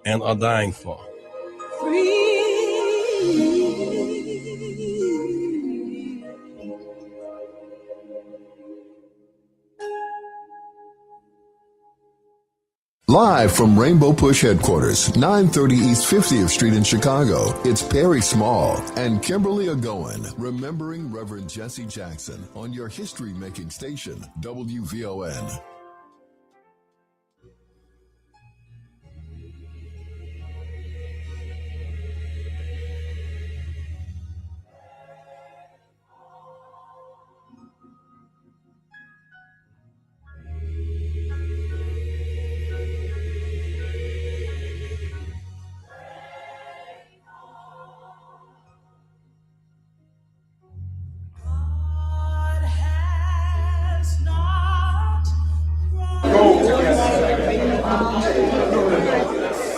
and are dying for. Live from Rainbow Push headquarters, 930 East 50th Street in Chicago, it's Perry Small and Kimberly Egonwman, remembering Reverend Jesse Jackson on your history-making station, WVON.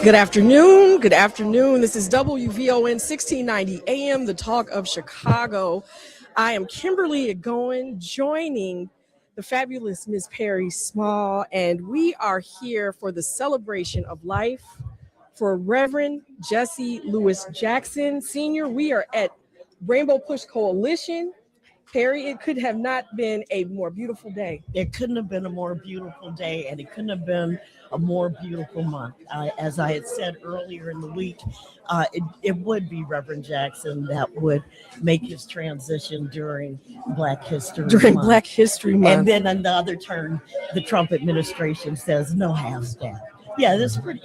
Good afternoon. Good afternoon. This is WVON 1690 AM, the talk of Chicago. I am Kimberly Egonwman, joining the fabulous Miss Perry Small, and we are here for the celebration of life for Reverend Jesse Louis Jackson Sr. We are at Rainbow Push Coalition. Perry, it could have not been a more beautiful day. It couldn't have been a more beautiful day, and it couldn't have been a more beautiful month. As I had said earlier in the week, it would be Reverend Jackson that would make his transition during Black History Month. Black History Month. And then on the other turn, the Trump administration says no half-staff. Yeah, it's pretty,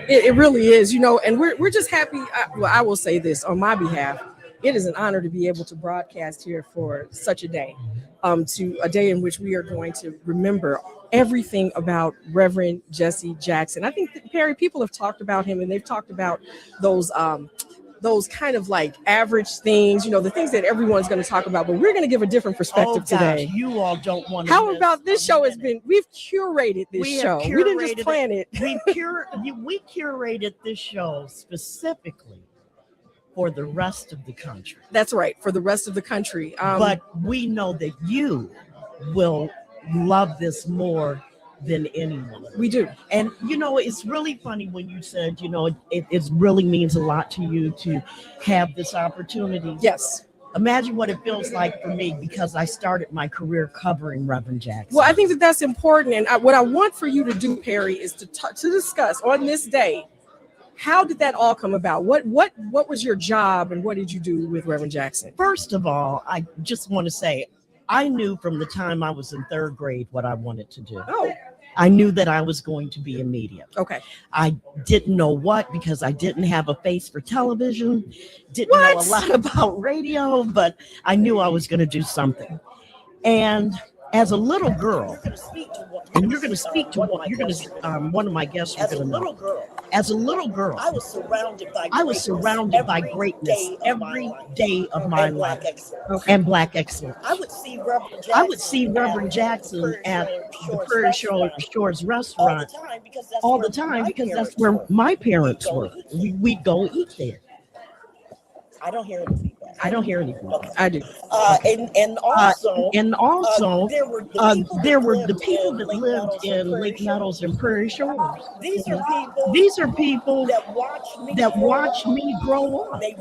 It really is, and we're just happy. I will say this on my behalf. It is an honor to be able to broadcast here for such a day, to a day in which we are going to remember everything about Reverend Jesse Jackson. I think that, Perry, people have talked about him, and they've talked about those kind of like average things, the things that everyone's going to talk about, but we're going to give a different perspective today. You all don't want to. How about this show we've curated this show. We didn't just plan it. We curated this show specifically for the rest of the country. That's right, for the rest of the country. But we know that you will love this more than anyone. We do. And, it's really funny when you said, it really means a lot to you to have this opportunity. Yes. Imagine what it feels like for me, because I started my career covering Reverend Jackson. Well, I think that's important. And what I want for you to do, Perry, is to discuss on this day, how did that all come about? What was your job, and what did you do with Reverend Jackson? First of all, I just want to say, I knew from the time I was in third grade what I wanted to do. Oh. I knew that I was going to be in media. Okay. I didn't know what, because I didn't have a face for television, didn't know a lot about radio, but I knew I was going to do something. And as a little girl, and you're going to speak to one of my guests. As a little girl, I was surrounded by greatness every day of my life, and Black excellence. I would see Reverend Jackson at the Prairie Shores restaurant all the time, because that's where my parents were. We'd go eat there. I don't hear any feedback. Okay. I do. And also, there were the people that lived in Lake Meadows and Prairie Shores. These are people that watch me grow up. They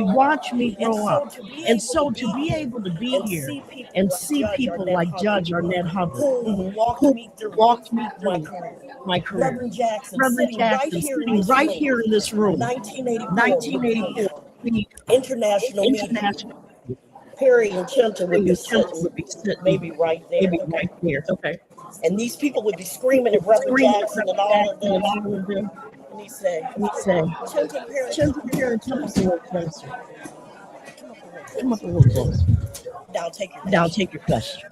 watch me grow up. And so to be able to be here and see people like Judge Arnett Hubbard, who walked me through my career. Reverend Jackson sitting right here in this room. 1984. International. Perry and Chinta would be sitting maybe right there. Okay. And these people would be screaming at Reverend Jackson and all of them. And he'd say, Chinta, Perry, come up a little closer. Come up a little closer. Now take your question.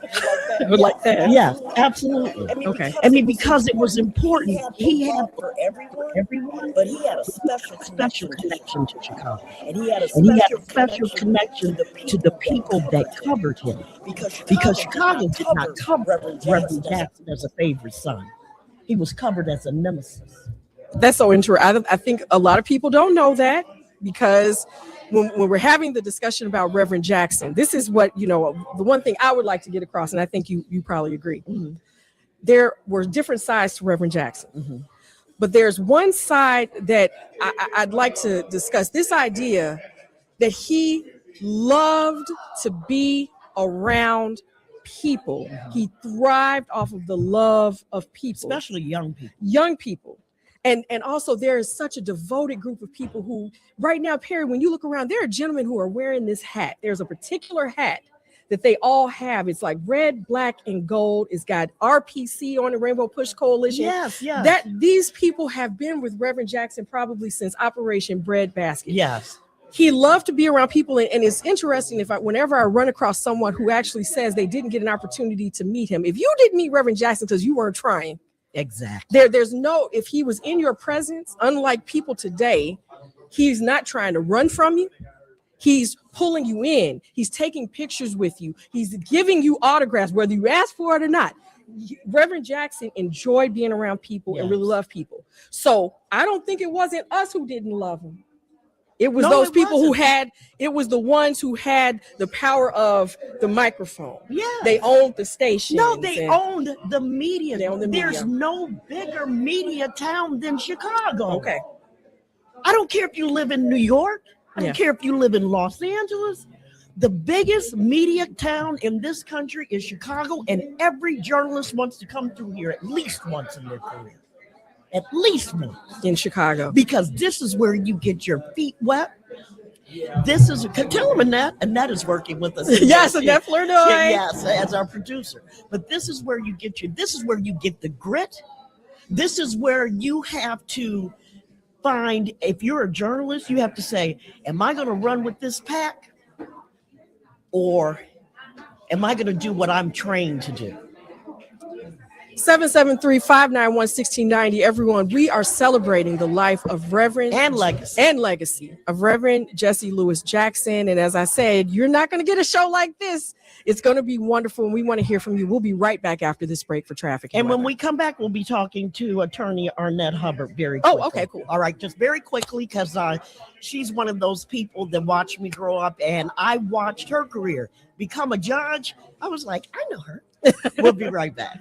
Like that? Yeah, absolutely. Okay. Because it was important. He had for everyone, but he had a special connection to Chicago. And he had a special connection to the people that covered him. Because Chicago did not cover Reverend Jackson as a favorite son. He was covered as a nemesis. That's so interesting. I think a lot of people don't know that, because when we're having the discussion about Reverend Jackson, this is what, the one thing I would like to get across, and I think you probably agree. Mm-hmm. There were different sides to Reverend Jackson. Mm-hmm. But there's one side that I'd like to discuss, this idea that he loved to be around people. He thrived off of the love of people, especially young people. Young people. And also there is such a devoted group of people who right now, Perry, when you look around, there are gentlemen who are wearing this hat. There's a particular hat that they all have. It's like red, black, and gold. It's got RPC on the Rainbow Push Coalition. Yes. That these people have been with Reverend Jackson probably since Operation Breadbasket. Yes. He loved to be around people, and it's interesting whenever I run across someone who actually says they didn't get an opportunity to meet him. If you didn't meet Reverend Jackson because you weren't trying, exactly. There's no, if he was in your presence, unlike people today, he's not trying to run from you. He's pulling you in. He's taking pictures with you. He's giving you autographs, whether you ask for it or not. Reverend Jackson enjoyed being around people and really loved people. So I don't think it wasn't us who didn't love him. It was those people who had, it was the ones who had the power of the microphone. Yeah. They owned the station. No, they owned the media. There's no bigger media town than Chicago. Okay. I don't care if you live in New York. I don't care if you live in Los Angeles. The biggest media town in this country is Chicago, and every journalist wants to come through here at least once in their career. At least once. In Chicago. Because this is where you get your feet wet. This is, tell them Annette is working with us. Yes, Annette Flournoy. Yes, as our producer. But this is where you get the grit. This is where you have to find, if you're a journalist, you have to say, am I going to run with this pack? Or am I going to do what I'm trained to do? 773-591-1690. Everyone, we are celebrating the life of Reverend and legacy of Reverend Jesse Lewis Jackson. And as I said, you're not going to get a show like this. It's going to be wonderful, and we want to hear from you. We'll be right back after this break for traffic. And when we come back, we'll be talking to attorney Arnett Hubbard very quickly. Oh, okay, cool. All right, just very quickly, because she's one of those people that watched me grow up, and I watched her career become a judge. I was like, I know her. We'll be right back.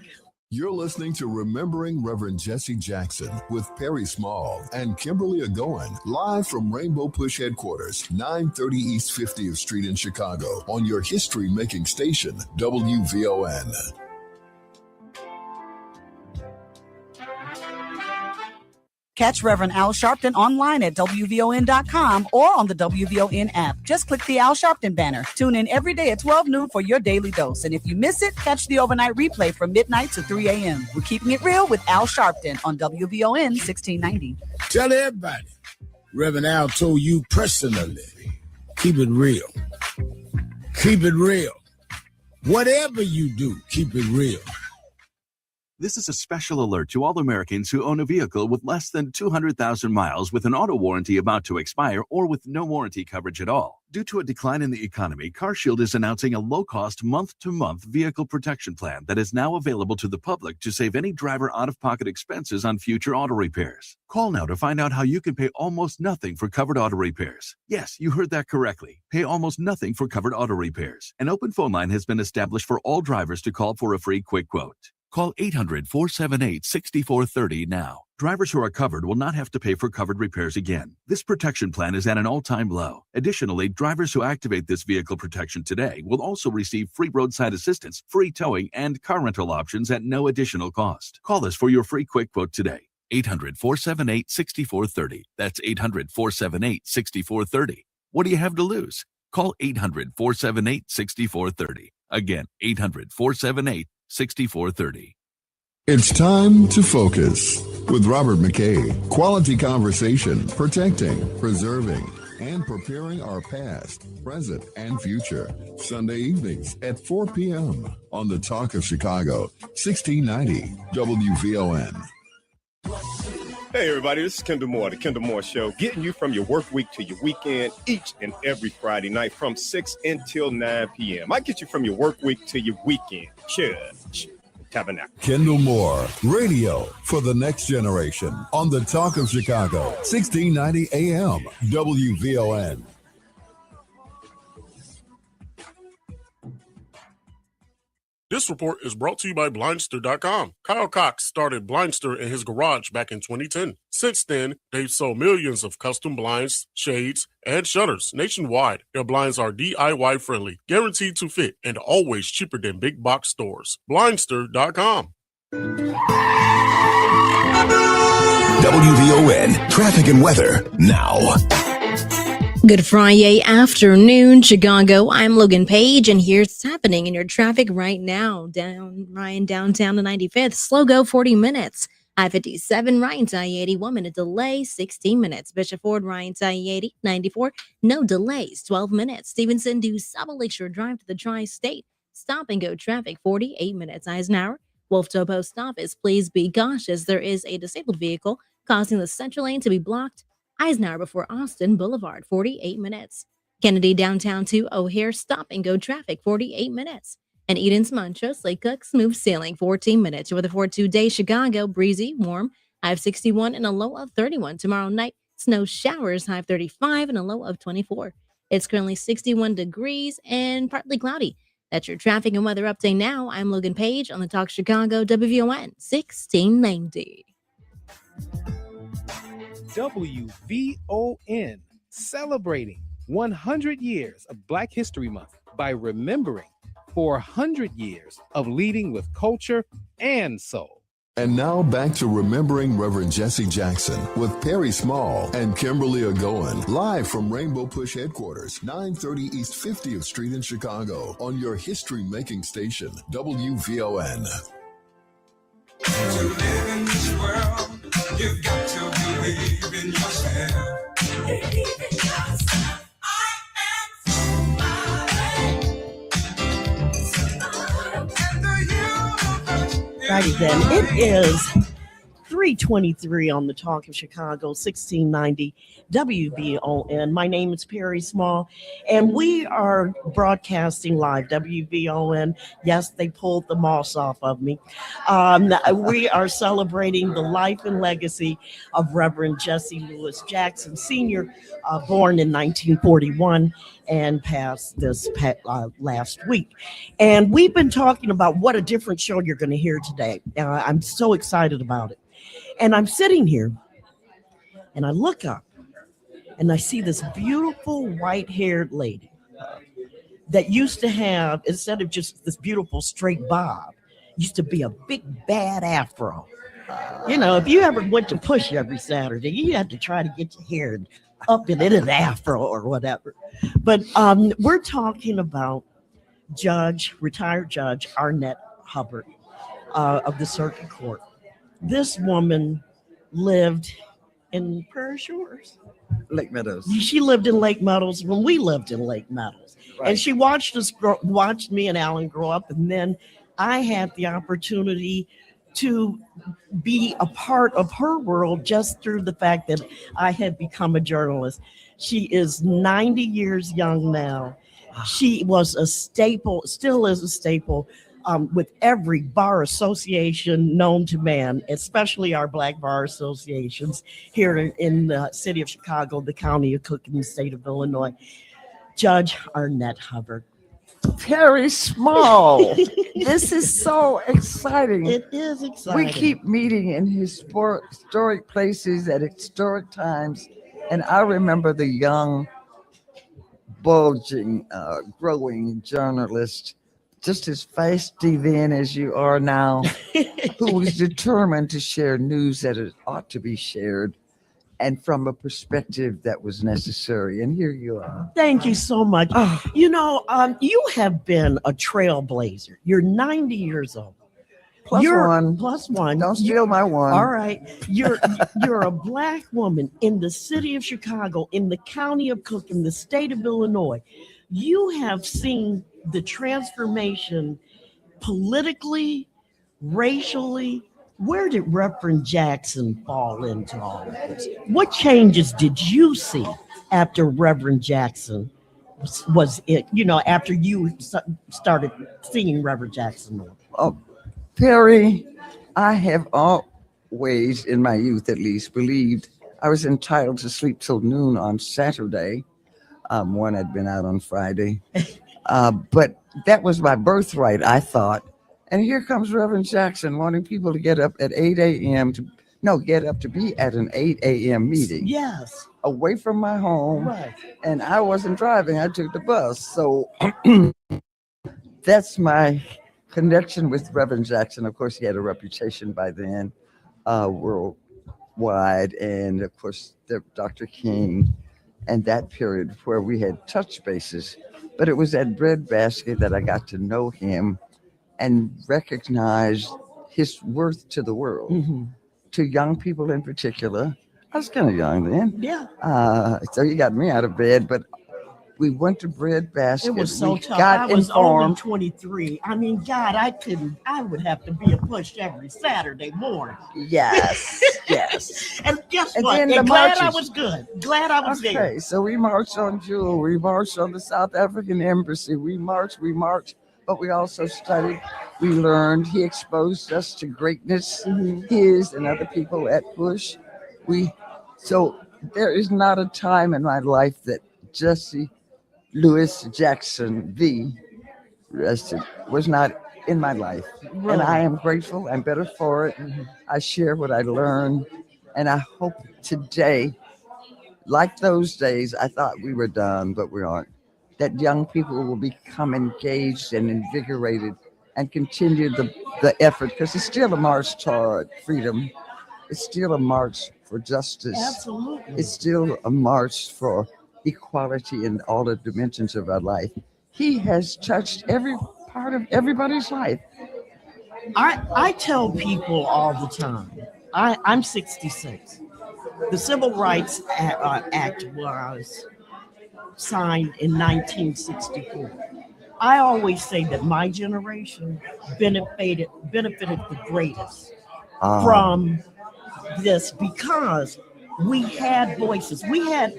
You're listening to Remembering Reverend Jesse Jackson with Perry Small and Kimberly Egonwman, live from Rainbow Push headquarters, 930 East 50th Street in Chicago, on your history-making station, WVON. Catch Reverend Al Sharpton online at WVON.com or on the WVON app. Just click the Al Sharpton banner. Tune in every day at 12 noon for your daily dose. And if you miss it, catch the overnight replay from midnight to 3 a.m. We're keeping it real with Al Sharpton on WVON 1690. Tell everybody, Reverend Al told you personally, keep it real. Keep it real. Whatever you do, keep it real. This is a special alert to all Americans who own a vehicle with less than 200,000 miles with an auto warranty about to expire or with no warranty coverage at all. Due to a decline in the economy, CarShield is announcing a low-cost month-to-month vehicle protection plan that is now available to the public to save any driver out-of-pocket expenses on future auto repairs. Call now to find out how you can pay almost nothing for covered auto repairs. Yes, you heard that correctly. Pay almost nothing for covered auto repairs. An open phone line has been established for all drivers to call for a free quick quote. Call 800-478-6430 now. Drivers who are covered will not have to pay for covered repairs again. This protection plan is at an all-time low. Additionally, drivers who activate this vehicle protection today will also receive free roadside assistance, free towing, and car rental options at no additional cost. Call us for your free quick quote today. 800-478-6430. That's 800-478-6430. What do you have to lose? Call 800-478-6430. Again, 800-478-6430. It's time to focus with Robert McKay. Quality conversation, protecting, preserving, and preparing our past, present, and future. Sunday evenings at 4 p.m. on the Talk of Chicago, 1690 WVON. Hey everybody, this is Kendall Moore, The Kendall Moore Show, getting you from your work week to your weekend each and every Friday night from 6 until 9 p.m. I get you from your work week to your weekend. Church, Tabernacle. Kendall Moore, radio for the next generation on the Talk of Chicago, 1690 AM, WVON. This report is brought to you by Blindster.com. Kyle Cox started Blindster in his garage back in 2010. Since then, they've sold millions of custom blinds, shades, and shutters nationwide. Their blinds are DIY friendly, guaranteed to fit, and always cheaper than big box stores. Blindster.com. WVON traffic and weather now. Good Friday afternoon, Chicago. I'm Logan Page, and here's what's happening in your traffic right now. Downtown to 95th, slow go 40 minutes. I-57, Ryan to I-80, 1 minute delay, 16 minutes. Bishop Ford, Ryan to I-80, 94, no delays, 12 minutes. Stevenson to South Lakeshore Drive to the Tri-State, stop and go traffic, 48 minutes. Eisenhower, Wolf Toe Post Office, please be cautious. There is a disabled vehicle causing the central lane to be blocked. Eisenhower before Austin Boulevard, 48 minutes. Kennedy downtown to O'Hare, stop and go traffic, 48 minutes. And Eden's Montrose, Lake Cook, smooth sailing, 14 minutes. Weather for today, Chicago, breezy, warm, high of 61 and a low of 31. Tomorrow night, snow showers, high of 35 and a low of 24. It's currently 61 degrees and partly cloudy. That's your traffic and weather update now. I'm Logan Page on the Talk Chicago WVON 1690. WVON, celebrating 100 years of Black History Month by remembering 400 years of leading with culture and soul. And now back to Remembering Reverend Jesse Jackson with Perry Small and Kimberly Egonwman, live from Rainbow Push headquarters, 930 East 50th Street in Chicago, on your history-making station, WVON. To live in this world, you've got to believe in yourself. Believe in yourself. I am somebody. Righty then, it is 3:23 on the Talk of Chicago, 1690 WVON. My name is Perry Small, and we are broadcasting live, WVON. Yes, they pulled the moss off of me. We are celebrating the life and legacy of Reverend Jesse Lewis Jackson, Sr., born in 1941 and passed this last week. And we've been talking about what a different show you're going to hear today. I'm so excited about it. And I'm sitting here, and I look up, and I see this beautiful white-haired lady that used to have, instead of just this beautiful straight bob, used to be a big, bad afro. You know, if you ever went to Push every Saturday, you had to try to get your hair up in an afro or whatever. But we're talking about retired Judge Arnett Hubbard of the Circuit Court. This woman lived in Prairie Shores. Lake Meadows. She lived in Lake Meadows when we lived in Lake Meadows. Right. And she watched me and Alan grow up. And then I had the opportunity to be a part of her world just through the fact that I had become a journalist. She is 90 years young now. She was a staple, still is a staple, with every bar association known to man, especially our Black bar associations here in the city of Chicago, the county of Cook, and the state of Illinois. Judge Arnett Hubbard. Perry Small. This is so exciting. It is exciting. We keep meeting in historic places at historic times. And I remember the young, bulging, growing journalist, just as feisty then as you are now, who was determined to share news that it ought to be shared and from a perspective that was necessary. And here you are. Thank you so much. Oh. You know, you have been a trailblazer. You're 90 years old. Plus one. Plus one. Don't steal my one. All right. You're a Black woman in the city of Chicago, in the county of Cook, in the state of Illinois. You have seen the transformation politically, racially. Where did Reverend Jackson fall into all of this? What changes did you see after Reverend Jackson was it, you know, after you started seeing Reverend Jackson? Oh, Perry, I have always, in my youth at least, believed I was entitled to sleep till noon on Saturday. One had been out on Friday. But that was my birthright, I thought. And here comes Reverend Jackson wanting people to get up at 8 a.m. Get up to be at an 8 a.m. meeting. Yes. Away from my home. Right. And I wasn't driving, I took the bus. So that's my connection with Reverend Jackson. Of course, he had a reputation by then, worldwide. And of course, Dr. King and that period where we had touch bases. But it was at Breadbasket that I got to know him and recognize his worth to the world, to young people in particular. I was kind of young then. Yeah. So he got me out of bed, but we went to Breadbasket. It was so We tough. got I was only informed. 23. I mean, God, I would have to be a push every Saturday morning. Yes, yes. And guess And what? then the And glad I marches. was good. Glad I was there. Okay, so we marched on Jewel, we marched on the South African Embassy, we marched, but we also studied, we learned. He exposed us to greatness, his and other people at Bush. So there is not a time in my life that Jesse Lewis Jackson V was not in my life. Really? And I am grateful. I'm better for it. I share what I learned. And I hope today, like those days, I thought we were done, but we aren't. That young people will become engaged and invigorated and continue the effort, because it's still a march toward freedom. It's still a march for justice. Absolutely. It's still a march for equality in all the dimensions of our life. He has touched every part of everybody's life. I tell people all the time, I'm 66. The Civil Rights Act was signed in 1964. I always say that my generation benefited the greatest from this, because we had voices. We had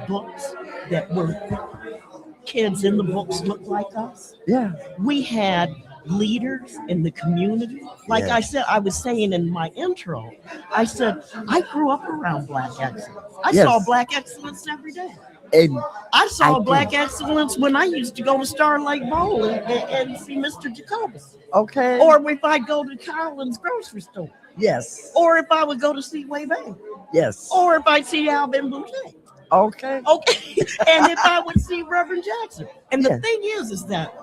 books that were kids in the books looked like us. Yeah. We had leaders in the community. Like I said, I was saying in my intro, I said, I grew up around Black excellence. I saw Black excellence every day. And I saw Black excellence when I used to go to Starlight Bowl and see Mr. Jacobus. Okay. Or if I go to Collins grocery store. Yes. Or if I would go to Seaway Bay. Yes. Or if I see Alvin Boucher. Okay. Okay. And if I would see Reverend Jackson. And the thing is that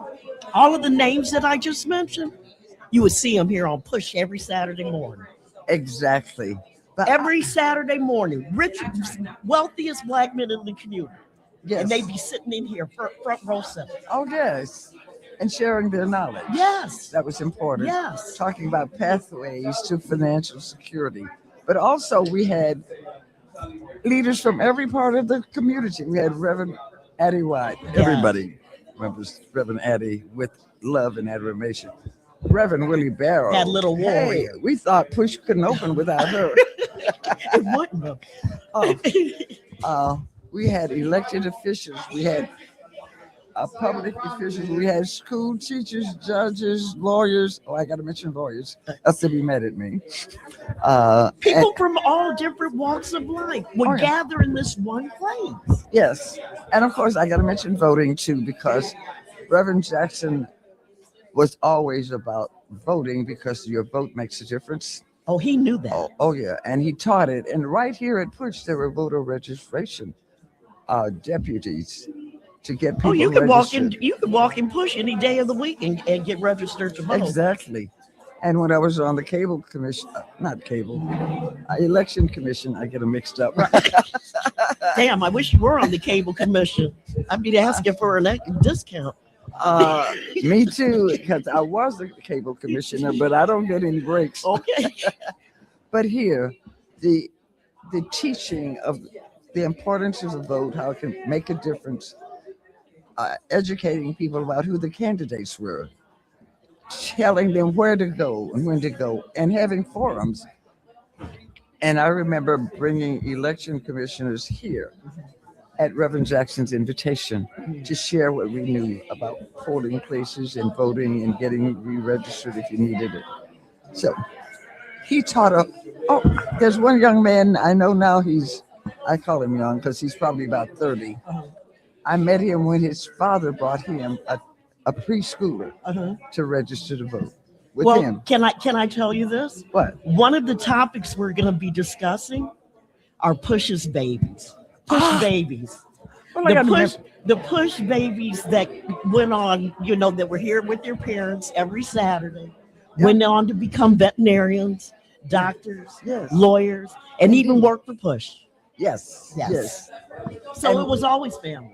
all of the names that I just mentioned, you would see them here on Push every Saturday morning. Exactly. But every Saturday morning, richest, wealthiest Black men in the community. Yes. And they'd be sitting in here front row center. Oh, yes. And sharing their knowledge. Yes. That was important. Yes. Talking about pathways to financial security. But also we had leaders from every part of the community. We had Reverend Addie White. Yes. Everybody remembers Reverend Addie with love and admiration. Reverend Willie Barrow. That little warrior. Hey, we thought Push couldn't open without her. It wouldn't have. We had elected officials. We had public officials. We had school teachers, judges, lawyers. Oh, I got to mention lawyers. Else they'll be mad at me. People from all different walks of life would gather in this one place. Yes. And of course, I got to mention voting too, because Reverend Jackson was always about voting, because your vote makes a difference. Oh, he knew that. Oh yeah. And he taught it. And right here at Push, there were voter registration deputies to get people you could registered. walk in Push any day of the week and get registered to vote. Exactly. And when I was on the cable commission, not cable, election commission, I get them mixed up. Damn, I wish you were on the cable commission. I'd be asking for a discount. Me too, because I was the cable commissioner, but I don't get any breaks. Okay. But here, the teaching of the importance of the vote, how it can make a difference, educating people about who the candidates were, telling them where to go and when to go, and having forums. And I remember bringing election commissioners here at Reverend Jackson's invitation to share what we knew about polling places and voting and getting re-registered if you needed it. So he taught there's one young man I know now, I call him young because he's probably about 30. I met him when his father brought him a preschooler to register to vote. with Well, him. can I tell you this? What? One of the topics we're going to be discussing are Push's babies. Push babies. Well, I gotta remember- The push babies that went on, that were here with their parents every Saturday, went on to become veterinarians, doctors, Yes. lawyers, and even Indeed. work for Push. Yes. Yes. Yes. So And- it was always family.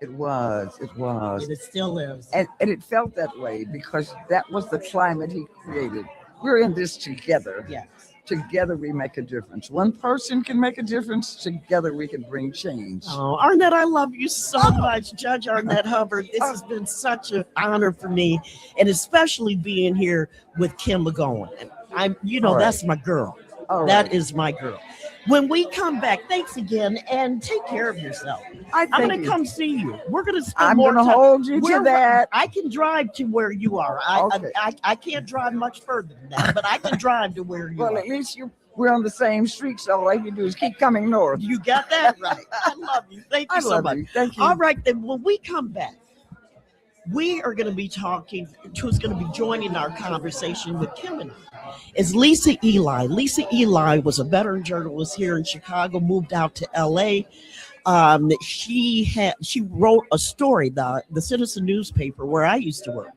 It was. It was. And it still is. And it felt that way because that was the climate he created. We're in this together. Yes. Together we make a difference. One person can make a difference. Together we can bring change. Oh, Arnett, I love you so much, Judge Arnett Hubbard. This has been such an honor for me, and especially being here with Kim Egonwman. I'm, All right. that's my girl. All That right. is my girl. When we come back, thanks again, and take care of yourself. I'm thank going to you. come see you. We're going to spend I'm more gonna time. hold you to We're- that. I can drive to where you are. Okay. I can't drive much further than that, but I can drive to where you Well, are. at least we're on the same street, so all you do is keep coming north. You got that right. I love you. Thank you I so love much. you. Thank you. All right, then when we come back, we are going to be talking, who's going to be joining our conversation with Kim and I, is Lisa Eli. Lisa Eli was a veteran journalist here in Chicago, moved out to LA. She wrote a story, the Citizen newspaper where I used to work,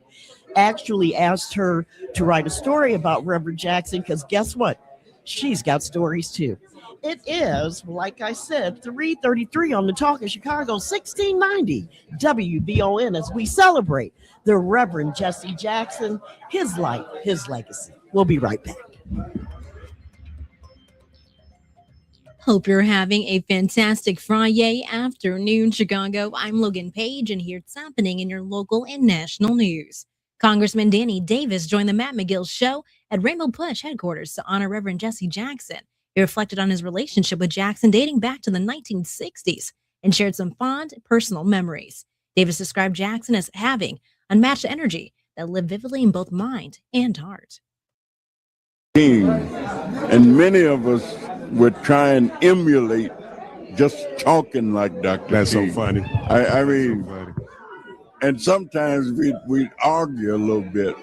actually asked her to write a story about Reverend Jackson, because guess what? She's got stories too. It is, like I said, 3:33 on the Talk of Chicago, 1690 WVON, as we celebrate the Reverend Jesse Jackson, his life, his legacy. We'll be right back. Hope you're having a fantastic Friday afternoon, Chicago. I'm Logan Page, and here's happening in your local and national news. Congressman Danny Davis joined the Matt McGill Show at Rainbow Push headquarters to honor Reverend Jesse Jackson. He reflected on his relationship with Jackson dating back to the 1960s and shared some fond personal memories. Davis described Jackson as having unmatched energy that lived vividly in both mind and heart. And many of us would try and emulate just talking like Dr. That's so King. funny. I mean, and sometimes we'd argue a little bit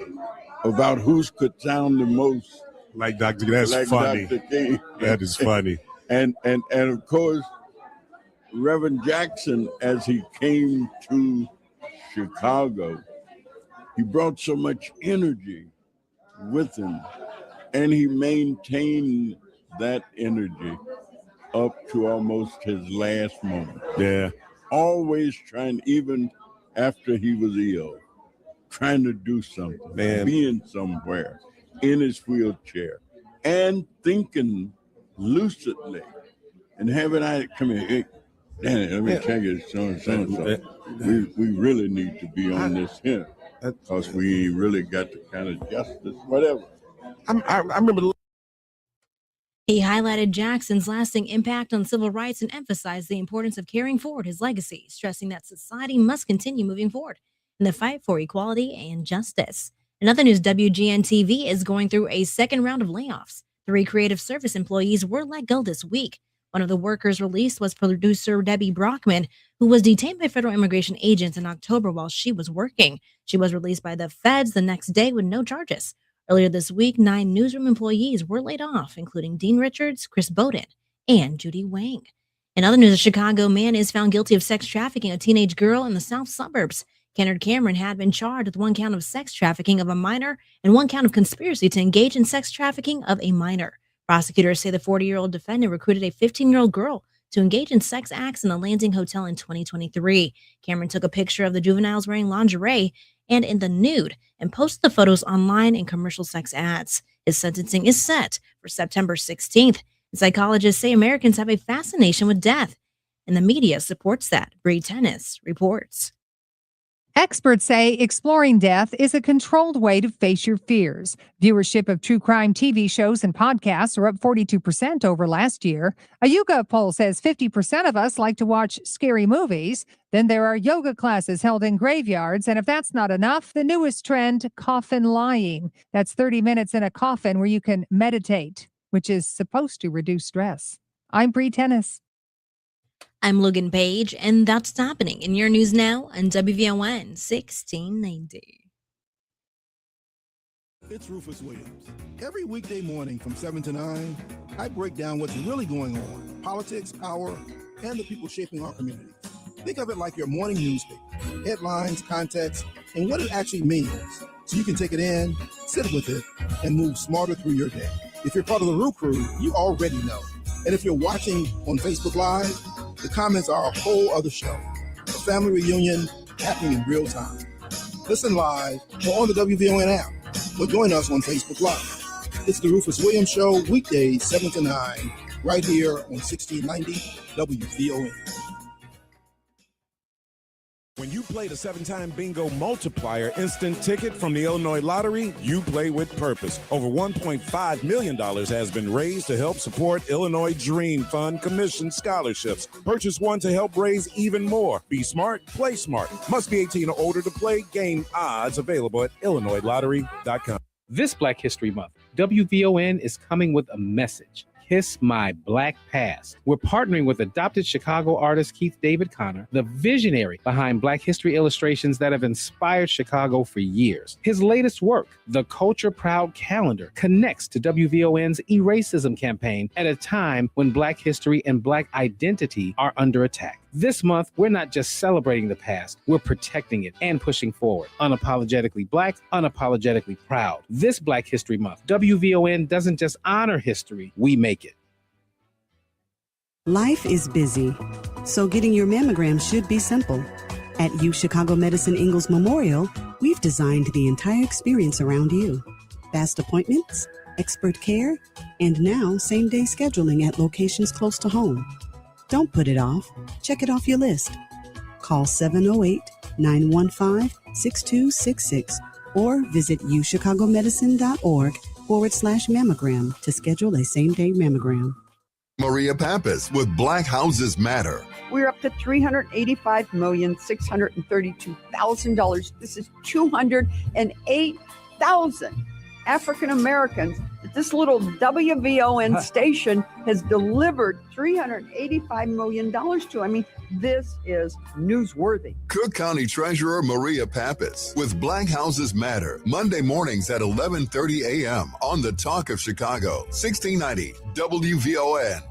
about who could sound the most like Dr. That's like funny. Dr. King. That is funny. And of course, Reverend Jackson, as he came to Chicago, he brought so much energy with him, and he maintained that energy up to almost his last moment. Yeah. Always trying, even after he was ill, trying to do something, being somewhere in his wheelchair, and thinking lucidly, and having I come here, hey, Danny, let me tell you so. We really need to be on this here because we ain't really got the kind of justice, whatever. I remember. He highlighted Jackson's lasting impact on civil rights and emphasized the importance of carrying forward his legacy, stressing that society must continue moving forward in the fight for equality and justice. In other news, WGN-TV is going through a second round of layoffs. 3 creative service employees were let go this week. One of the workers released was producer Debbie Brockman, who was detained by federal immigration agents in October while she was working. She was released by the feds the next day with no charges. Earlier this week, 9 newsroom employees were laid off, including Dean Richards, Chris Bowden, and Judy Wang. In other news, a Chicago man is found guilty of sex trafficking a teenage girl in the south suburbs. Kennard Cameron had been charged with 1 count of sex trafficking of a minor and 1 count of conspiracy to engage in sex trafficking of a minor. Prosecutors say the 40-year-old defendant recruited a 15-year-old girl to engage in sex acts in the Lansing Hotel in 2023. Cameron took a picture of the juveniles wearing lingerie and in the nude and posted the photos online in commercial sex ads. His sentencing is set for September 16th. Psychologists say Americans have a fascination with death, and the media supports that. Bree Tennis reports. Experts say exploring death is a controlled way to face your fears. Viewership of true crime TV shows and podcasts are up 42% over last year. A YouGov poll says 50% of us like to watch scary movies. Then there are yoga classes held in graveyards. And if that's not enough, the newest trend, coffin lying. That's 30 minutes in a coffin where you can meditate, which is supposed to reduce stress. I'm Bree Tennis. I'm Logan Page, and that's happening in your news now on WVON 1690. it's Rufus Williams. Every weekday morning from 7 to 9, I break down what's really going on, politics, power, and the people shaping our communities. Think of it like your morning newspaper, headlines, context, and what it actually means, so you can take it in, sit with it, and move smarter through your day. If you're part of the Roo Crew, you already know. And if you're watching on Facebook Live, the comments are a whole other show. A family reunion happening in real time. Listen live or on the WVON app, or join us on Facebook Live. It's the Rufus Williams Show, weekdays 7 to 9, right here on 1690 WVON. When you play the 7-time bingo multiplier instant ticket from the Illinois Lottery, you play with purpose. Over $1.5 million has been raised to help support Illinois Dream Fund Commission scholarships. Purchase one to help raise even more. Be smart, play smart. Must be 18 or older to play. Game odds available at IllinoisLottery.com. This Black History Month, WVON is coming with a message. Kiss My Black Past. We're partnering with adopted Chicago artist Keith David Connor, the visionary behind Black history illustrations that have inspired Chicago for years. His latest work, The Culture Proud Calendar, connects to WVON's Eracism campaign at a time when Black history and Black identity are under attack. This month, we're not just celebrating the past, we're protecting it and pushing forward. Unapologetically Black, unapologetically proud. This Black History Month, WVON doesn't just honor history, we make it. Life is busy, so getting your mammogram should be simple. At U Chicago Medicine Ingalls Memorial, we've designed the entire experience around you. Fast appointments, expert care, and now same-day scheduling at locations close to home. Don't put it off. Check it off your list. Call 708-915-6266 or visit uchicagomedicine.org/mammogram to schedule a same-day mammogram. Maria Pappas with Black Houses Matter. We're up to $385,632,000. This is 208,000 African Americans that this little WVON station has delivered $385 million to. I mean, this is newsworthy. Cook County Treasurer Maria Pappas with Black Houses Matter, Monday mornings at 11:30 a.m. on the Talk of Chicago, 1690 WVON.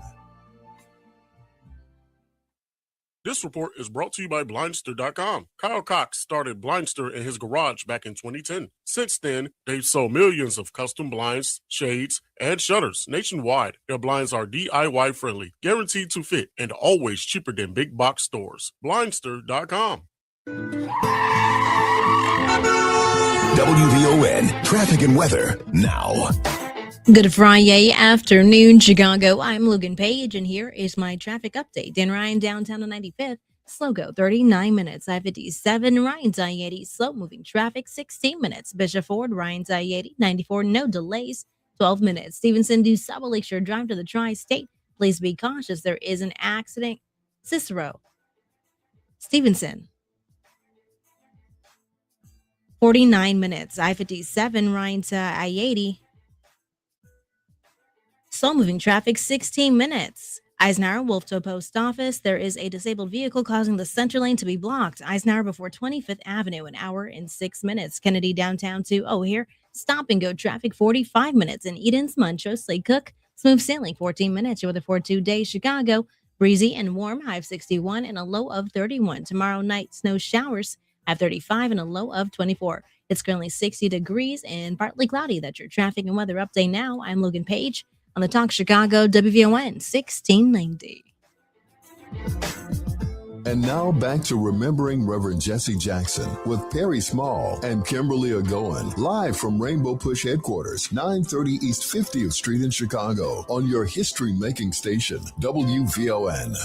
This report is brought to you by Blindster.com. Kyle Cox started Blindster in his garage back in 2010. Since then, they've sold millions of custom blinds, shades, and shutters nationwide. Their blinds are DIY friendly, guaranteed to fit, and always cheaper than big box stores. Blindster.com. WVON traffic and weather now. Good Friday afternoon, Chicago. I'm Logan Page, and here is my traffic update. Dan Ryan, downtown on 95th. Slow go, 39 minutes. I-57, Ryan's I-80. Slow moving traffic, 16 minutes. Bishop Ford, Ryan's I-80. 94, no delays, 12 minutes. Stevenson, DuSable Lakeshore Drive to the Tri-State. Please be cautious. There is an accident. Cicero, Stevenson. 49 minutes. I-57, Ryan's I-80. Slow moving traffic, 16 minutes. Eisenhower, Wolftoe Post Office. There is a disabled vehicle causing the center lane to be blocked. Eisenhower before 25th Avenue, an hour and 6 minutes. Kennedy downtown to O'Hare. Stop and go traffic, 45 minutes. In Edens, Montrose, Lake Cook. Smooth sailing, 14 minutes. Your weather for 2 days. Chicago, breezy and warm, high of 61 and a low of 31. Tomorrow night, snow showers at 35 and a low of 24. It's currently 60 degrees and partly cloudy. That's your traffic and weather update now. I'm Logan Page on the Talk Chicago WVON 1690. And now back to Remembering Reverend Jesse Jackson with Perry Small and Kimberly Egonwman, live from Rainbow Push headquarters, 930 East 50th Street in Chicago, on your history-making station, WVON.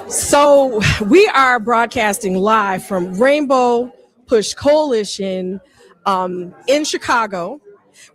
So we are broadcasting live from Rainbow Push Coalition in Chicago.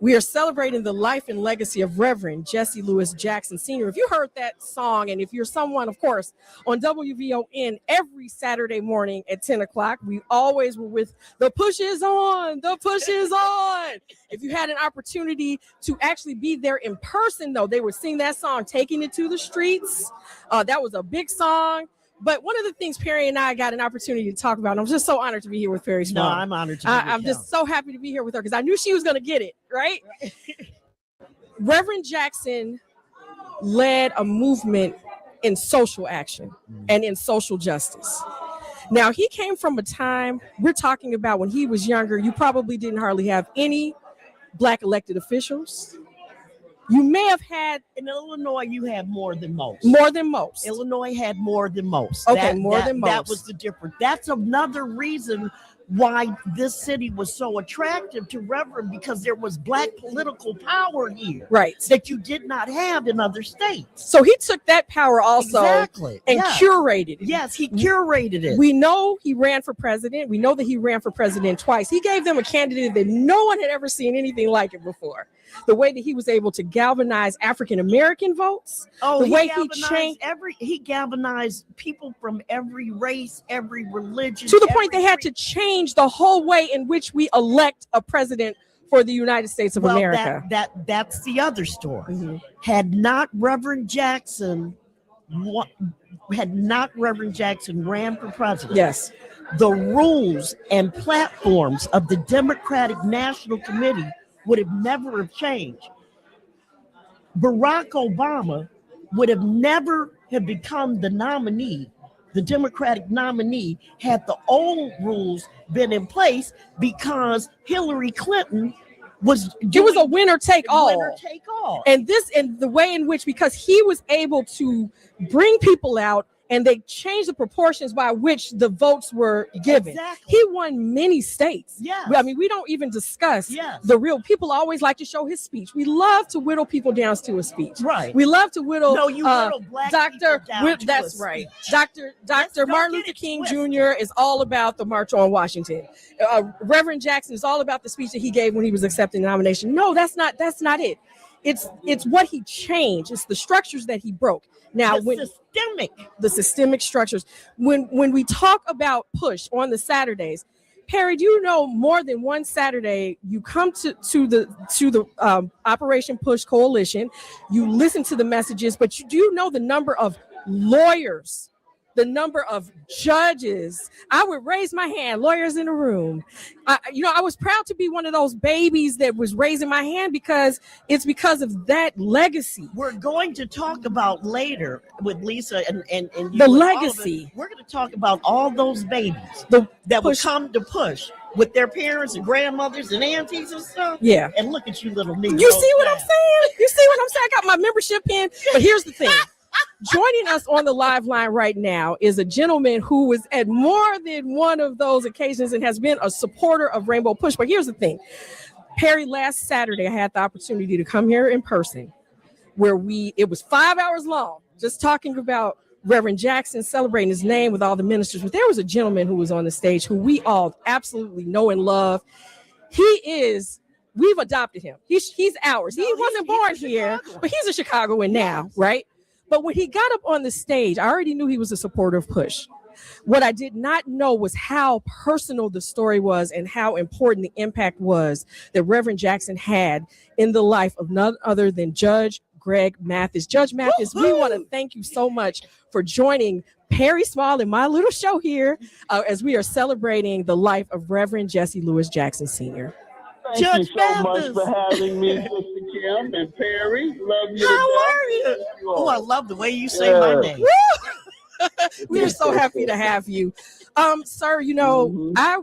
We are celebrating the life and legacy of Reverend Jesse Lewis Jackson Sr. If you heard that song, and if you're someone, of course, on WVON every Saturday morning at 10 o'clock, we always were with The Push is on, The Push is on. If you had an opportunity to actually be there in person, though, they would sing that song, Taking It to the Streets. That was a big song. But one of the things Perry and I got an opportunity to talk about, and I'm just so honored to be here with Perry Small. No, I'm honored to be I'm just so happy to be here with her because I knew she was going to get it, right? Reverend Jackson led a movement in social action and in social justice. Now, he came from a time, we're talking about when he was younger, you probably didn't hardly have any Black elected officials. You may have had... In Illinois, you had more than most. More than most. Illinois had more than most. Okay, more than most. That was the difference. That's another reason why this city was so attractive to Reverend, because there was Black political power here. Right. That you did not have in other states. So he took that power also and curated it. Yes, he curated it. We know he ran for president. We know that he ran for president twice. He gave them a candidate that no one had ever seen anything like it before. The way that he was able to galvanize African American votes. Oh, the way he changed he galvanized people from every race, every religion. To the point they had to change the whole way in which we elect a president for the United States of America. That's the other story. Had not Reverend Jackson ran for president, yes, the rules and platforms of the Democratic National Committee would have never have changed. Barack Obama would have never have become the nominee, the Democratic nominee, had the old rules been in place, because Hillary Clinton was it was a winner take all. Winner take all. And the way in which, because he was able to bring people out and they changed the proportions by which the votes were given. Exactly. He won many states. Yes. I mean, we don't even discuss the real people. Always like to show his speech. We love to whittle people down to a speech. Right. We love to whittle. No, you whittle Black people down to that's a right. speech. Dr. Martin Luther King Jr. is all about the March on Washington. Reverend Jackson is all about the speech that he gave when he was accepting the nomination. No, that's not it. It's what he changed. It's the structures that he broke. Now, the systemic structures. When we talk about push on the Saturdays, Perry, do you know more than one Saturday you come to the Operation Push Coalition, you listen to the messages, but do you know the number of lawyers, the number of judges? I would raise my hand, lawyers in the room. I was proud to be one of those babies that was raising my hand, because it's because of that legacy. We're going to talk about later with Lisa and you the and legacy. We're going to talk about all those babies that would come to push with their parents and grandmothers and aunties and stuff. Yeah. And look at you, little nigga. You see what I'm saying? You see what I'm saying? I got my membership in. But here's the thing. Joining us on the live line right now is a gentleman who was at more than one of those occasions and has been a supporter of Rainbow Push. But here's the thing. Perry, last Saturday, I had the opportunity to come here in person, where it was 5 hours long, just talking about Reverend Jackson, celebrating his name with all the ministers. But there was a gentleman who was on the stage who we all absolutely know and love. We've adopted him. He's ours. He wasn't born here, but he's a Chicagoan now, right? But when he got up on the stage, I already knew he was a supporter of Push. What I did not know was how personal the story was and how important the impact was that Reverend Jackson had in the life of none other than Judge Greg Mathis. Judge Mathis, we want to thank you so much for joining Perry Small in my little show here as we are celebrating the life of Reverend Jesse Lewis Jackson Sr. Thank you so much for having me, Sister Kim and Perry. Love you. How are you? Oh, I love the way you say my name. We are so happy to have you. Sir, I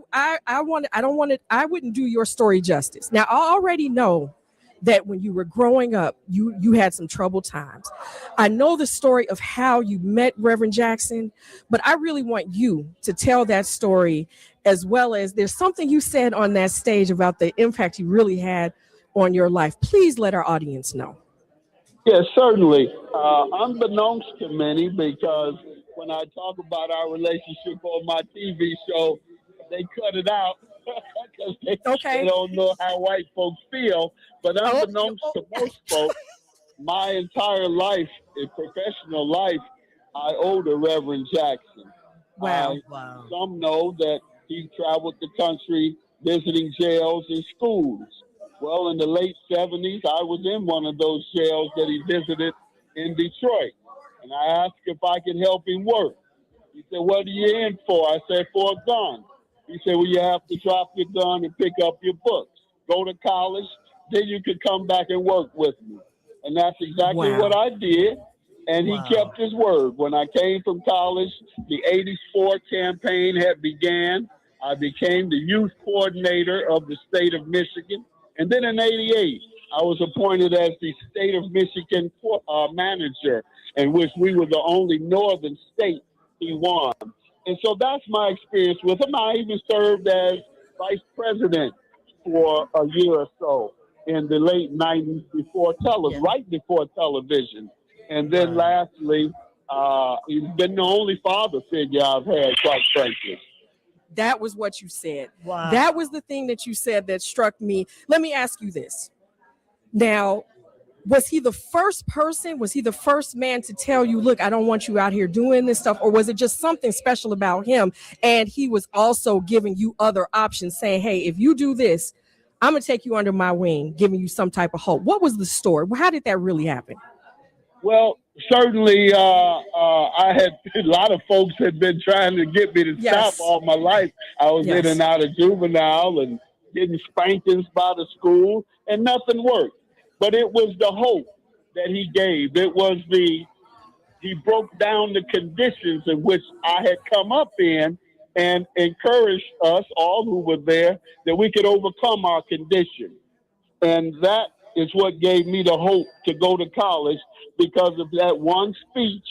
wouldn't do your story justice. Now, I already know that when you were growing up, you had some troubled times. I know the story of how you met Reverend Jackson, but I really want you to tell that story, as well as there's something you said on that stage about the impact you really had on your life. Please let our audience know. Yes, certainly. Unbeknownst to many, because when I talk about our relationship on my TV show, they cut it out because they don't know how white folks feel. But unbeknownst to most folks, my entire life, in professional life, I owe to Reverend Jackson. Wow. Some know that he traveled the country visiting jails and schools. Well, in the late 70s, I was in one of those jails that he visited in Detroit. And I asked if I could help him work. He said, "What are you in for?" I said, "For a gun." He said, "Well, you have to drop your gun and pick up your books. Go to college, then you could come back and work with me." And that's exactly what I did. And he kept his word. When I came from college, the 84 campaign had began. I became the youth coordinator of the state of Michigan. And then in 88, I was appointed as the state of Michigan manager, in which we were the only northern state he won. And so that's my experience with him. I even served as vice president for a year or so in the late 90s right before television. And then lastly, he's been the only father figure I've had, quite frankly. That was what you said. Wow. That was the thing that you said that struck me. Let me ask you this. Now, was he the first person? Was he the first man to tell you, look, I don't want you out here doing this stuff? Or was it just something special about him? And he was also giving you other options, saying, hey, if you do this, I'm going to take you under my wing, giving you some type of hope. What was the story? How did that really happen? Well, certainly, I had a lot of folks had been trying to get me to stop all my life. I was in and out of juvenile and getting spankings by the school, and nothing worked. But it was the hope that he gave. It was he broke down the conditions in which I had come up in and encouraged us all who were there that we could overcome our condition. And that is what gave me the hope to go to college, because of that one speech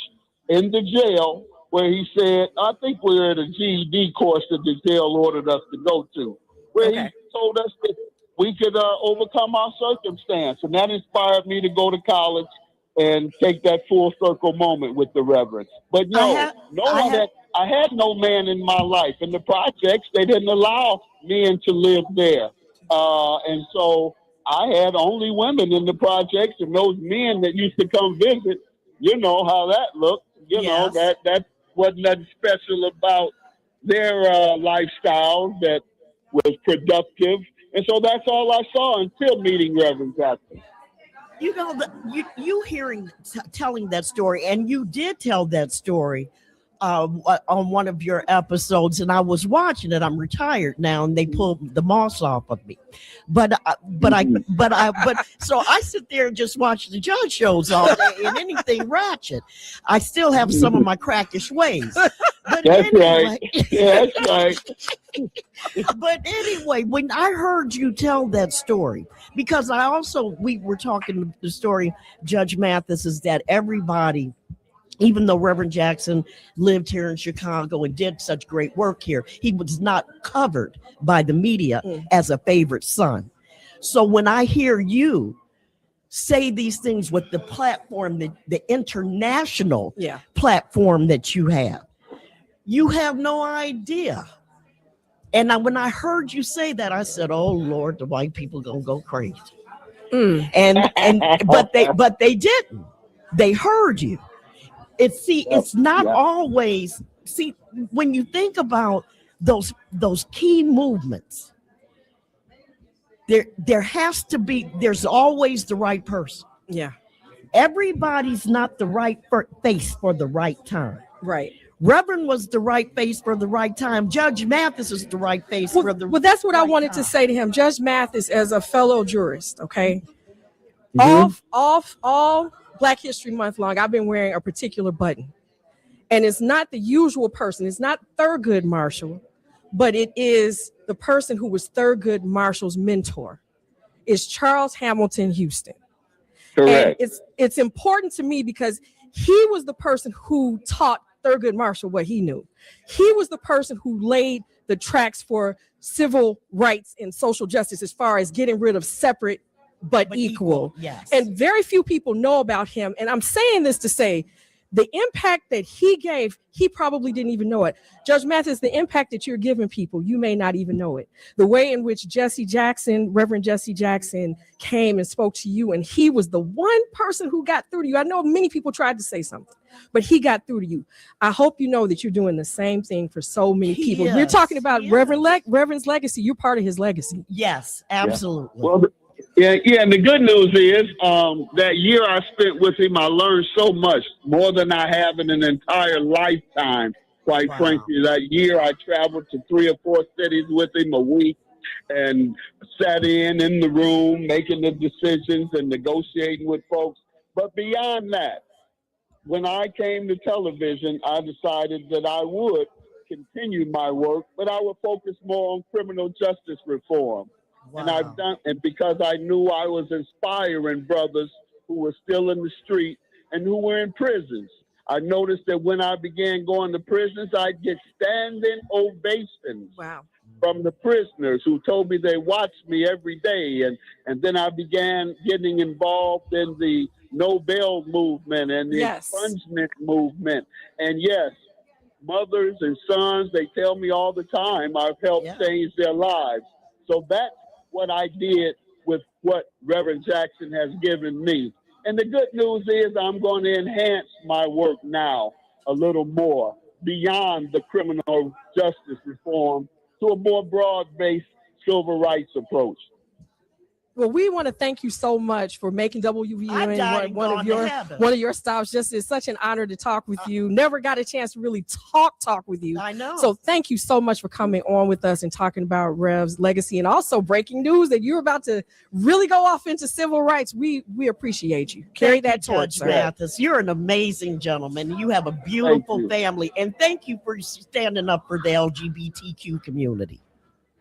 in the jail where he said, I think we were at a GED course that the jail ordered us to go to, where he told us that we could overcome our circumstance. And that inspired me to go to college and take that full circle moment with the Reverend. But I had no man in my life. In the projects, they didn't allow men to live there. And so I had only women in the projects, and those men that used to come visit, you know how that looked. You know, that wasn't nothing special about their lifestyle that was productive. And so that's all I saw until meeting Reverend Jackson. You know, you telling that story, and you did tell that story on one of your episodes, and I was watching it. I'm retired now, and they pulled the moss off of me. But so I sit there and just watch the judge shows all day and anything ratchet. I still have some of my crackish ways. But that's anyway, right. Yeah, that's right. But anyway, when I heard you tell that story, because we were talking the story, Judge Mathis, is that everybody, even though Reverend Jackson lived here in Chicago and did such great work here, he was not covered by the media as a favorite son. So when I hear you say these things with the platform, the international platform that you have no idea. And when I heard you say that, I said, "Oh Lord, the white people gonna go crazy." But they didn't. They heard you. It's not always. See, when you think about those key movements, there's always the right person. Yeah. Everybody's not the right face for the right time. Right. Reverend was the right face for the right time. Judge Mathis is the right face for the Well, that's what I wanted to say to him. Judge Mathis, as a fellow jurist, okay? All Black History Month long, I've been wearing a particular button. And it's not the usual person. It's not Thurgood Marshall, but it is the person who was Thurgood Marshall's mentor. It's Charles Hamilton Houston. Correct. And it's important to me because he was the person who taught Thurgood Marshall what he knew. He was the person who laid the tracks for civil rights and social justice as far as getting rid of separate but equal. Yes. And very few people know about him. And I'm saying this to say the impact that he gave, he probably didn't even know it. Judge Mathis, the impact that you're giving people, you may not even know it. The way in which Reverend Jesse Jackson came and spoke to you, and he was the one person who got through to you. I know many people tried to say something, but he got through to you. I hope you know that you're doing the same thing for so many people. We're talking about Reverend's legacy. You're part of his legacy. Yes, absolutely. Yeah. Well, yeah, and the good news is that year I spent with him, I learned so much, more than I have in an entire lifetime. Quite frankly, that year I traveled to 3 or 4 cities with him a week and sat in the room, making the decisions and negotiating with folks. But beyond that, when I came to television, I decided that I would continue my work, but I would focus more on criminal justice reform. Wow. And because I knew I was inspiring brothers who were still in the street and who were in prisons. I noticed that when I began going to prisons, I'd get standing ovations from the prisoners who told me they watched me every day. And then I began getting involved in the No Bail movement and the expungement movement. And yes, mothers and sons, they tell me all the time I've helped change their lives. So that's what I did with what Reverend Jackson has given me. And the good news is I'm going to enhance my work now a little more beyond the criminal justice reform to a more broad-based civil rights approach. Well, we want to thank you so much for making WVON one of your stops. Just it's such an honor to talk with you. Never got a chance to really talk with you. I know. So thank you so much for coming on with us and talking about Rev's legacy, and also breaking news that you're about to really go off into civil rights. We appreciate you. Carry that torch, sir. Mathis. You're an amazing gentleman. You have a beautiful family, and thank you for standing up for the LGBTQ community.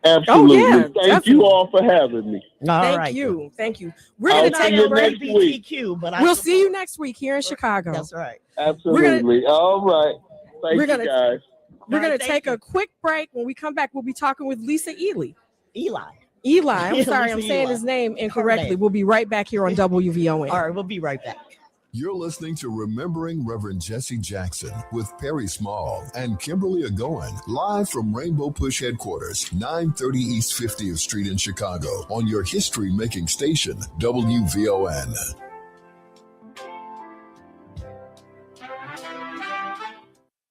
Absolutely. Thank you all for having me. Thank you. We're going to take a break. We'll see you next week here in Chicago. That's right. Absolutely. All right. Thank you, guys. We're going to take a quick break. When we come back, we'll be talking with Lisa Eli. I'm sorry, I'm saying his name incorrectly. We'll be right back here on WVON. All right, we'll be right back. You're listening to Remembering Reverend Jesse Jackson with Perry Small and Kimberly Egonwman, live from Rainbow Push headquarters, 930 East 50th Street in Chicago, on your history-making station, WVON.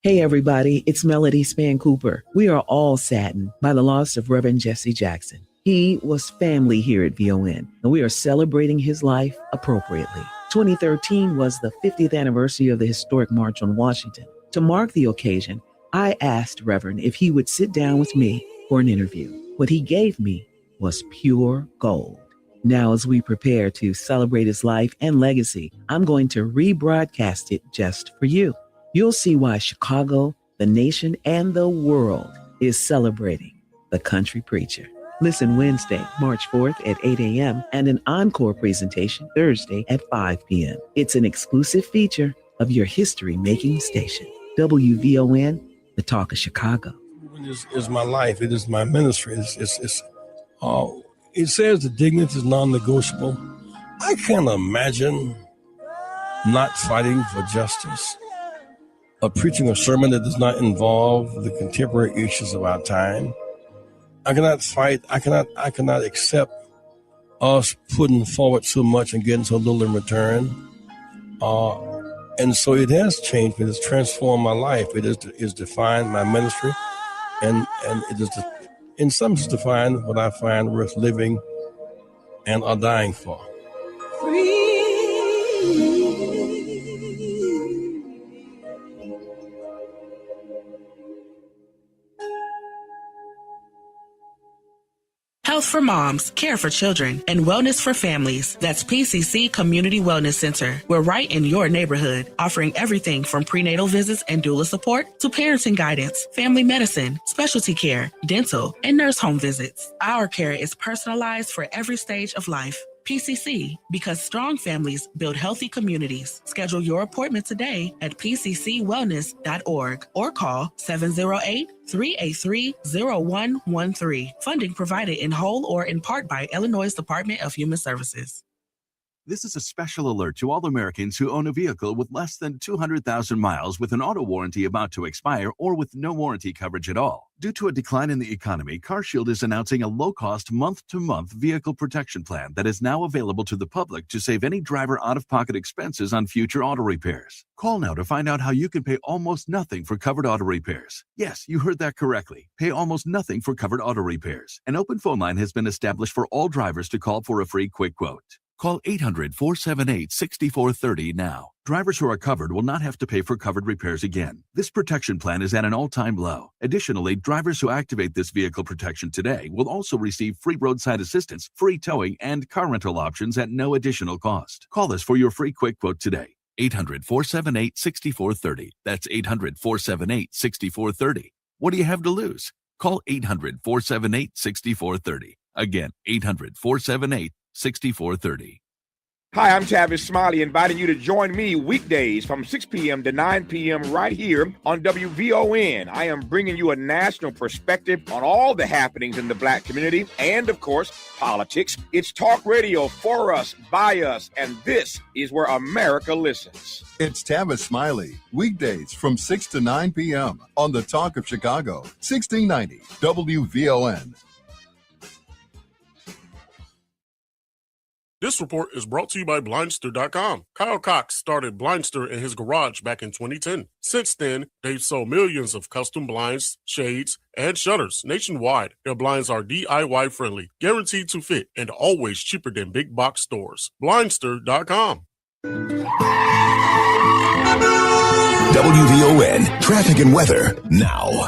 Hey everybody, it's Melody Span Cooper. We are all saddened by the loss of Reverend Jesse Jackson. He was family here at VON, and we are celebrating his life appropriately. 2013 was the 50th anniversary of the historic March on Washington. To mark the occasion, I asked Reverend if he would sit down with me for an interview. What he gave me was pure gold. Now, as we prepare to celebrate his life and legacy, I'm going to rebroadcast it just for you. You'll see why Chicago, the nation, and the world is celebrating the country preacher. Listen Wednesday, March 4th at 8 a.m. and an encore presentation Thursday at 5 p.m. It's an exclusive feature of your history-making station, WVON, the Talk of Chicago. Is my life. It is my ministry. It says the dignity is non-negotiable. I can't imagine not fighting for justice, or preaching a sermon that does not involve the contemporary issues of our time. I cannot fight. I cannot accept us putting forward so much and getting so little in return. And so it has changed. It has transformed my life. It is defined my ministry, and it is in some sense defined what I find worth living and are dying for. Health for moms, care for children, and wellness for families. That's PCC Community Wellness Center. We're right in your neighborhood, offering everything from prenatal visits and doula support to parenting guidance, family medicine, specialty care, dental, and nurse home visits. Our care is personalized for every stage of life. PCC, because strong families build healthy communities. Schedule your appointment today at pccwellness.org or call 708-383-0113. Funding provided in whole or in part by Illinois Department of Human Services. This is a special alert to all Americans who own a vehicle with less than 200,000 miles with an auto warranty about to expire or with no warranty coverage at all. Due to a decline in the economy, CarShield is announcing a low-cost month-to-month vehicle protection plan that is now available to the public to save any driver out-of-pocket expenses on future auto repairs. Call now to find out how you can pay almost nothing for covered auto repairs. Yes, you heard that correctly. Pay almost nothing for covered auto repairs. An open phone line has been established for all drivers to call for a free quick quote. Call 800-478-6430 now. Drivers who are covered will not have to pay for covered repairs again. This protection plan is at an all-time low. Additionally, drivers who activate this vehicle protection today will also receive free roadside assistance, free towing, and car rental options at no additional cost. Call us for your free quick quote today. 800-478-6430. That's 800-478-6430. What do you have to lose? Call 800-478-6430. Again, 800-478-6430. Hi, I'm Tavis Smiley, inviting you to join me weekdays from 6 p.m. to 9 p.m. right here on WVON. I am bringing you a national perspective on all the happenings in the Black community and, of course, politics. It's talk radio for us, by us, and this is where America listens. It's Tavis Smiley, weekdays from 6 to 9 p.m. on the Talk of Chicago, 1690 WVON. This report is brought to you by Blindster.com. Kyle Cox started Blindster in his garage back in 2010. Since then, they've sold millions of custom blinds, shades, and shutters nationwide. Their blinds are DIY friendly, guaranteed to fit, and always cheaper than big box stores. Blindster.com. WVON traffic and weather now.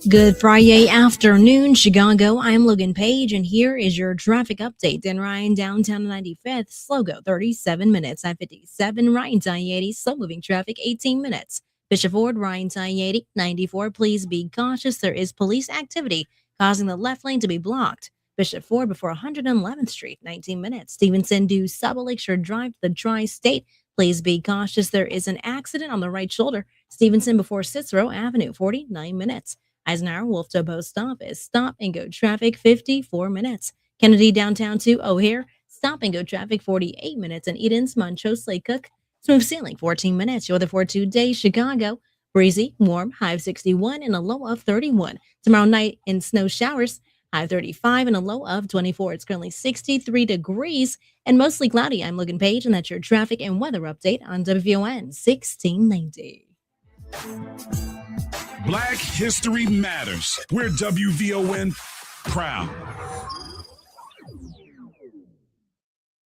Good Friday afternoon, Chicago. I'm Logan Page, and here is your traffic update. Dan Ryan, downtown 95th, slow go 37 minutes. I-57, Ryan to I-80, slow moving traffic 18 minutes. Bishop Ford, Ryan to I-80, 94. Please be cautious. There is police activity causing the left lane to be blocked. Bishop Ford before 111th Street, 19 minutes. Stevenson due Saba Lakeshore Drive to the Tri-State. Please be cautious. There is an accident on the right shoulder. Stevenson before Cicero Avenue, 49 minutes. Eisenhower Wolf to Post Office, stop and go traffic 54 minutes. Kennedy downtown to O'Hare, stop and go traffic 48 minutes. And Edens, Montrose, Lake Cook, smooth sailing 14 minutes. Your weather for today, Chicago, breezy, warm, high of 61 and a low of 31. Tomorrow night in snow showers, high of 35 and a low of 24. It's currently 63 degrees and mostly cloudy. I'm Logan Page, and that's your traffic and weather update on WVON 1690. Black History Matters. We're WVON proud.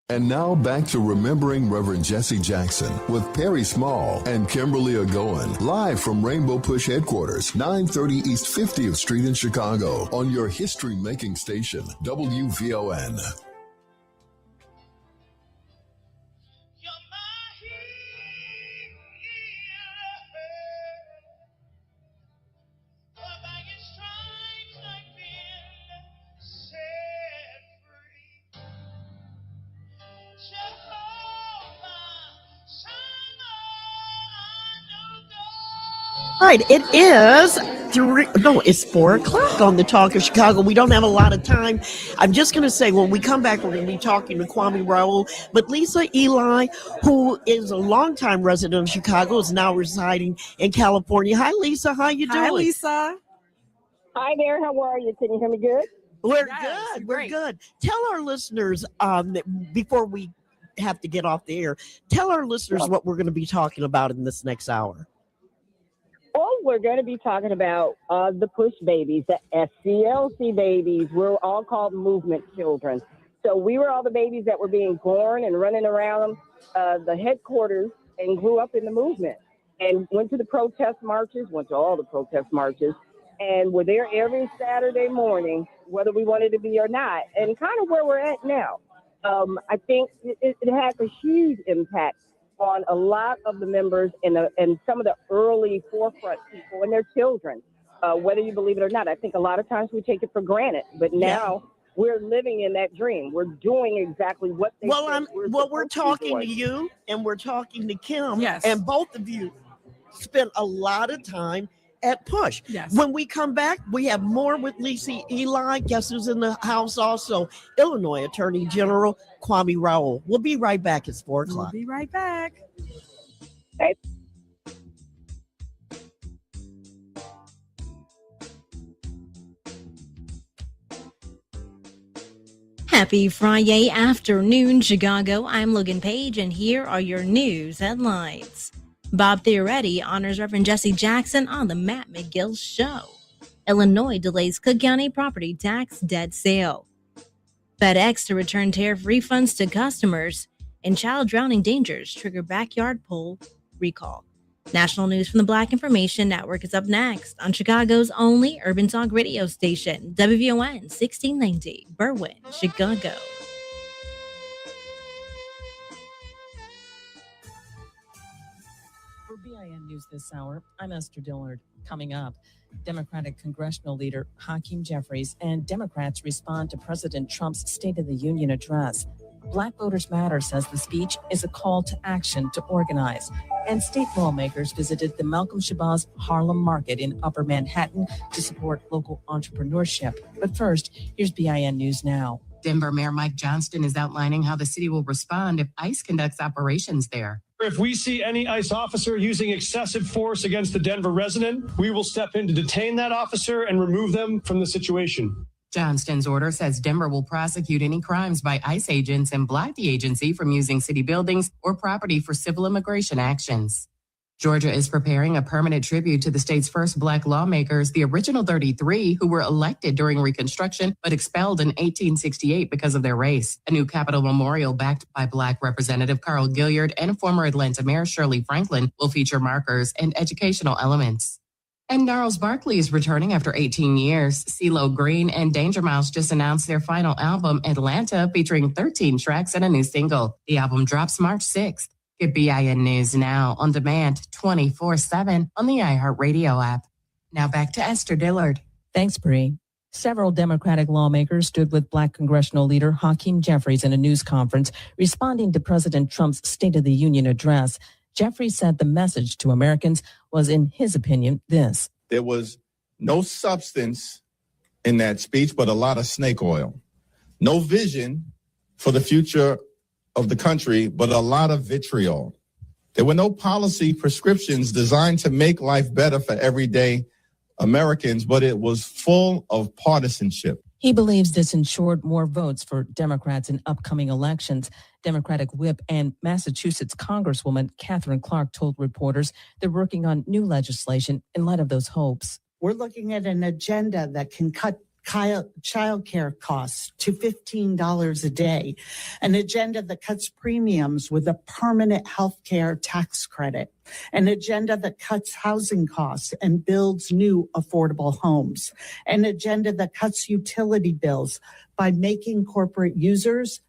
And now back to Remembering Reverend Jesse Jackson with Perry Small and Kimberly Egonwman, live from Rainbow Push headquarters, 930 East 50th Street in Chicago, on your history-making station, WVON. All right, it's 4 o'clock on the Talk of Chicago. We don't have a lot of time. I'm just going to say, when we come back, we're going to be talking to Kwame Raoul. But Lisa Eli, who is a longtime resident of Chicago, is now residing in California. Hi, Lisa. How you doing? Hi, Lisa. Hi there. How are you? Can you hear me good? We're good. We're good. Tell our listeners, before we have to get off the air, tell our listeners what we're going to be talking about in this next hour. Well, we're going to be talking about the push babies, the SCLC babies. We're all called movement children. So we were all the babies that were being born and running around the headquarters and grew up in the movement and went to the protest marches, went to all the protest marches, and were there every Saturday morning, whether we wanted to be or not, and kind of where we're at now. I think it has a huge impact on a lot of the members and some of the early forefront people and their children, whether you believe it or not. I think a lot of times we take it for granted, but now we're living in that dream. We're doing exactly what they we're talking to you and we're talking to Kim, and both of you spent a lot of time at Push. Yes. When we come back, we have more with Lisa Eli. Guess who's in the house also? Illinois Attorney General Kwame Raoul. We'll be right back. It's 4 We'll o'clock. be right back. Happy Friday afternoon, Chicago. I'm Logan Page, and here are your news headlines. Bob Theoretti honors Reverend Jesse Jackson on the Matt McGill Show. Illinois delays Cook County property tax debt sale. FedEx to return tariff refunds to customers. And child drowning dangers trigger backyard pool recall. National news from the Black Information Network is up next on Chicago's only urban talk radio station, WVON 1690, Berwyn, Chicago. For BIN News this hour, I'm Esther Dillard. Coming up, Democratic congressional leader Hakeem Jeffries and Democrats respond to President Trump's State of the Union address. Black Voters Matter says the speech is a call to action to organize. And state lawmakers visited the Malcolm Shabazz Harlem Market in Upper Manhattan to support local entrepreneurship. But first, here's BIN News Now. Denver Mayor Mike Johnston is outlining how the city will respond if ICE conducts operations there. If we see any ICE officer using excessive force against the Denver resident, we will step in to detain that officer and remove them from the situation. Johnston's order says Denver will prosecute any crimes by ICE agents and block the agency from using city buildings or property for civil immigration actions. Georgia is preparing a permanent tribute to the state's first Black lawmakers, the original 33, who were elected during Reconstruction but expelled in 1868 because of their race. A new Capitol memorial backed by Black Representative Carl Gilliard and former Atlanta Mayor Shirley Franklin will feature markers and educational elements. And Gnarls Barkley is returning after 18 years. CeeLo Green and Danger Mouse just announced their final album, Atlanta, featuring 13 tracks and a new single. The album drops March 6th. Get BIN News now on demand 24/7 on the iHeartRadio app. Now back to Esther Dillard. Thanks, Bree. Several Democratic lawmakers stood with Black congressional leader Hakeem Jeffries in a news conference responding to President Trump's State of the Union address. Jeffries said the message to Americans was, in his opinion, this. There was no substance in that speech, but a lot of snake oil. No vision for the future of the country, but a lot of vitriol. There were no policy prescriptions designed to make life better for everyday Americans, but it was full of partisanship. He believes this ensured more votes for Democrats in upcoming elections. Democratic whip and Massachusetts Congresswoman Catherine Clark told reporters they're working on new legislation in light of those hopes. We're looking at an agenda that can cut child care costs to $15 a day, an agenda that cuts premiums with a permanent health care tax credit, an agenda that cuts housing costs and builds new affordable homes, an agenda that cuts utility bills by making corporate users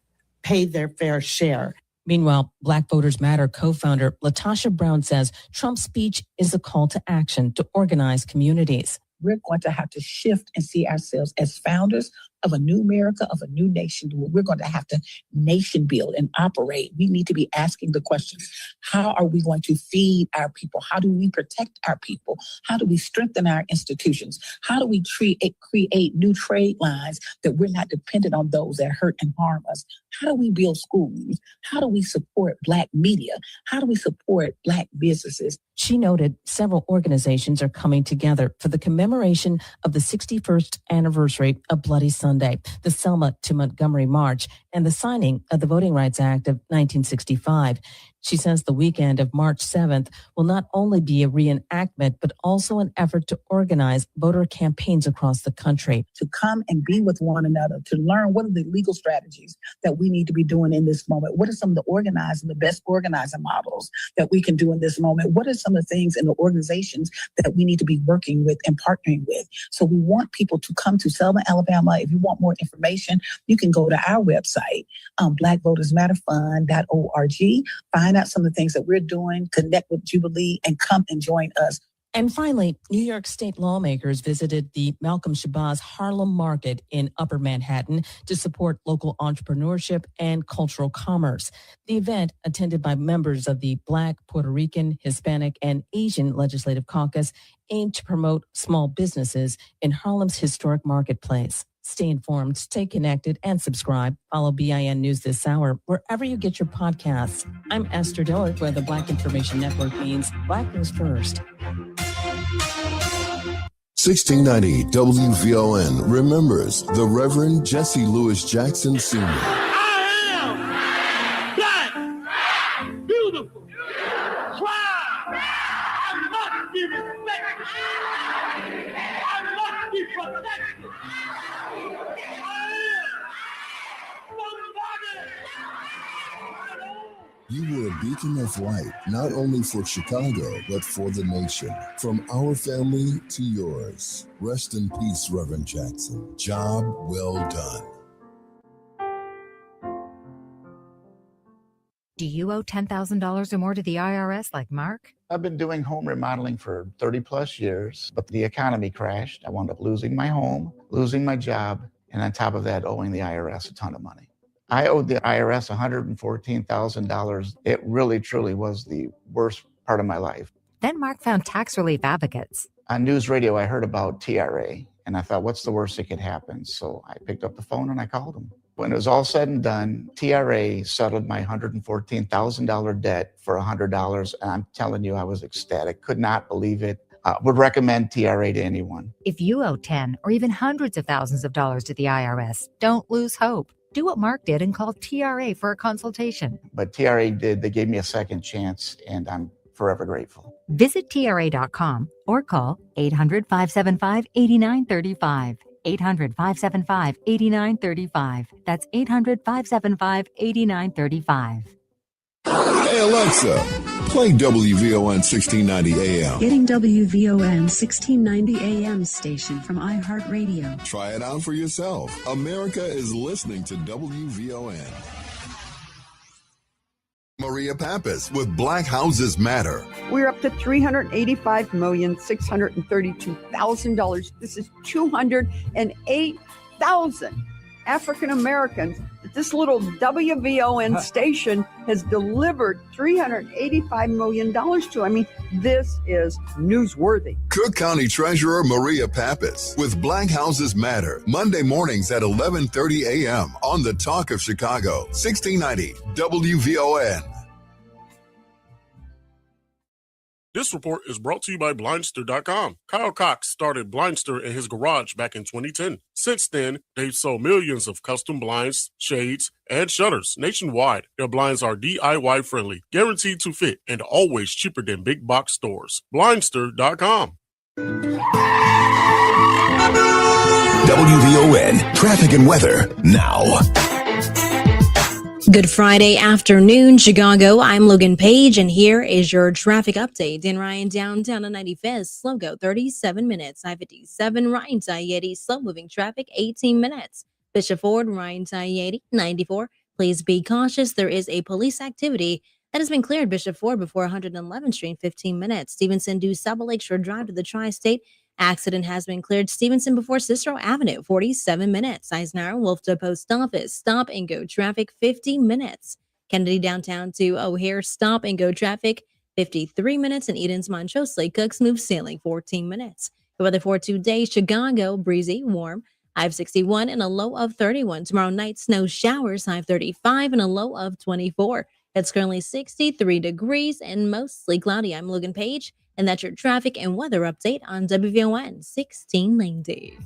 pay their fair share. Meanwhile, Black Voters Matter co-founder Latasha Brown says Trump's speech is a call to action to organize communities. We're going to have to shift and see ourselves as founders of a new America, of a new nation. We're going to have to nation build and operate. We need to be asking the questions. How are we going to feed our people? How do we protect our people? How do we strengthen our institutions? How do we create new trade lines that we're not dependent on those that hurt and harm us? How do we build schools? How do we support Black media? How do we support Black businesses? She noted several organizations are coming together for the commemoration of the 61st anniversary of Bloody Sunday, the Selma to Montgomery March, and the signing of the Voting Rights Act of 1965. She says the weekend of March 7th will not only be a reenactment, but also an effort to organize voter campaigns across the country. To come and be with one another, to learn what are the legal strategies that we need to be doing in this moment. What are some of the organizing, the best organizing models that we can do in this moment? What are some of the things in the organizations that we need to be working with and partnering with? So we want people to come to Selma, Alabama. If you want more information, you can go to our website, blackvotersmatterfund.org. Find out some of the things that we're doing, connect with Jubilee, and come and join us. And finally, New York State lawmakers visited the Malcolm Shabazz Harlem Market in Upper Manhattan to support local entrepreneurship and cultural commerce. The event, attended by members of the Black, Puerto Rican, Hispanic, and Asian Legislative Caucus, aimed to promote small businesses in Harlem's historic marketplace. Stay informed, stay connected, and subscribe. Follow BIN News This Hour wherever you get your podcasts. I'm Esther Dillard, where the Black Information Network means Black News First. 1690 WVON remembers the Reverend Jesse Louis Jackson Sr. Beautiful. Proud. I must be respected. I must be protected. You were a beacon of light, not only for Chicago, but for the nation. From our family to yours. Rest in peace, Reverend Jackson. Job well done. Do you owe $10,000 or more to the IRS like Mark? I've been doing home remodeling for 30 plus years, but the economy crashed. I wound up losing my home, losing my job, and on top of that, owing the IRS a ton of money. I owed the IRS $114,000. It really, truly was the worst part of my life. Then Mark found tax relief advocates. On news radio, I heard about TRA, and I thought, what's the worst that could happen? So I picked up the phone and I called them. When it was all said and done, TRA settled my $114,000 debt for $100, and I'm telling you, I was ecstatic. Could not believe it. Would recommend TRA to anyone. If you owe 10 or even hundreds of thousands of dollars to the IRS, don't lose hope. Do what Mark did and call TRA for a consultation. But TRA did. They gave me a second chance, and I'm forever grateful. Visit TRA.com or call 800-575-8935. 800-575-8935. That's 800-575-8935. Hey Alexa, play WVON 1690 AM. Getting WVON 1690 AM station from iHeartRadio. Try it out for yourself. America is listening to WVON. Maria Pappas with Black Houses Matter. We're up to $385,632,000. This is 208,000 African Americans that this little WVON station has delivered $385 million to. I mean, this is newsworthy. Cook County Treasurer Maria Pappas with Black Houses Matter. Monday mornings at 11:30 a.m. on the Talk of Chicago, 1690 WVON. This report is brought to you by Blindster.com. Kyle Cox started Blindster in his garage back in 2010. Since then, they've sold millions of custom blinds, shades, and shutters nationwide. Their blinds are DIY friendly, guaranteed to fit, and always cheaper than big box stores. Blindster.com. WVON traffic and weather now. Good Friday afternoon, Chicago. I'm Logan Page, and here is your traffic update. In Ryan, downtown on 95th, slow go 37 minutes. I-57, Ryan to I-80, slow-moving traffic, 18 minutes. Bishop Ford, Ryan to I-80, 94. Please be cautious. There is a police activity that has been cleared. Bishop Ford before 111th Street, 15 minutes. Stevenson due South Lakeshore Drive to the Tri-State. Accident has been cleared. Stevenson before Cicero Avenue, 47 minutes. Eisenhower, Wolf to Post Office, stop and go traffic, 50 minutes. Kennedy downtown to O'Hare, stop and go traffic, 53 minutes. And Eden's Montrose, Cooks Move Sailing, 14 minutes. The weather for today, Chicago, breezy, warm, high of 61 and a low of 31. Tomorrow night, snow showers, high of 35 and a low of 24. It's currently 63 degrees and mostly cloudy. I'm Logan Page, and that's your traffic and weather update on WVON 1690.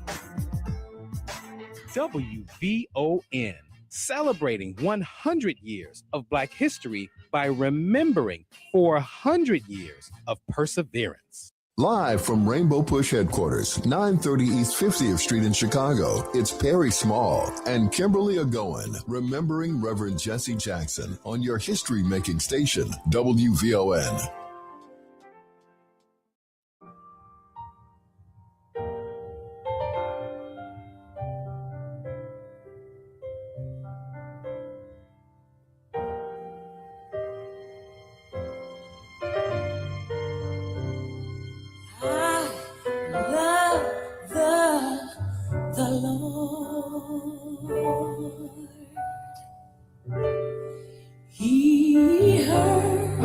WVON, celebrating 100 years of Black history by remembering 400 years of perseverance. Live from Rainbow Push headquarters, 930 East 50th Street in Chicago, it's Perry Small and Kimberly Egonwman remembering Reverend Jesse Jackson on your history-making station, WVON. The Lord, He heard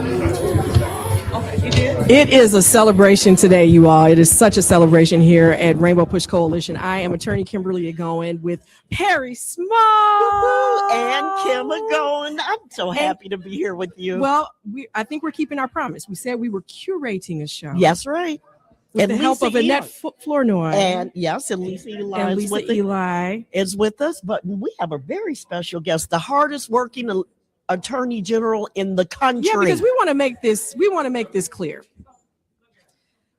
It is a celebration today, you all. It is such a celebration here at Rainbow Push Coalition. I am attorney Kimberly Egonwman with Perry Small and Kim Egonwman. I'm so happy to be here with you. Well, I think we're keeping our promise. We said we were curating a show. Yes, right. With the help of Annette Flournoy. And yes, and Lisa Eli, is with us. But we have a very special guest, the hardest working attorney general in the country. Yeah, because we want to make this clear.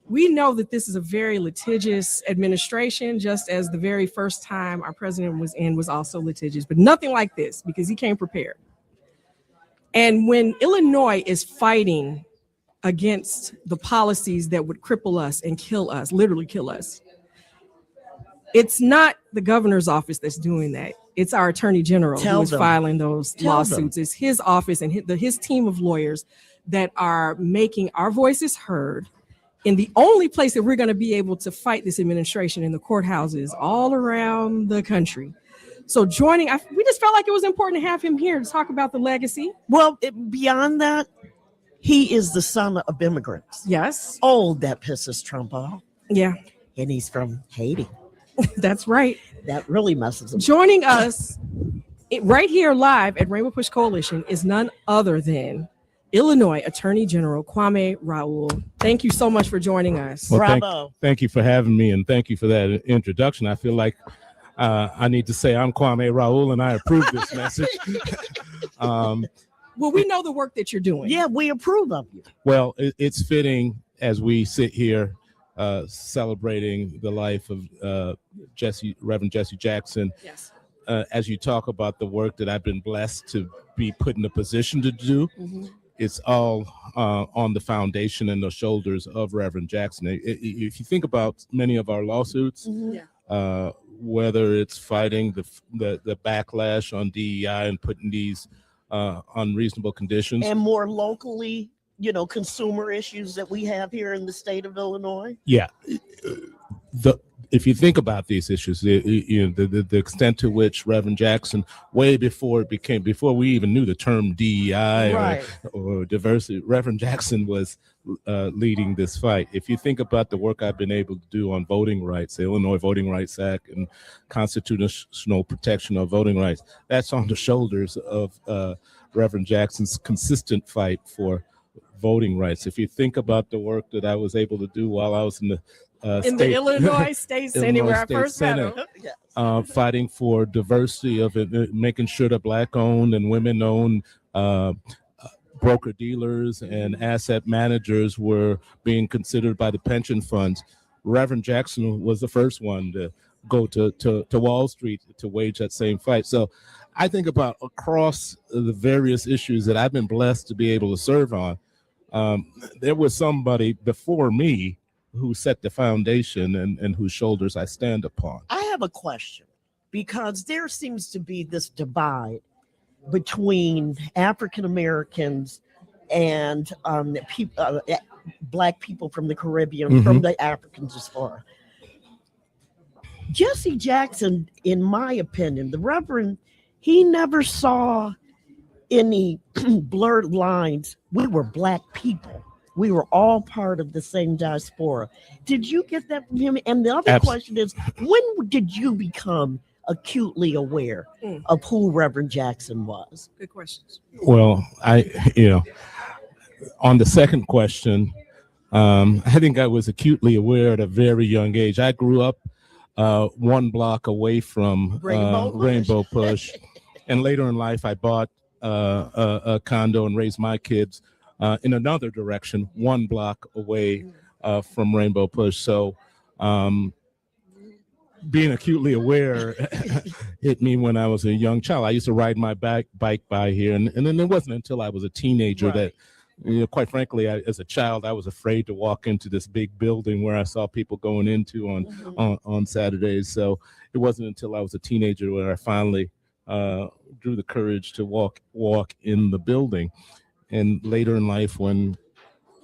We know that this is a very litigious administration, just as the very first time our president was in was also litigious, but nothing like this because he came prepared. And when Illinois is fighting against the policies that would cripple us and kill us, literally kill us, it's not the governor's office that's doing that. It's our attorney general who is filing those lawsuits. It's his office and his team of lawyers that are making our voices heard in the only place that we're going to be able to fight this administration, in the courthouses all around the country. So we just felt like it was important to have him here to talk about the legacy. Well, beyond that, he is the son of immigrants. Yes. Oh, that pisses Trump off. Yeah. And he's from Haiti. That's right. That really messes him. Joining us right here live at Rainbow Push Coalition is none other than Illinois Attorney General Kwame Raoul. Thank you so much for joining us. Well, Bravo. Thank you for having me, and thank you for that introduction. I feel like I need to say I'm Kwame Raoul, and I approve this message. Well, we know the work that you're doing. Yeah, we approve of you. Well, it's fitting as we sit here celebrating the life of Reverend Jesse Jackson. Yes. As you talk about the work that I've been blessed to be put in a position to do, it's all on the foundation and the shoulders of Reverend Jackson. If you think about many of our lawsuits, whether it's fighting the backlash on DEI and putting these unreasonable conditions, and more locally, consumer issues that we have here in the state of Illinois. Yeah. If you think about these issues, the extent to which Reverend Jackson, way before we even knew the term DEI or diversity, Reverend Jackson was leading this fight. If you think about the work I've been able to do on voting rights, the Illinois Voting Rights Act and constitutional protection of voting rights, that's on the shoulders of Reverend Jackson's consistent fight for voting rights. If you think about the work that I was able to do while I was in the the Illinois State Senate, where I first met him, fighting for diversity of it, making sure that Black-owned and women-owned broker dealers and asset managers were being considered by the pension funds. Reverend Jackson was the first one to go to Wall Street to wage that same fight. So I think about across the various issues that I've been blessed to be able to serve on. There was somebody before me who set the foundation and whose shoulders I stand upon. I have a question, because there seems to be this divide between African Americans and Black people from the Caribbean, from the African diaspora. Jesse Jackson, in my opinion, the Reverend, he never saw any blurred lines. We were Black people. We were all part of the same diaspora. Did you get that from him? And the other question is, when did you become acutely aware of who Reverend Jackson was? Good questions. Well, on the second question, I think I was acutely aware at a very young age. I grew up one block away from Rainbow Push. And later in life, I bought a condo and raised my kids in another direction, one block away from Rainbow Push. So being acutely aware hit me when I was a young child. I used to ride my bike by here, and then it wasn't until I was a teenager that, quite frankly, as a child, I was afraid to walk into this big building where I saw people going into on Saturdays. So it wasn't until I was a teenager where I finally drew the courage to walk in the building. And later in life, when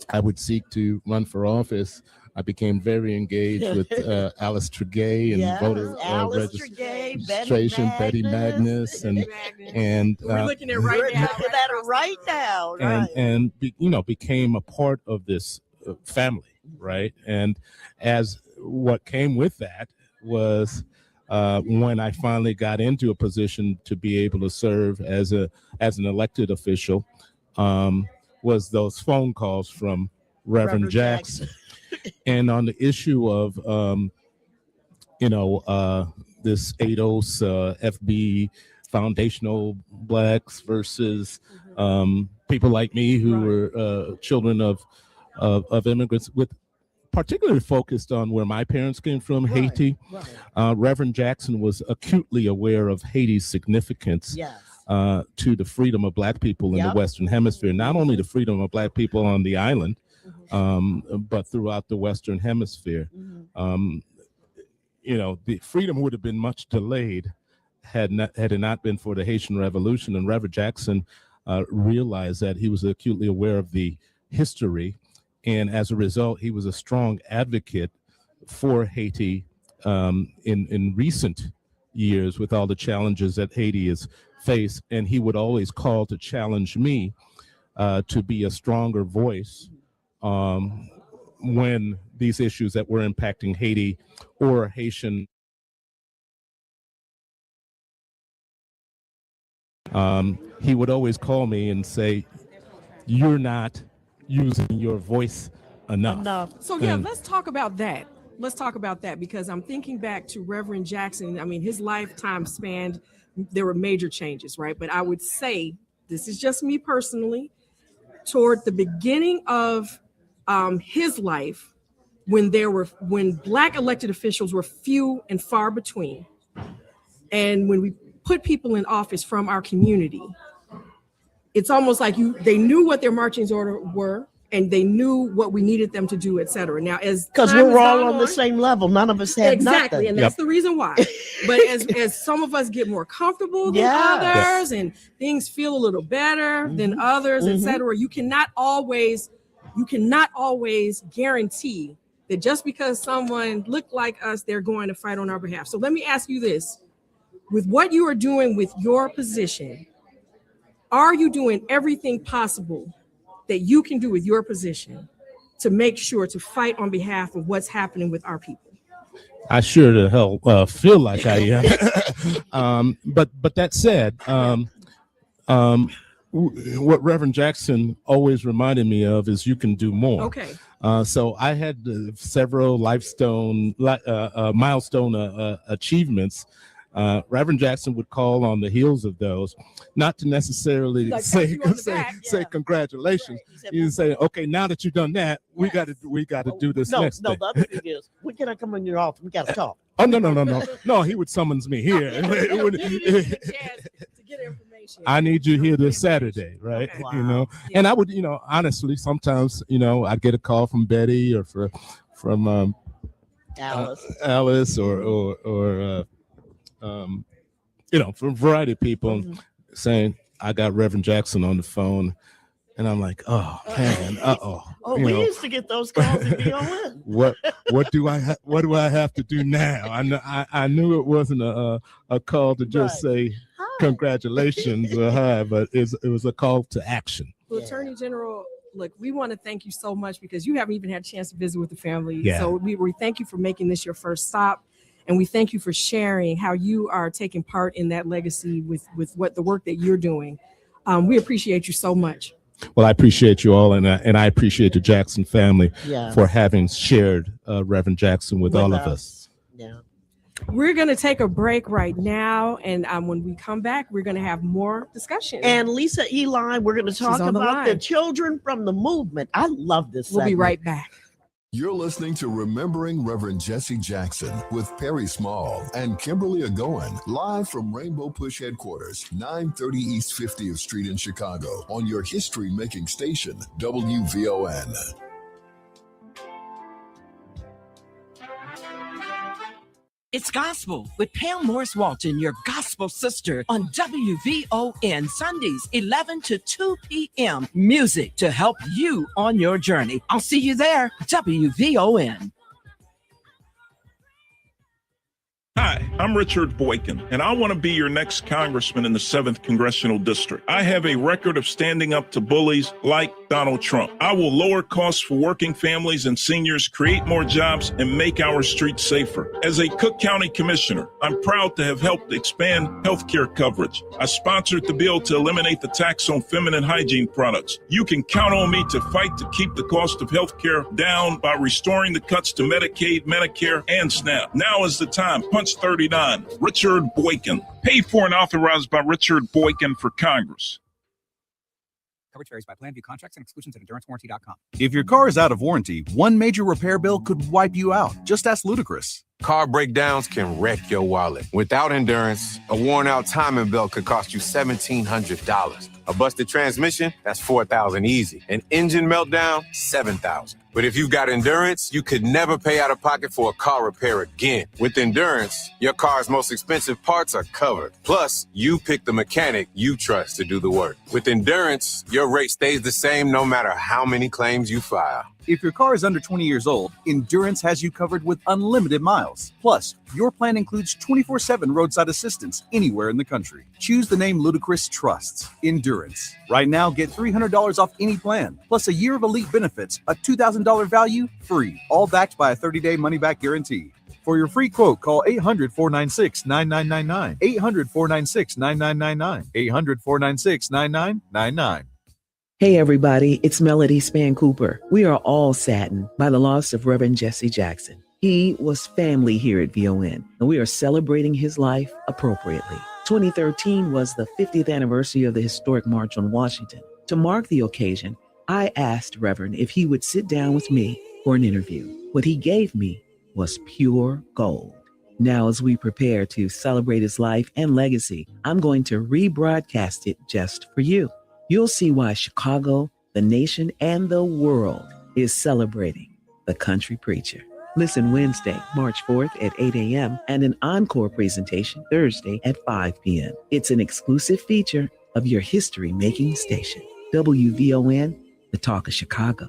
I would seek to run for office, I became very engaged with Alice Tregay and voter registration, Betty Magnus, and we're looking at right now, right now, and became a part of this family, right? And as what came with that was when I finally got into a position to be able to serve as an elected official, was those phone calls from Reverend Jackson. And on the issue of this ADOS FB foundational blacks versus people like me who were children of immigrants, with particularly focused on where my parents came from, Haiti. Reverend Jackson was acutely aware of Haiti's significance to the freedom of black people in the Western Hemisphere, not only the freedom of black people on the island, but throughout the Western Hemisphere. The freedom would have been much delayed had it not been for the Haitian Revolution. And Reverend Jackson realized that he was acutely aware of the history. And as a result, he was a strong advocate for Haiti in recent years with all the challenges that Haiti has faced. And he would always call to challenge me to be a stronger voice when these issues that were impacting Haiti or Haitian. He would always call me and say, "You're not using your voice enough." So let's talk about that. Let's talk about that, because I'm thinking back to Reverend Jackson. I mean, his lifetime spanned, there were major changes, right? But I would say, this is just me personally, toward the beginning of his life, when black elected officials were few and far between, and when we put people in office from our community, it's almost like they knew what their marching orders were, and they knew what we needed them to do, et cetera. Now, because we're all on the same level, none of us had nothing. And that's the reason why. But as some of us get more comfortable than others, and things feel a little better than others, et cetera, you cannot always guarantee that just because someone looked like us, they're going to fight on our behalf. So let me ask you this: with what you are doing with your position, are you doing everything possible that you can do with your position to make sure to fight on behalf of what's happening with our people? I sure the hell feel like I am. But that said, what Reverend Jackson always reminded me of is you can do more. Okay. So I had several milestone achievements. Reverend Jackson would call on the heels of those, not to necessarily say congratulations. Right. You say, okay, now that you've done that, we got to do this next thing. The other thing is, when can I come in your office? We got to talk. Oh, no. He would summons me here. I need you here this Saturday, right? Okay. Wow. And I would, honestly, sometimes, I'd get a call from Betty or from Alice or from a variety of people saying, I got Reverend Jackson on the phone. And I'm like, oh man, we used to get those calls and be on. What do I have to do now? I knew it wasn't a call to just say hi. Congratulations or hi, but it was a call to action. Well, Attorney General, look, we want to thank you so much, because you haven't even had a chance to visit with the family. Yeah. So we thank you for making this your first stop. And we thank you for sharing how you are taking part in that legacy with what the work that you're doing. We appreciate you so much. Well, I appreciate you all, and I appreciate the Jackson family for having shared Reverend Jackson with all of us. Yeah. We're going to take a break right now, and when we come back, we're going to have more discussion. And Lisa Eli, we're going to talk about the children from the movement. I love this segment. We'll be right back. You're listening to Remembering Reverend Jesse Jackson with Perry Small and Kimberly Egonwman, live from Rainbow Push headquarters, 930 East 50th Street in Chicago, on your history-making station, WVON. It's Gospel with Pam Morris Walton, your gospel sister, on WVON Sundays, 11 to 2 p.m. Music to help you on your journey. I'll see you there, WVON. Hi, I'm Richard Boykin, and I want to be your next congressman in the 7th Congressional District. I have a record of standing up to bullies like Donald Trump. I will lower costs for working families and seniors, create more jobs, and make our streets safer. As a Cook County Commissioner, I'm proud to have helped expand healthcare coverage. I sponsored the bill to eliminate the tax on feminine hygiene products. You can count on me to fight to keep the cost of healthcare down by restoring the cuts to Medicaid, Medicare, and SNAP. Now is the time. Punch 39. Richard Boykin. Paid for and authorized by Richard Boykin for Congress. Coverage varies by plan. View contracts and exclusions at endurancewarranty.com. If your car is out of warranty, one major repair bill could wipe you out. Just ask Ludacris. Car breakdowns can wreck your wallet. Without Endurance, a worn-out timing belt could cost you $1,700. A busted transmission, that's $4,000 easy. An engine meltdown, $7,000. But if you've got Endurance, you could never pay out of pocket for a car repair again. With Endurance, your car's most expensive parts are covered. Plus, you pick the mechanic you trust to do the work. With Endurance, your rate stays the same no matter how many claims you file. If your car is under 20 years old, Endurance has you covered with unlimited miles. Plus, your plan includes 24/7 roadside assistance anywhere in the country. Choose the name Ludacris trusts, Endurance. Right now, get $300 off any plan, plus a year of elite benefits, a $2,000 value, free, all backed by a 30-day money-back guarantee. For your free quote, call 800-496-9999, 800-496-9999, 800-496-9999. Hey everybody, it's Melody Span Cooper. We are all saddened by the loss of Reverend Jesse Jackson. He was family here at VON, and we are celebrating his life appropriately. 2013 was the 50th anniversary of the historic March on Washington. To mark the occasion, I asked Reverend if he would sit down with me for an interview. What he gave me was pure gold. Now, as we prepare to celebrate his life and legacy, I'm going to rebroadcast it just for you. You'll see why Chicago, the nation, and the world is celebrating the country preacher. Listen Wednesday, March 4th at 8 a.m. and an encore presentation Thursday at 5 p.m. It's an exclusive feature of your history-making station. WVON, the talk of Chicago.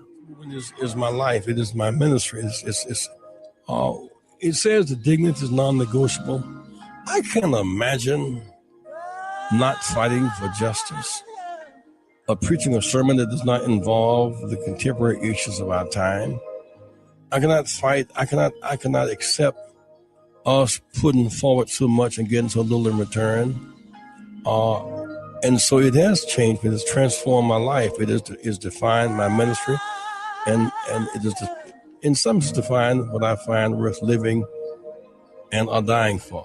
Is my life. It is my ministry. It says the dignity is non-negotiable. I can't imagine not fighting for justice, or preaching a sermon that does not involve the contemporary issues of our time. I cannot fight. I cannot accept us putting forward so much and getting so little in return. And so it has changed. It has transformed my life. It is defined my ministry, and it is in some sense defined what I find worth living and are dying for.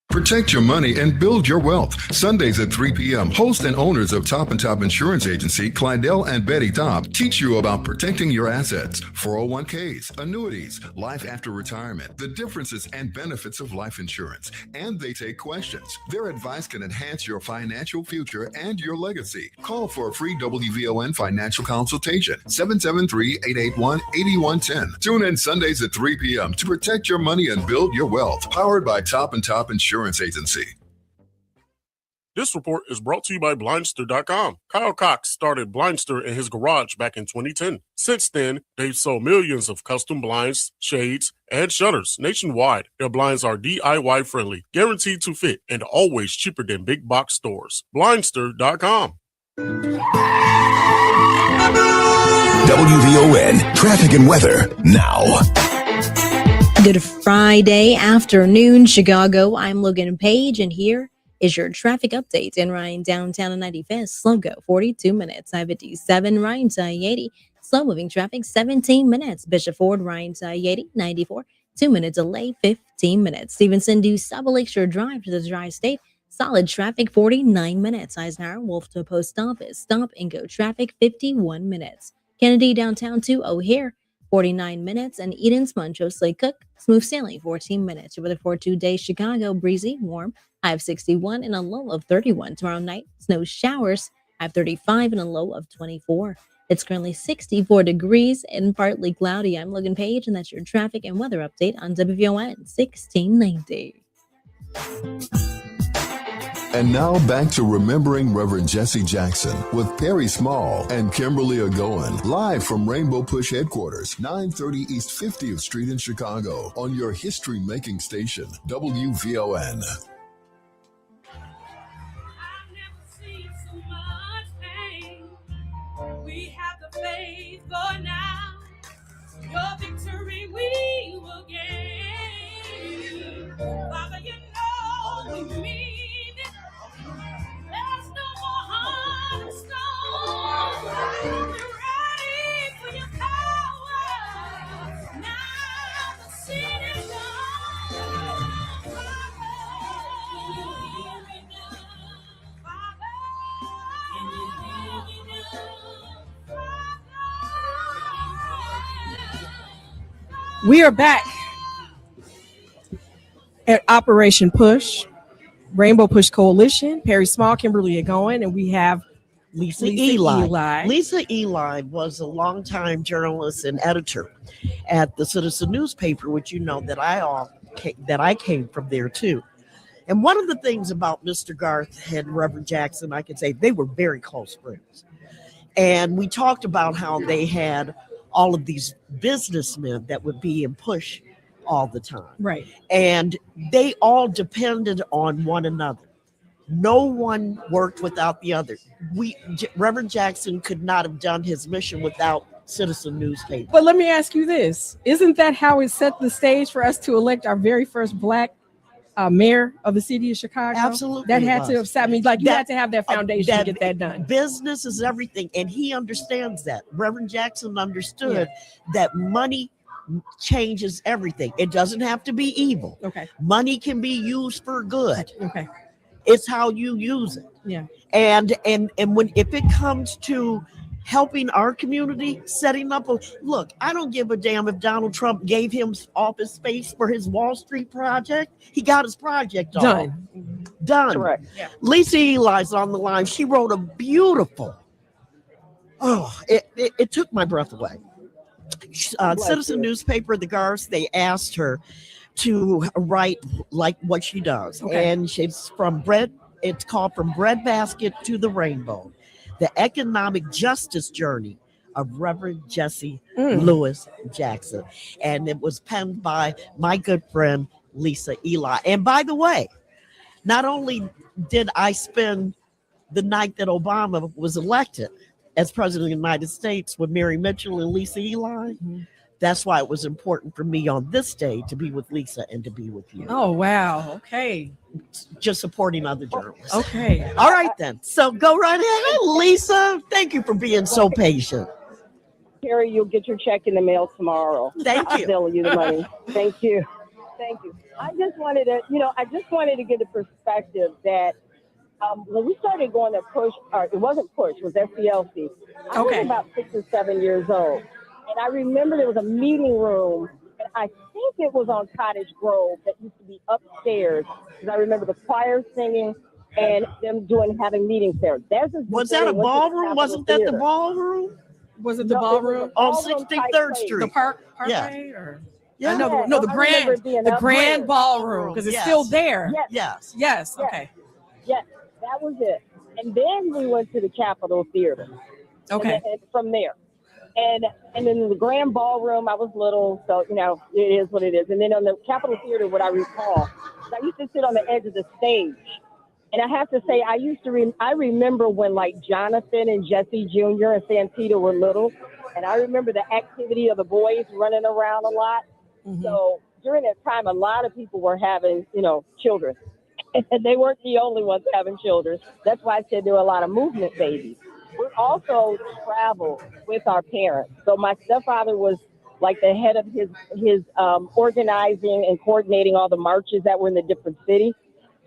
Protect your money and build your wealth. Sundays at 3 p.m., hosts and owners of Top & Top Insurance Agency, Clydell and Betty Top, teach you about protecting your assets, 401ks, annuities, life after retirement, the differences and benefits of life insurance, and they take questions. Their advice can enhance your financial future and your legacy. Call for a free WVON financial consultation, 773-881-8110. Tune in Sundays at 3 p.m. to protect your money and build your wealth. Powered by Top & Top Insurance Agency. This report is brought to you by Blindster.com. Kyle Cox started Blindster in his garage back in 2010. Since then, they've sold millions of custom blinds, shades, and shutters nationwide. Their blinds are DIY friendly, guaranteed to fit, and always cheaper than big box stores. Blindster.com. WVON traffic and weather now. Good Friday afternoon, Chicago. I'm Logan Page, and here is your traffic update in Ryan downtown and 95th. Slow go, 42 minutes. I-57, Ryan to I-80. Slow moving traffic, 17 minutes. Bishop Ford, Ryan to I-80, 94. 2-minute delay, 15 minutes. Stevenson to South Lakeshore Drive to the Tri-State. Solid traffic, 49 minutes. Eisenhower, Wolf to Post Office. Stop and go traffic, 51 minutes. Kennedy downtown to O'Hare, 49 minutes, and Eden's Montrose Slay Cook, smooth sailing, 14 minutes. Over the 4-2-day Chicago, breezy, warm, high of 61 and a low of 31. Tomorrow night, snow showers, high of 35 and a low of 24. It's currently 64 degrees and partly cloudy. I'm Logan Page, and that's your traffic and weather update on WVON 1690. And now back to Remembering Reverend Jesse Jackson with Perry Small and Kimberly Egonwman, live from Rainbow Push headquarters, 930 East 50th Street in Chicago, on your history-making station, WVON. We have the faith for now. Your victory we will gain. Father, you know we mean it. There's no more heart of stone. We're ready for your power. Now the sin is gone. Father, can you hear me now? Father, can you hear me now? We are back at Operation Push, Rainbow Push Coalition. Perry Small, Kimberly Egonwman, and we have Lisa Eli. Lisa Eli was a longtime journalist and editor at the Citizen newspaper, which you know that I came from there too. And one of the things about Mr. Garth and Reverend Jackson, I can say they were very close friends. And we talked about how they had all of these businessmen that would be in Push all the time. Right. And they all depended on one another. No one worked without the other. Reverend Jackson could not have done his mission without Citizen newspaper. But let me ask you this. Isn't that how it set the stage for us to elect our very first Black mayor of the city of Chicago? Absolutely. That had to have, I mean, like you had to have that foundation to get that done. Business is everything. And he understands that. Reverend Jackson understood that money changes everything. It doesn't have to be evil. Okay. Money can be used for good. Okay. It's how you use it. Yeah. And when if it comes to helping our community, setting up look, I don't give a damn if Donald Trump gave him office space for his Wall Street project. He got his project done. Correct. Yeah. Lisa Eli's on the line. She wrote a beautiful. It took my breath away. Citizen newspaper, the Garths, they asked her to write like what she does. Okay. And it's it's called From Breadbasket to the Rainbow, the economic justice journey of Reverend Jesse Lewis Jackson. And it was penned by my good friend, Lisa Eli. And by the way, not only did I spend the night that Obama was elected as president of the United States with Mary Mitchell and Lisa Eli, that's why it was important for me on this day to be with Lisa and to be with you. Oh, wow. Okay. Just supporting other journalists. Okay. All right, then. So go right ahead, Lisa. Thank you for being so patient. Carrie, you'll get your check in the mail tomorrow. Thank you. I'll bill you the money. Thank you. Thank you. I just wanted to get a perspective that when we started going to Push, or it wasn't Push, it was SCLC. I was about 6 or 7 years old. And I remember there was a meeting room, and I think it was on Cottage Grove that used to be upstairs. Because I remember the choir singing and them having meetings there. Was that a ballroom? Wasn't that the ballroom? Was it the ballroom? On 63rd Street. The parkway? Yeah. Or? Yeah. I know the grand ballroom, because it's still there. Yes. Yes. Okay. Yes, that was it. And then we went to the Capitol Theater. Okay. And from there. And then the grand ballroom, I was little, so, it is what it is. And then on the Capitol Theater, what I recall, I used to sit on the edge of the stage. And I have to say, I remember when, like, Jonathan and Jesse Jr. and Santita were little. And I remember the activity of the boys running around a lot. Mm-hmm. So during that time, a lot of people were having, children. And they weren't the only ones having children. That's why I said there were a lot of movement babies. We also traveled with our parents. So my stepfather was like the head of his organizing and coordinating all the marches that were in the different cities.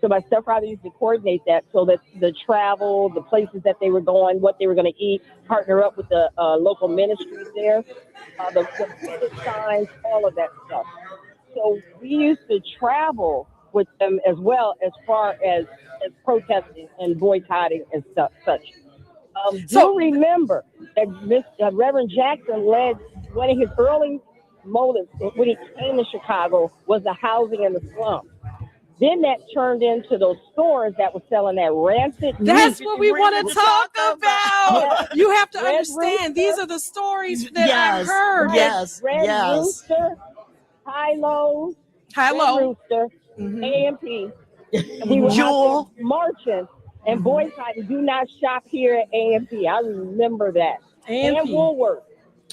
So my stepfather used to coordinate that so that the travel, the places that they were going, what they were going to eat, partner up with the local ministries there, the picket signs, all of that stuff. So we used to travel with them as well as far as protesting and boycotting and such. So remember that Reverend Jackson led one of his early motives when he came to Chicago was the housing in the slums. Then that turned into those stores that were selling that rancid. That's meat. what we want to talk about. You have to Red understand, these are the stories that Yes, I've heard. Red Rooster, High-Low, High-Low. Red Rooster, A&P. We were out there marching and boycotting, do not shop here at A&P. I remember that. And Woolworth.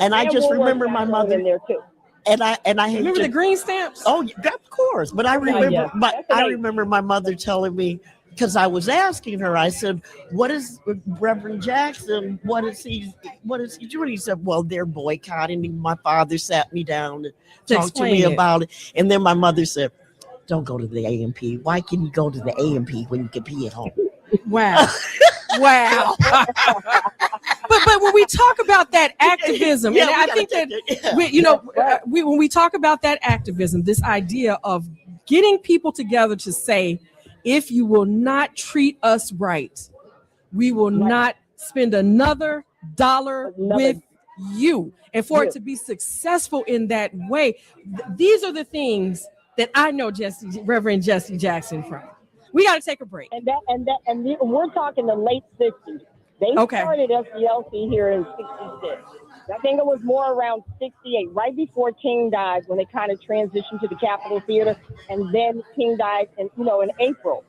And I just Woolworth remember got my thrown mother in there too. And I hate remember to, the green stamps. Oh, yeah, of course. But I remember, I remember my mother telling me, because I was asking her. I said, "What is Reverend Jackson? What is he doing?" He said, "Well, they're boycotting." And my father sat me down and talked to me about it. And then my mother said, "Don't go to the A&P. Why can you go to the A&P when you can be at home?" Wow. Wow. but when we talk about that activism, and I think that when we talk about that activism, this idea of getting people together to say, if you will not treat us right, we will not spend another dollar with you. And for it to be successful in that way, these are the things that I know Reverend Jesse Jackson from. We got to take a break. And we're talking the late 60s. They started SDLC here in 66. I think it was more around 68, right before King died, when they kind of transitioned to the Capitol Theater, and then King died in April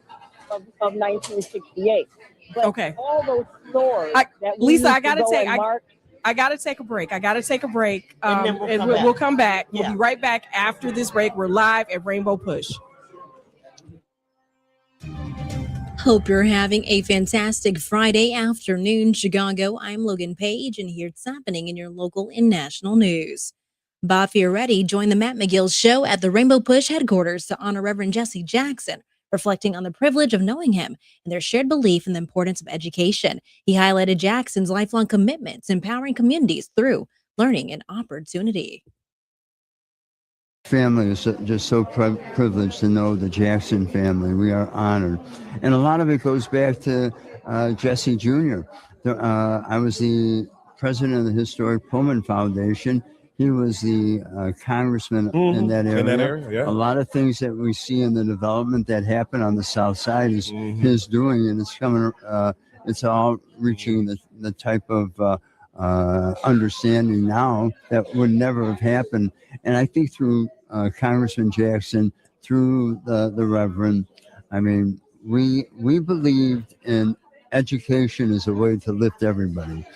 of 1968. But all those stores Lisa, I gotta take a break. And we'll come back. We'll be right back after this break. We're live at Rainbow Push. Hope you're having a fantastic Friday afternoon, Chicago. I'm Logan Page, and here's what's happening in your local and national news. Bob Fioretti joined the Matt McGill Show at the Rainbow Push headquarters to honor Reverend Jesse Jackson, reflecting on the privilege of knowing him and their shared belief in the importance of education. He highlighted Jackson's lifelong commitment to empowering communities through learning and opportunity. Family is just so privileged to know the Jackson family. We are honored. And a lot of it goes back to Jesse Jr. I was the president of the Historic Pullman Foundation. He was the congressman in that area. A lot of things that we see in the development that happened on the South Side is his doing, and it's coming. It's all reaching the type of understanding now that would never have happened. And I think through Congressman Jackson, through the Reverend, I mean, we believed in education as a way to lift everybody.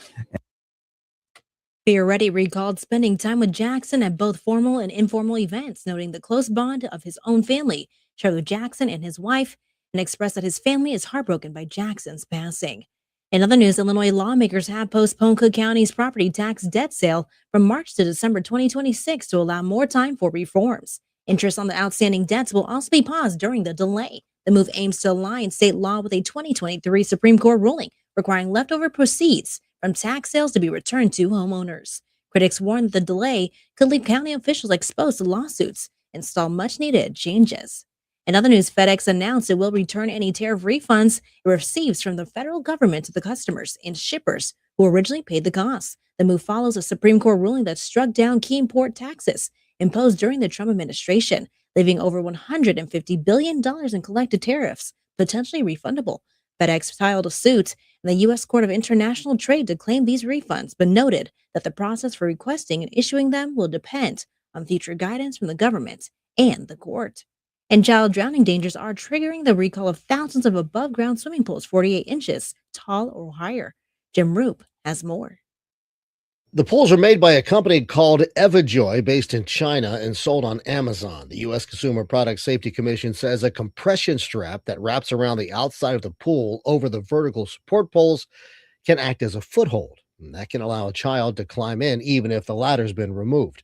Fioretti recalled spending time with Jackson at both formal and informal events, noting the close bond of his own family shared with Jackson and his wife, and expressed that his family is heartbroken by Jackson's passing. In other news, Illinois lawmakers have postponed Cook County's property tax debt sale from March to December 2026 to allow more time for reforms. Interest on the outstanding debts will also be paused during the delay. The move aims to align state law with a 2023 Supreme Court ruling requiring leftover proceeds from tax sales to be returned to homeowners. Critics warn that the delay could leave county officials exposed to lawsuits and stall much-needed changes. In other news, FedEx announced it will return any tariff refunds it receives from the federal government to the customers and shippers who originally paid the costs. The move follows a Supreme Court ruling that struck down key import taxes imposed during the Trump administration, leaving over $150 billion in collected tariffs potentially refundable. FedEx filed a suit in the U.S. Court of International Trade to claim these refunds, but noted that the process for requesting and issuing them will depend on future guidance from the government and the court. And child drowning dangers are triggering the recall of thousands of above-ground swimming pools 48 inches tall or higher. Jim Roop has more. The pools are made by a company called Everjoy, based in China and sold on Amazon. The U.S. Consumer Product Safety Commission says a compression strap that wraps around the outside of the pool over the vertical support poles can act as a foothold. And that can allow a child to climb in even if the ladder's been removed.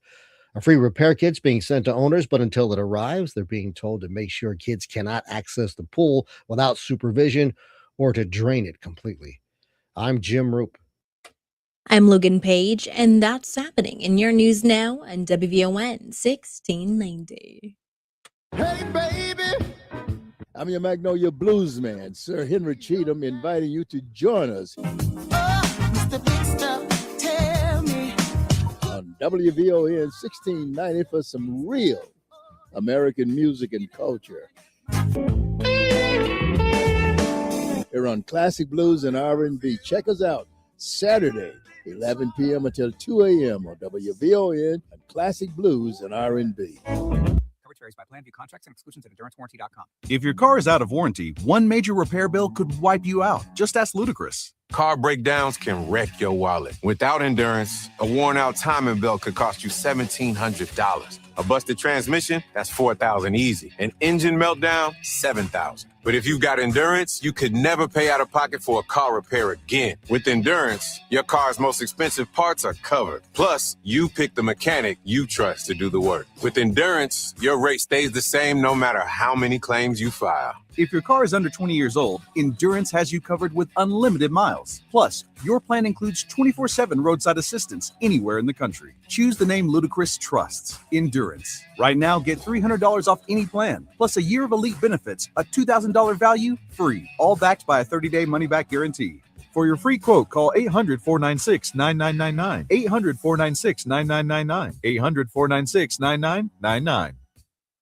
A free repair kit's being sent to owners, but until it arrives, they're being told to make sure kids cannot access the pool without supervision or to drain it completely. I'm Jim Roop. I'm Logan Page, and that's happening in your news now on WVON 1690. Hey, baby! I'm your Magnolia Blues man, Sir Henry Cheatham, inviting you to join us Mr. Big Stuff, tell me. On WVON 1690 for some real American music and culture. Here on Classic Blues and R&B. Check us out Saturday, 11 p.m. until 2 a.m. on WVON and Classic Blues and R&B. Coverage varies by plan. View contracts and exclusions at endurancewarranty.com. If your car is out of warranty, one major repair bill could wipe you out. Just ask Ludacris. Car breakdowns can wreck your wallet. Without Endurance, a worn-out timing belt could cost you $1,700. A busted transmission, that's $4,000 easy. An engine meltdown, $7,000. But if you've got Endurance, you could never pay out of pocket for a car repair again. With Endurance, your car's most expensive parts are covered. Plus, you pick the mechanic you trust to do the work. With Endurance, your rate stays the same no matter how many claims you file. If your car is under 20 years old, Endurance has you covered with unlimited miles. Plus, your plan includes 24/7 roadside assistance anywhere in the country. Choose the name Ludacris trusts, Endurance. Right now, get $300 off any plan, plus a year of elite benefits, a $2,000 value, free, all backed by a 30-day money-back guarantee. For your free quote, call 800-496-9999, 800-496-9999, 800-496-9999.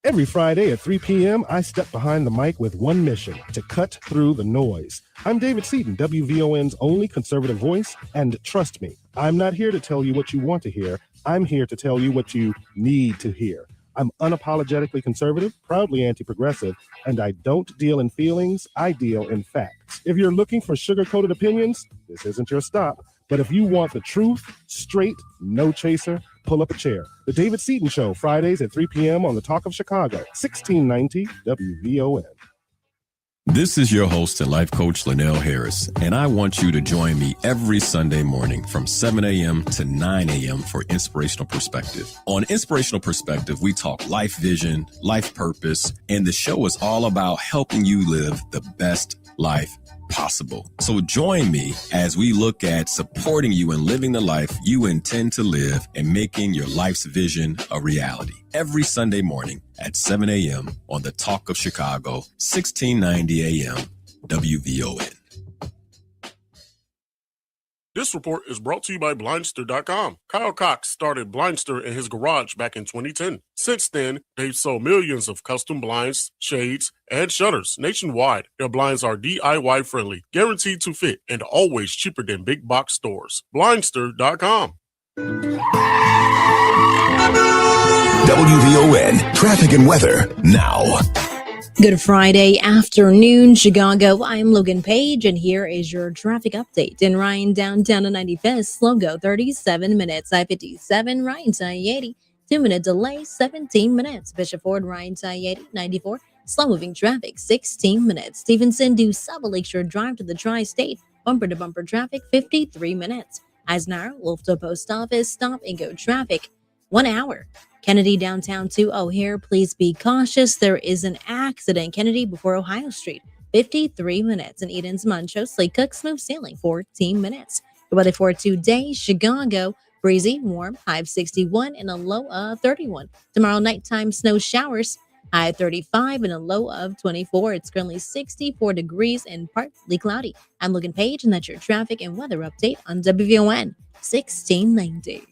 Every Friday at 3 p.m., I step behind the mic with one mission: to cut through the noise. I'm David Seaton, WVON's only conservative voice, and trust me, I'm not here to tell you what you want to hear. I'm here to tell you what you need to hear. I'm unapologetically conservative, proudly anti-progressive, and I don't deal in feelings, I deal in facts. If you're looking for sugar-coated opinions, this isn't your stop. But if you want the truth, straight, no chaser, pull up a chair. The David Seaton Show, Fridays at 3 p.m. on the Talk of Chicago, 1690 WVON. This is your host and life coach, Linnell Harris, and I want you to join me every Sunday morning from 7 a.m. to 9 a.m. for Inspirational Perspective. On Inspirational Perspective, we talk life vision, life purpose, and the show is all about helping you live the best life possible. So join me as we look at supporting you in living the life you intend to live and making your life's vision a reality. Every Sunday morning at 7 a.m. on the Talk of Chicago, 1690 a.m. WVON. This report is brought to you by Blindster.com. Kyle Cox started Blindster in his garage back in 2010. Since then, they've sold millions of custom blinds, shades, and shutters nationwide. Their blinds are DIY friendly, guaranteed to fit, and always cheaper than big box stores. Blindster.com. WVON traffic and weather now. Good Friday afternoon, Chicago. I'm Logan Page, and here is your traffic update. In Ryan, downtown to 95th, slow go 37 minutes. I-57, Ryan to I-80, 2-minute delay, 17 minutes. Bishop Ford, Ryan to I-80, 94, slow moving traffic, 16 minutes. Stevenson to South Lakeshore Drive to the Tri-State, bumper to bumper traffic, 53 minutes. Eisenhower, Wolf to Post Office, stop and go traffic, 1 hour. Kennedy downtown to O'Hare, please be cautious. There is an accident. Kennedy before Ohio Street, 53 minutes. And Eden's Montrose, Lee Cook, smooth sailing, 14 minutes. The weather for today, Chicago, breezy, warm, high of 61 and a low of 31. Tomorrow, nighttime snow showers, high of 35 and a low of 24. It's currently 64 degrees and partly cloudy. I'm Logan Page, and that's your traffic and weather update on WVON 1690.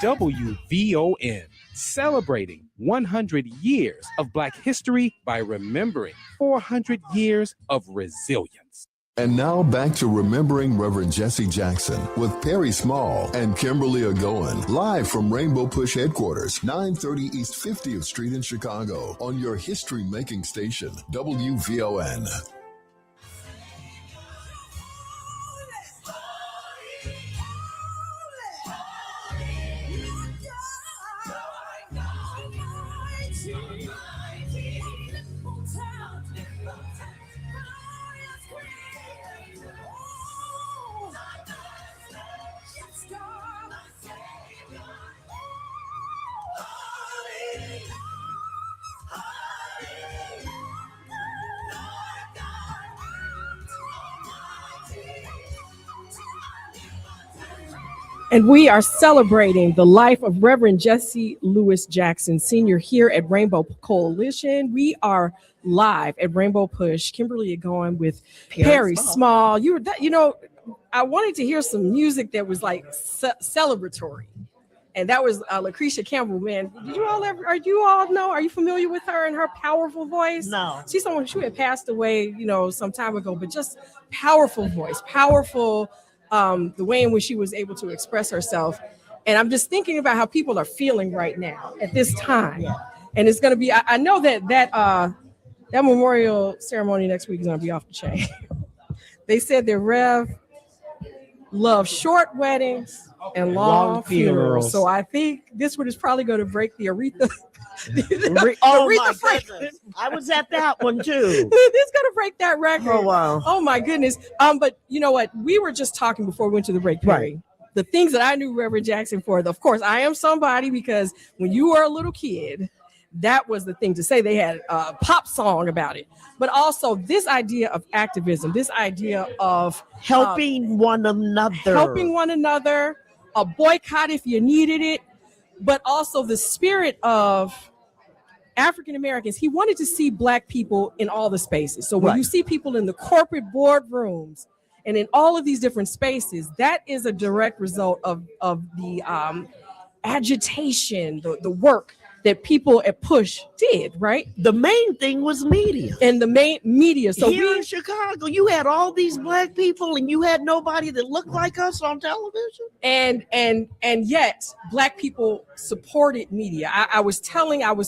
WVON, celebrating 100 years of Black history by remembering 400 years of resilience. And now back to Remembering Reverend Jesse Jackson with Perry Small and Kimberly Egonwman, live from Rainbow Push headquarters, 930 East 50th Street in Chicago, on your history-making station, WVON. And we are celebrating the life of Reverend Jesse Louis Jackson, Sr. here at Rainbow Coalition. We are live at Rainbow Push. Kimberly Egonwman with Perry Small. I wanted to hear some music that was like celebratory. And that was Lucretia Campbell. Man, did you all ever? Are you familiar with her and her powerful voice? No. She's someone who had passed away, some time ago, but just powerful voice, powerful. The way in which she was able to express herself. And I'm just thinking about how people are feeling right now at this time. And it's going to be. I know that memorial ceremony next week is going to be off the chain. They said that Rev loves short weddings and long funerals. So I think this one is probably going to break the Aretha. My goodness. I was at that one too. It's going to break that record. Oh, wow. Oh my goodness. But you know what? We were just talking before we went to the break. Perry. Right. The things that I knew Reverend Jackson for. Of course, I am somebody because when you were a little kid, that was the thing to say. They had a pop song about it. But also this idea of activism, this idea of helping one another, a boycott if you needed it, but also the spirit of African Americans. He wanted to see Black people in all the spaces. So when you see people in the corporate boardrooms and in all of these different spaces, that is a direct result of the agitation, the work that people at Push did, right? The main thing was media. And the main media. So here in Chicago, you had all these Black people and you had nobody that looked like us on television. And yet Black people supported media. I was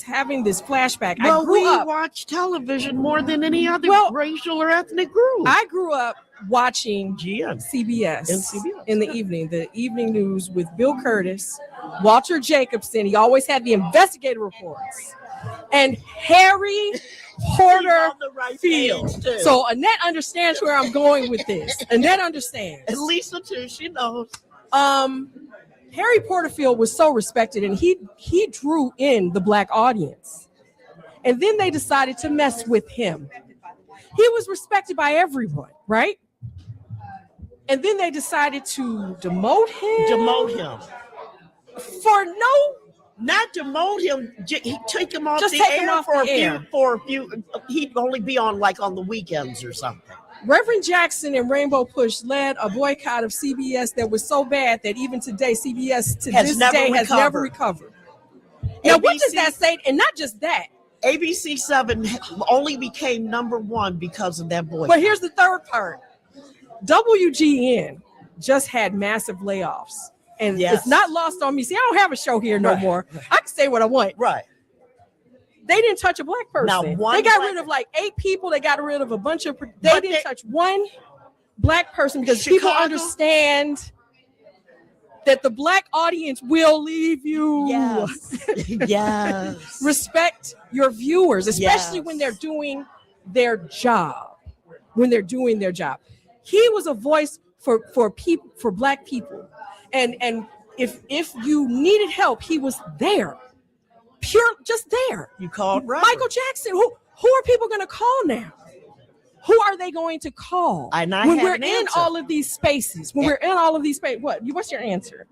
having this flashback. Well, we watched television more than any other racial or ethnic group. I grew up watching CBS in the evening news with Bill Curtis, Walter Jacobson. He always had the investigative reports, and Harry Porter Field. So Annette understands where I'm going with this. Annette understands. And Lisa too, she knows. Harry Porterfield was so respected, and he drew in the Black audience. And then they decided to mess with him. He was respected by everyone, right? And then they decided to demote him. For not demote him. He took him off for a few. He'd only be on on the weekends or something. Reverend Jackson and Rainbow Push led a boycott of CBS that was so bad that even today, CBS has never recovered. Now, what does that say? And not just that. ABC 7 only became #1 because of that boycott. But here's the third part. WGN just had massive layoffs. And it's not lost on me. See, I don't have a show here no more. I can say what I want. Right. They didn't touch a Black person. They got rid of 8 people. They got rid of a bunch of. They didn't touch one Black person because people understand that the Black audience will leave you. Yes. Respect your viewers, especially when they're doing their job. He was a voice for people, for Black people. And if you needed help, he was there. Just there. You called Michael Jackson. Who are people going to call now? Who are they going to call when we're in all of these spaces? What's your answer?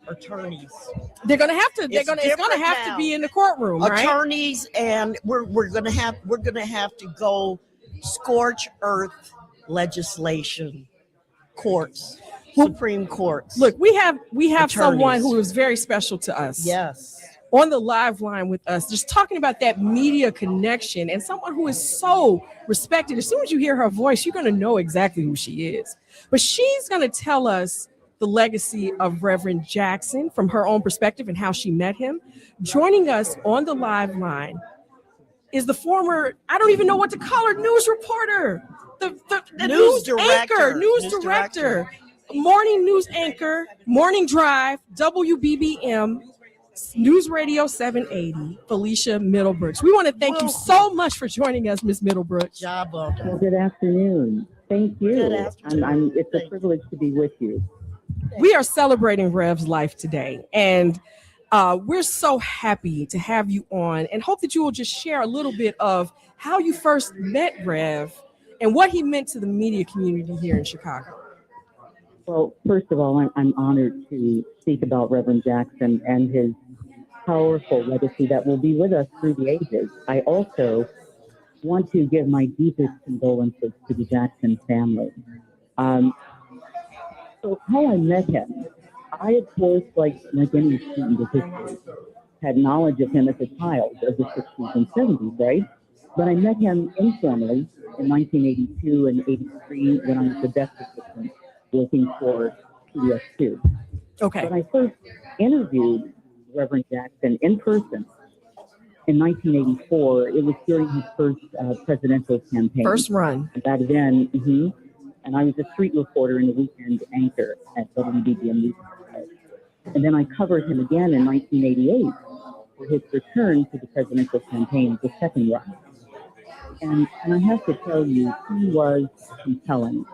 Attorneys. They're going to have to. It's going to have to be in the courtroom, right? Attorneys, and we're going to have to go scorch earth legislation, courts. Supreme Courts. Look, we have attorneys. Someone who is very special to us. Yes. On the live line with us, just talking about that media connection, and someone who is so respected. As soon as you hear her voice, you're going to know exactly who she is. But she's going to tell us the legacy of Reverend Jackson from her own perspective and how she met him. Joining us on the live line is the former, I don't even know what to call her, news reporter, the news director. Morning news anchor, Morning Drive, WBBM, News Radio 780, Felicia Middlebrooks. We want to thank you so much for joining us, Ms. Middlebrooks. Well, good afternoon. Thank you. It's a privilege to be with you. We are celebrating Rev's life today, and we're so happy to have you on and hope that you will just share a little bit of how you first met Rev and what he meant to the media community here in Chicago. Well, first of all, I'm honored to speak about Reverend Jackson and his powerful legacy that will be with us through the ages. I also want to give my deepest condolences to the Jackson family. So how I met him, I of course, like any student of history, had knowledge of him as a child of the 60s and 70s, right? But I met him informally in 1982 and 83 when I was the desk assistant working for PBS2. Okay. But I first interviewed Reverend Jackson in person in 1984. It was during his first presidential campaign. First run. And back then, and I was a street reporter and a weekend anchor at WBBM News. And then I covered him again in 1988 for his return to the presidential campaign, the second run. And I have to tell you, he was compelling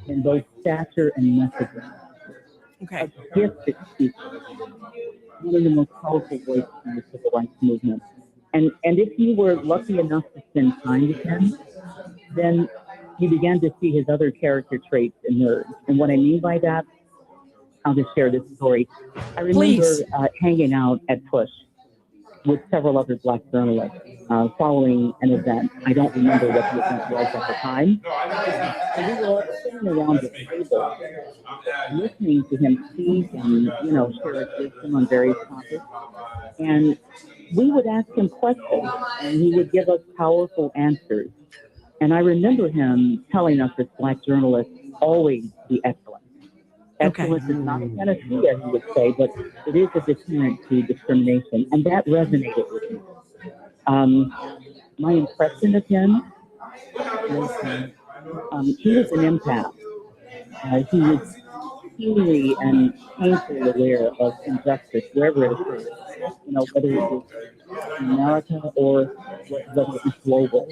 in both stature and messaging. Okay. A gifted speaker, one of the most powerful voices in the civil rights movement. And if you were lucky enough to spend time with him, then you began to see his other character traits emerge. And what I mean by that, I'll just share this story. I remember hanging out at Push with several other Black journalists following an event. I don't remember what the event was at the time. And we were all sitting around the table listening to him speak and, share his wisdom on various topics. And we would ask him questions, and he would give us powerful answers. And I remember him telling us as Black journalists, always be excellent. Excellence is not a panacea, he would say, but it is a deterrent to discrimination. And that resonated with me. My impression of him was he was an empath. He was keenly and painfully aware of injustice wherever it occurred, whether it was in America or whether it was global.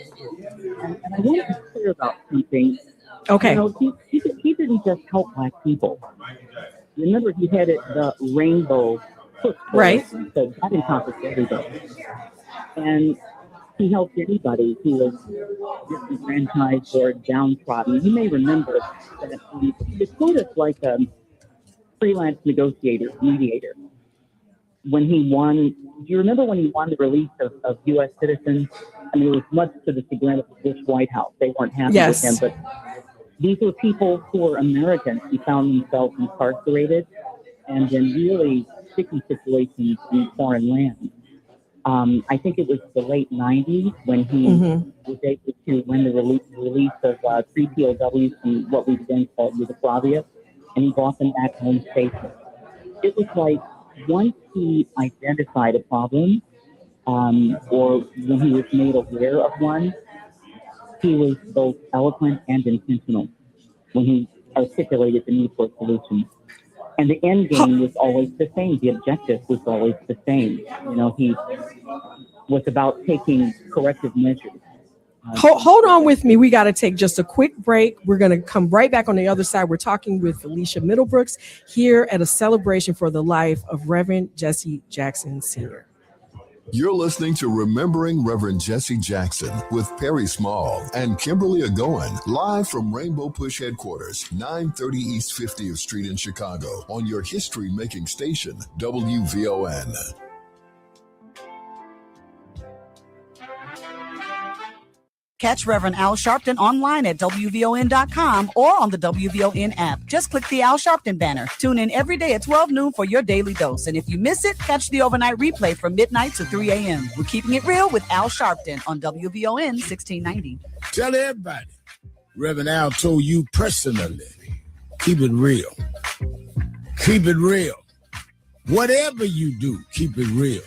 And I want to be clear about something. Okay. He didn't just help Black people. Remember, he headed the Rainbow Push Coalition, so that encompassed everybody. And he helped anybody who was disenfranchised or downtrodden. You may remember that he was sort of like a freelance negotiator, mediator. When he won, do you remember when he won the release of U.S. citizens? I mean, it was much to the chagrin of the Bush White House. They weren't happy with him, but these were people who were Americans who found themselves incarcerated and in really sticky situations in foreign lands. I think it was the late 90s when he was able to win the release of 3 POWs from what we then called Yugoslavia, and he brought them back home safely. It was like once he identified a problem, or when he was made aware of one, he was both eloquent and intentional when he articulated the need for solutions. And the end game was always the same. The objective was always the same. He was about taking corrective measures. Hold on with me. We got to take just a quick break. We're going to come right back on the other side. We're talking with Alicia Middlebrooks here at a celebration for the life of Reverend Jesse Jackson Sr. You're listening to Remembering Reverend Jesse Jackson with Perry Small and Kimberly Egonwman, live from Rainbow Push headquarters, 930 East 50th Street in Chicago, on your history-making station, WVON. Catch Reverend Al Sharpton online at WVON.com or on the WVON app. Just click the Al Sharpton banner. Tune in every day at 12 noon for your daily dose. And if you miss it, catch the overnight replay from midnight to 3 a.m. We're keeping it real with Al Sharpton on WVON 1690. Tell everybody, Reverend Al told you personally, keep it real. Keep it real. Whatever you do, keep it real.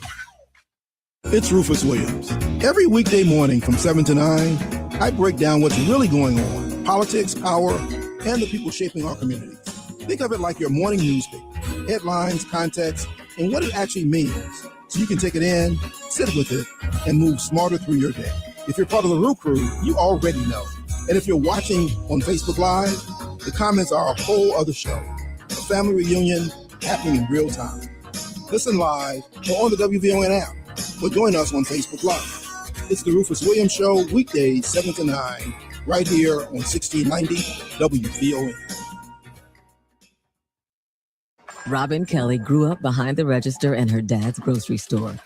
It's Rufus Williams. Every weekday morning from 7 to 9, I break down what's really going on, politics, power, and the people shaping our communities. Think of it like your morning newspaper, headlines, context, and what it actually means, so you can take it in, sit with it, and move smarter through your day. If you're part of the Roo Crew, you already know. And if you're watching on Facebook Live, the comments are a whole other show. A family reunion happening in real time. Listen live or on the WVON app. Or join us on Facebook Live. It's the Rufus Williams Show, weekdays 7 to 9, right here on 1690 WVON. Robin Kelly grew up behind the register in her dad's grocery store.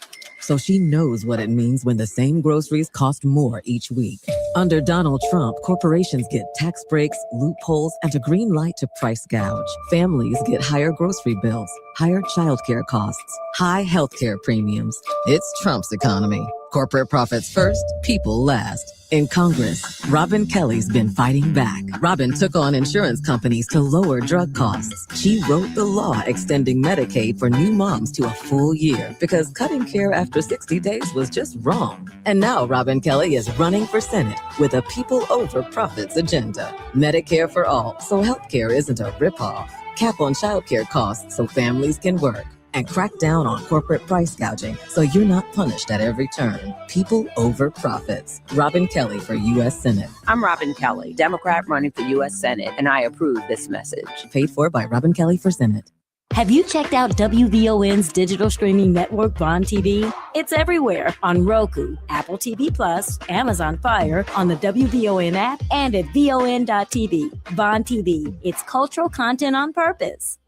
so she knows what it means when the same groceries cost more each week. Under Donald Trump, corporations get tax breaks, loopholes, and a green light to price gouge. Families get higher grocery bills, higher childcare costs, high healthcare premiums. It's Trump's economy. Corporate profits first, people last. In Congress, Robin Kelly's been fighting back. Robin took on insurance companies to lower drug costs. She wrote the law extending Medicaid for new moms to a full year because cutting care after 60 days was just wrong. And now Robin Kelly is running for Senate with a people over profits agenda. Medicare for all, so healthcare isn't a ripoff. Cap on childcare costs so families can work. And crack down on corporate price gouging so you're not punished at every turn. People over profits. Robin Kelly for U.S. Senate. I'm Robin Kelly, Democrat running for U.S. Senate, and I approve this message. Paid for by Robin Kelly for Senate. Have you checked out WVON's digital streaming network, Bond TV? It's everywhere on Roku, Apple TV Plus, Amazon Fire, on the WVON app, and at VON.TV. Bond TV. It's cultural content on purpose.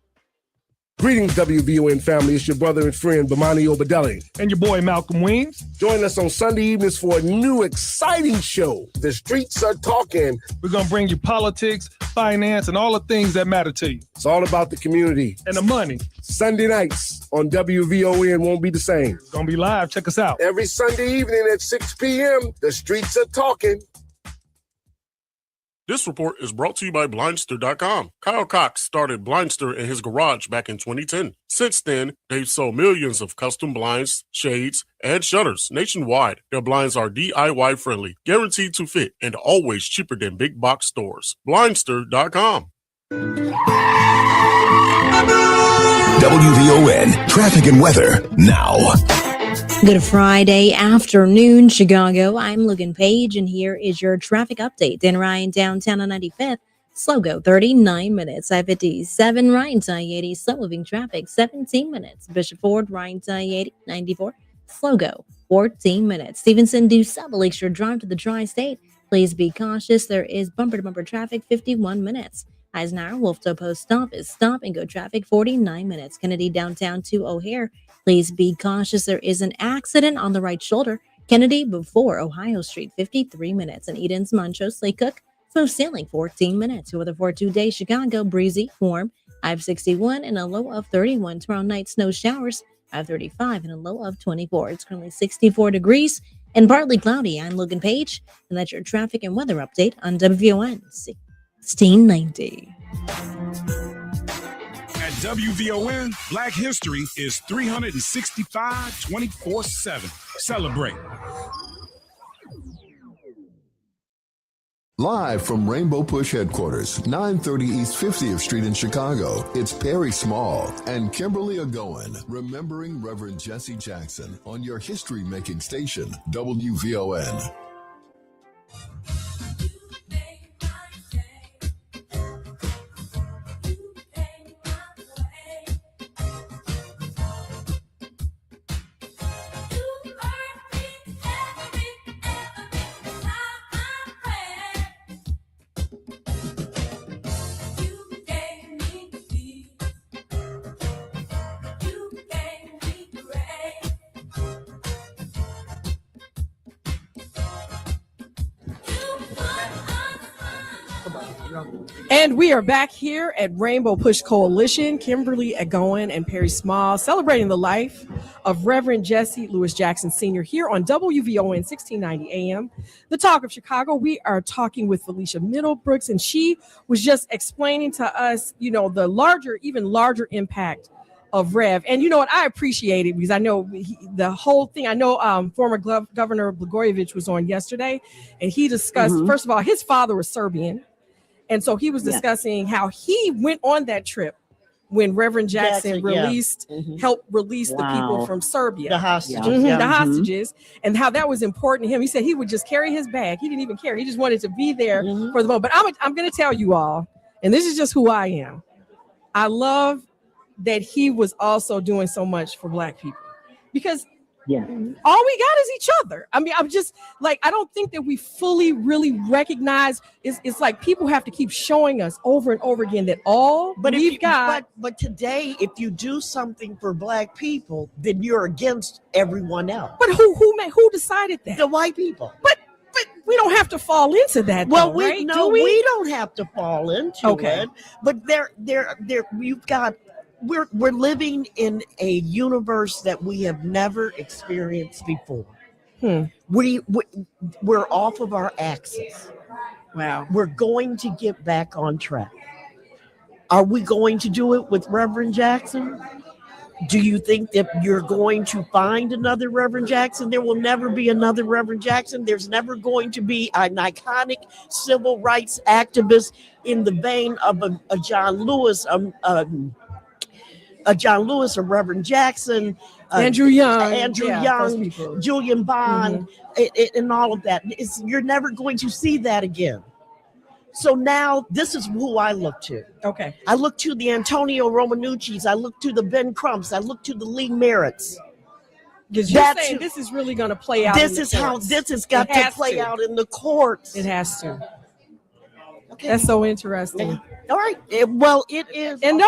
Greetings, WVON family. It's your brother and friend, Bomani Obadelli. And your boy, Malcolm Weems. Join us on Sunday evenings for a new exciting show, The Streets Are Talking. We're going to bring you politics, finance, and all the things that matter to you. It's all about the community. And the money. Sunday nights on WVON won't be the same. It's going to be live. Check us out. Every Sunday evening at 6 p.m., The Streets Are Talking. This report is brought to you by Blindster.com. Kyle Cox started Blindster in his garage back in 2010. Since then, they've sold millions of custom blinds, shades, and shutters nationwide. Their blinds are DIY friendly, guaranteed to fit, and always cheaper than big box stores. Blindster.com. WVON traffic and weather now. Good Friday afternoon, Chicago. I'm Logan Page, and here is your traffic update. In Ryan, downtown on 95th, slow go 39 minutes. I-57, Ryan to I-80, slow moving traffic 17 minutes. Bishop Ford, Ryan to I-80, 94, slow go 14 minutes. Stevenson due South Lakeshore Drive to the Tri-State. Please be cautious. There is bumper-to-bumper traffic 51 minutes. Eisenhower, Wolftoe Post stop is stop and go traffic 49 minutes. Kennedy downtown to O'Hare. Please be cautious. There is an accident on the right shoulder. Kennedy before Ohio Street, 53 minutes. And Eden's, Montrose, Lake Cook, smooth sailing, 14 minutes. Weather for 2 days, Chicago, breezy, warm. I-61 and a low of 31. Tomorrow night, snow showers. I-35 and a low of 24. It's currently 64 degrees and partly cloudy. I'm Logan Page, and that's your traffic and weather update on WVON 1690. At WVON, Black History is 365, 24/7. Celebrate. Live from Rainbow Push headquarters, 930 East 50th Street in Chicago, it's Perry Small and Kimberly Egonwman, remembering Reverend Jesse Jackson on your history-making station, WVON. And we are back here at Rainbow Push Coalition. Kimberly Egonwman and Perry Small celebrating the life of Reverend Jesse Louis Jackson Sr. here on WVON 1690 AM. The Talk of Chicago. We are talking with Felicia Middlebrooks, and she was just explaining to us, you know, the even larger impact of Rev. And you know what? I appreciate it because I know the whole thing. I know former Governor Blagojevich was on yesterday, and he discussed, first of all, his father was Serbian. And so he was discussing how he went on that trip when Reverend Jackson helped release the people from Serbia. The hostages. The hostages, and how that was important to him. He said he would just carry his bag. He didn't even care. He just wanted to be there for the moment. But I'm going to tell you all, and this is just who I am. I love that he was also doing so much for Black people. Because Yeah. All we got is each other. I mean, I'm just like, I don't think that we fully really recognize. It's like people have to keep showing us over and over again that all we've got. But today, if you do something for Black people, then you're against everyone else. But who decided that? The white people. But we don't have to fall into that. Well, though, we right? no, Do we? we don't have to fall into it. But you've got. We're living in a universe that we have never experienced before. We're off of our axis. Wow. We're going to get back on track. Are we going to do it with Reverend Jackson? Do you think that you're going to find another Reverend Jackson? There will never be another Reverend Jackson. There's never going to be an iconic civil rights activist in the vein of a John Lewis, a Reverend Jackson, Andrew Young, Young, Julian Bond, and all of that. You're never going to see that again. So now this is who I look to. Okay. I look to the Antonio Romanucci's. I look to the Ben Crumps. I look to the Lee Merritts. Because you're saying this is really going to play out. This is how this has got to play out in the courts. It has to. Okay. That's so interesting. All right. Well, it is. And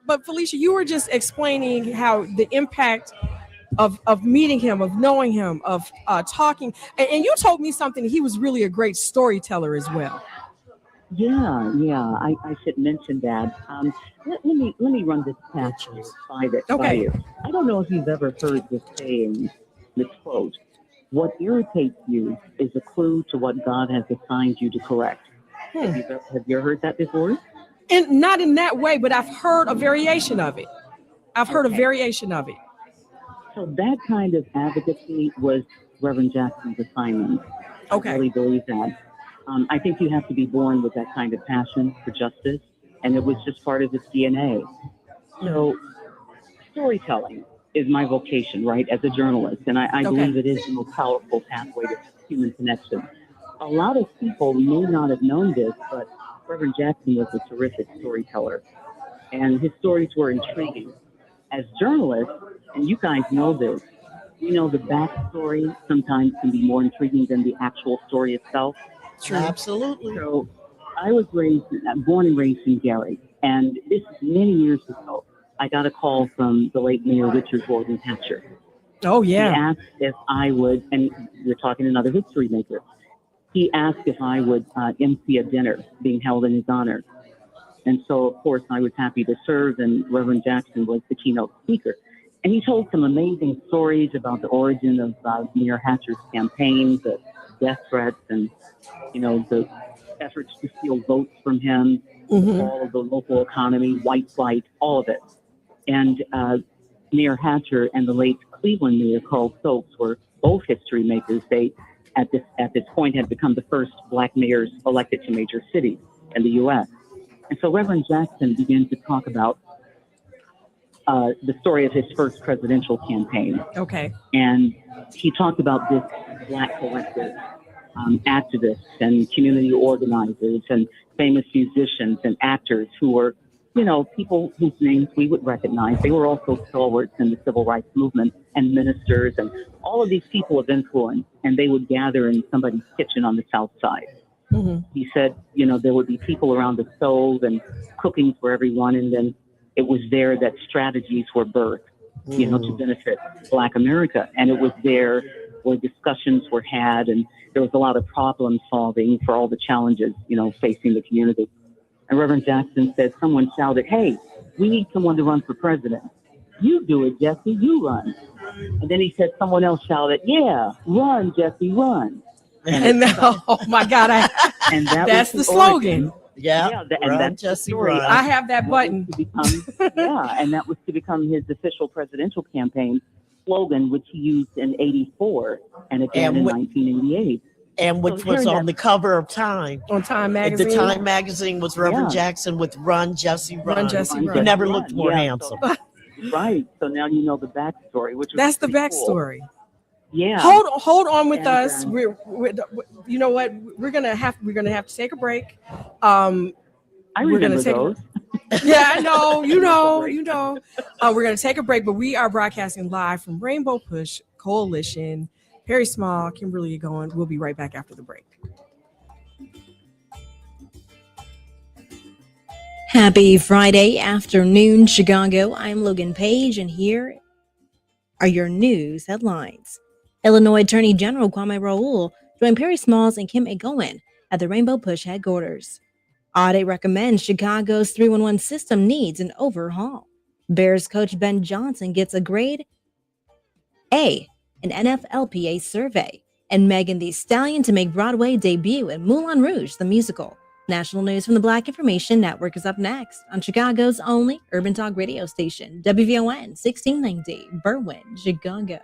but Felicia, you were just explaining how the impact of meeting him, of knowing him, of talking, and you told me something. He was really a great storyteller as well. Yeah. I should mention that. Let me run this past you by you. I don't know if you've ever heard this saying, this quote: "What irritates you is a clue to what God has assigned you to correct." Have you heard that before? And not in that way, but I've heard a variation of it. So that kind of advocacy was Reverend Jackson's assignment. Okay. I really believe that. I think you have to be born with that kind of passion for justice, and it was just part of his DNA. So storytelling is my vocation, right, as a journalist, and I believe it is the most powerful pathway to human connection. A lot of people may not have known this, but Reverend Jackson was a terrific storyteller, and his stories were intriguing. As journalists, and you guys know this, you know the backstory sometimes can be more intriguing than the actual story itself. True. Absolutely. So I was born and raised in Gary, and this is many years ago. I got a call from the late Mayor Richard Gordon Hatcher. Oh, yeah. He asked if I would, and we're talking another history maker. He asked if I would MC a dinner being held in his honor. And so, of course, I was happy to serve, and Reverend Jackson was the keynote speaker. And he told some amazing stories about the origin of Mayor Hatcher's campaign, the death threats, and, the efforts to steal votes from him, all of the local economy, white flight, all of it. And Mayor Hatcher and the late Cleveland Mayor Carl Stokes were both history makers. They, at this point, had become the first Black mayors elected to major cities in the U.S. And so Reverend Jackson began to talk about the story of his first presidential campaign. Okay. And he talked about this Black collective, activists and community organizers and famous musicians and actors who were, people whose names we would recognize. They were also stalwarts in the civil rights movement, and ministers, and all of these people of influence, and they would gather in somebody's kitchen on the South Side. He said, there would be people around the stove and cooking for everyone, and then it was there that strategies were birthed, to benefit Black America. And it was there where discussions were had, and there was a lot of problem solving for all the challenges, facing the community. And Reverend Jackson said, someone shouted, "Hey, we need someone to run for president. You do it, Jesse, you run." And then he said, someone else shouted, "Yeah, run, Jesse, run." And oh my God, that's the slogan. And that's Jesse, the story. run. I have that button. And that was to become his official presidential campaign slogan, which he used in '84 and again in 1988. And which was on the cover of Time. On Time magazine. The Time magazine was Reverend Jackson with "Run, Jesse, Run." Run, Jesse, Run. He never looked more handsome. Right. So now you know the backstory, which that's the Cool. backstory. Yeah. Hold on with us. We're you know what? We're gonna have to take a break. I remember those. Yeah, I know. You know. We're going to take a break, but we are broadcasting live from Rainbow Push Coalition. Perry Small, Kimberly Egonwman. We'll be right back after the break. Happy Friday afternoon, Chicago. I'm Logan Page, and here are your news headlines. Illinois Attorney General Kwame Raoul joined Perry Smalls and Kim Egonwman at the Rainbow Push headquarters. Audit recommends Chicago's 311 system needs an overhaul. Bears coach Ben Johnson gets a grade A in NFLPA survey. And Megan Thee Stallion to make Broadway debut in Moulin Rouge, the musical. National news from the Black Information Network is up next on Chicago's only urban talk radio station, WVON 1690, Berwyn, Chicago.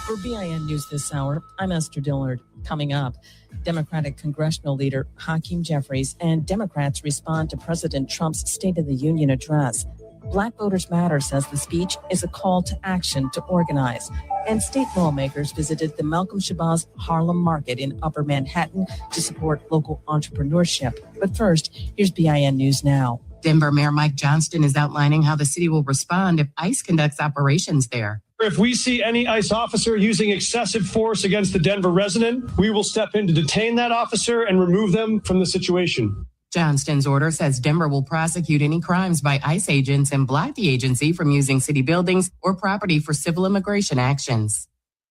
For BIN News this hour, I'm Esther Dillard. Coming up, Democratic congressional leader Hakeem Jeffries and Democrats respond to President Trump's State of the Union address. Black Voters Matter says the speech is a call to action to organize. And state lawmakers visited the Malcolm Shabazz Harlem Market in Upper Manhattan to support local entrepreneurship. But first, here's BIN News Now. Denver Mayor Mike Johnston is outlining how the city will respond if ICE conducts operations there. If we see any ICE officer using excessive force against the Denver resident, we will step in to detain that officer and remove them from the situation. Johnston's order says Denver will prosecute any crimes by ICE agents and block the agency from using city buildings or property for civil immigration actions.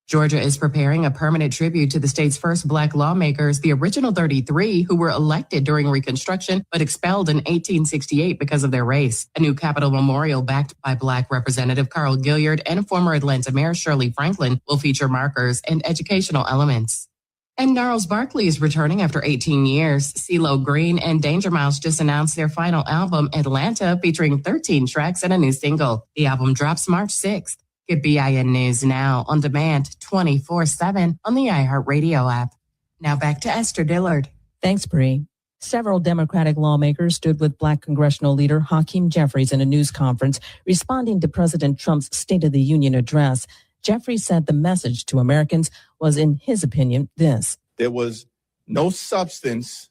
Georgia is preparing a permanent tribute to the state's first Black lawmakers, the original 33, who were elected during Reconstruction but expelled in 1868 because of their race. A new Capitol memorial backed by Black Representative Carl Gilliard and former Atlanta Mayor Shirley Franklin will feature markers and educational elements. And Gnarls Barkley is returning after 18 years. CeeLo Green and Danger Mouse just announced their final album, Atlanta, featuring 13 tracks and a new single. The album drops March 6th. Get BIN News now on demand 24/7 on the iHeartRadio app. Now back to Esther Dillard. Thanks, Bree. Several Democratic lawmakers stood with Black congressional leader Hakeem Jeffries in a news conference responding to President Trump's State of the Union address. Jeffries said the message to Americans was, in his opinion, this. There was no substance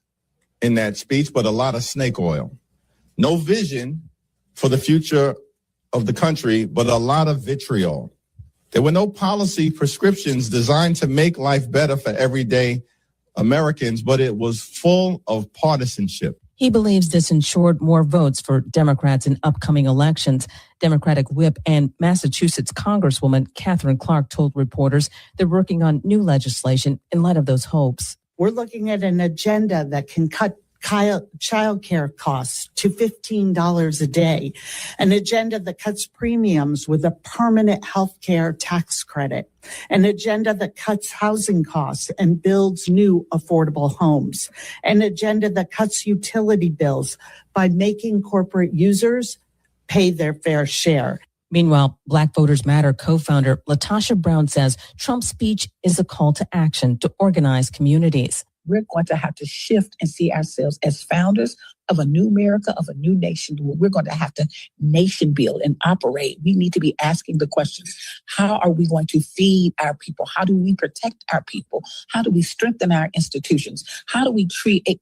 in that speech, but a lot of snake oil. No vision for the future of the country, but a lot of vitriol. There were no policy prescriptions designed to make life better for everyday Americans, but it was full of partisanship. He believes this ensured more votes for Democrats in upcoming elections. Democratic whip and Massachusetts Congresswoman Catherine Clark told reporters they're working on new legislation in light of those hopes. We're looking at an agenda that can cut childcare costs to $15 a day, an agenda that cuts premiums with a permanent health care tax credit, an agenda that cuts housing costs and builds new affordable homes, an agenda that cuts utility bills by making corporate users pay their fair share. Meanwhile, Black Voters Matter co-founder Latasha Brown says Trump's speech is a call to action to organize communities. We're going to have to shift and see ourselves as founders of a new America, of a new nation. We're going to have to nation build and operate. We need to be asking the questions. How are we going to feed our people? How do we protect our people? How do we strengthen our institutions? How do we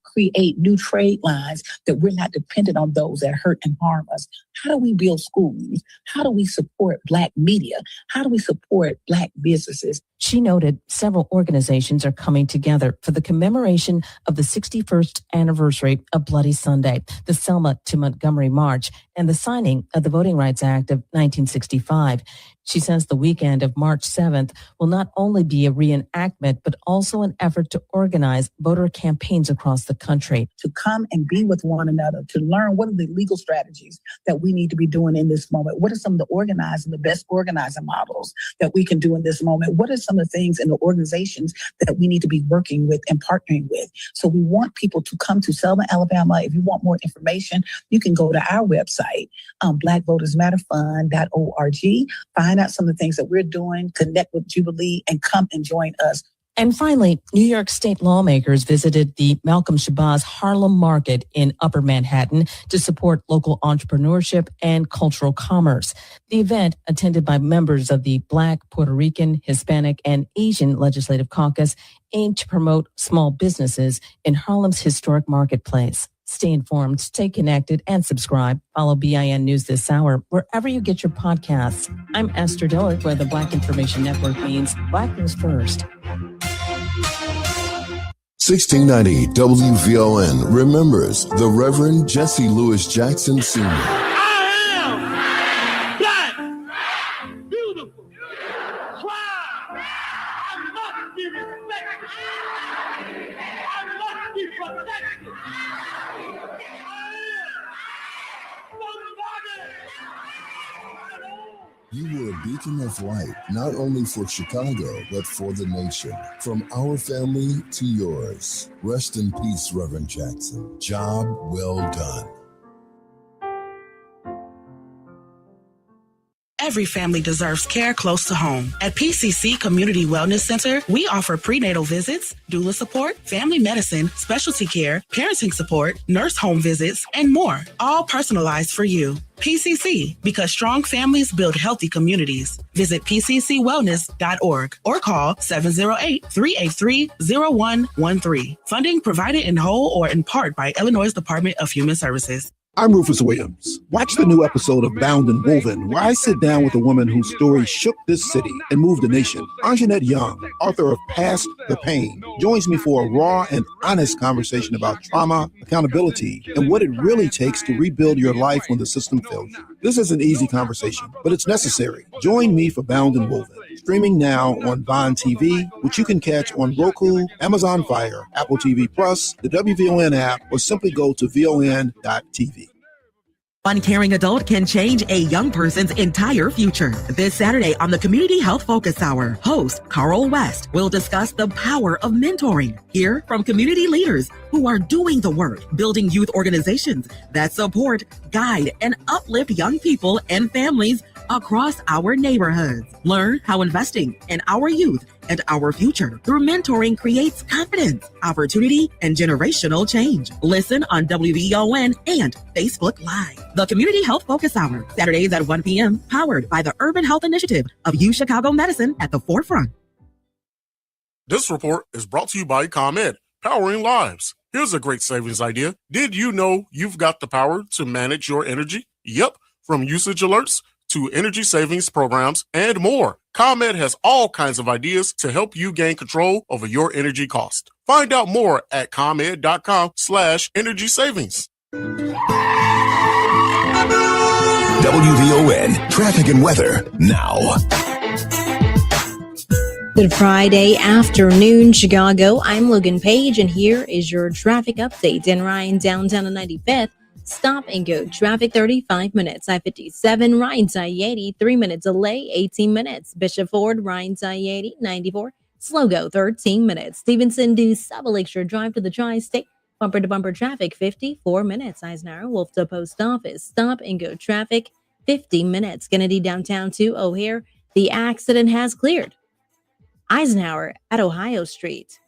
create new trade lines that we're not dependent on those that hurt and harm us? How do we build schools? How do we support Black media? How do we support Black businesses? She noted several organizations are coming together for the commemoration of the 61st anniversary of Bloody Sunday, the Selma to Montgomery March, and the signing of the Voting Rights Act of 1965. She says the weekend of March 7th will not only be a reenactment, but also an effort to organize voter campaigns across the country. To come and be with one another, to learn what are the legal strategies that we need to be doing in this moment. What are some of the organizing, the best organizing models that we can do in this moment? What are some of the things in the organizations that we need to be working with and partnering with? So we want people to come to Selma, Alabama. If you want more information, you can go to our website, blackvotersmatterfund.org. Find out some of the things that we're doing, connect with Jubilee, and come and join us And finally, New York State lawmakers visited the Malcolm Shabazz Harlem Market in Upper Manhattan to support local entrepreneurship and cultural commerce. The event, attended by members of the Black, Puerto Rican, Hispanic, and Asian Legislative Caucus, aimed to promote small businesses in Harlem's historic marketplace. Stay informed, stay connected, and subscribe. Follow BIN News This Hour wherever you get your podcasts. I'm Esther Dillard, where the Black Information Network means Black News First. 1690 WVON remembers the Reverend Jesse Louis Jackson Sr. Black, beautiful, proud. I must be respected. I must be protected. You were a beacon of light, not only for Chicago, but for the nation. From our family to yours. Rest in peace, Reverend Jackson. Job well done. Every family deserves care close to home. At PCC Community Wellness Center, we offer prenatal visits, doula support, family medicine, specialty care, parenting support, nurse home visits, and more, all personalized for you. PCC, because strong families build healthy communities. Visit pccwellness.org or call 708-383-0113. Funding provided in whole or in part by Illinois Department of Human Services. I'm Rufus Williams. Watch the new episode of Bound and Woven, where I sit down with a woman whose story shook this city and moved the nation. Anjanette Young, author of Past the Pain, joins me for a raw and honest conversation about trauma, accountability, and what it really takes to rebuild your life when the system fails you. This is an easy conversation, but it's necessary. Join me for Bound and Woven, streaming now on Vine TV, which you can catch on Roku, Amazon Fire, Apple TV Plus, the WVON app, or simply go to von.tv. One caring adult can change a young person's entire future. This Saturday on the Community Health Focus Hour, host Carl West will discuss the power of mentoring. Hear from community leaders who are doing the work, building youth organizations that support, guide, and uplift young people and families across our neighborhoods. Learn how investing in our youth and our future through mentoring creates confidence, opportunity, and generational change. Listen on WVON and Facebook Live. The Community Health Focus Hour, Saturdays at 1 p.m., powered by the Urban Health Initiative of U Chicago Medicine at the forefront. This report is brought to you by ComEd, powering lives. Here's a great savings idea. Did you know you've got the power to manage your energy? Yep, from usage alerts to energy savings programs and more. ComEd has all kinds of ideas to help you gain control over your energy cost. Find out more at ComEd.com/energy savings. WVON traffic and weather now. Good Friday afternoon, Chicago. I'm Logan Page, and here is your traffic update. In Ryan, downtown on 95th. Stop and go. Traffic 35 minutes. I-57, Ryan's I-80, 3 minute delay, 18 minutes. Bishop Ford, Ryan's I-80, 94. Slow go, 13 minutes. Stevenson due Saba Lakeshore Drive to the Tri-State. Bumper to bumper traffic, 54 minutes. Eisenhower, Wolf to Post Office. Stop and go traffic, 50 minutes. Kennedy downtown to O'Hare. The accident has cleared. Eisenhower at Ohio Street.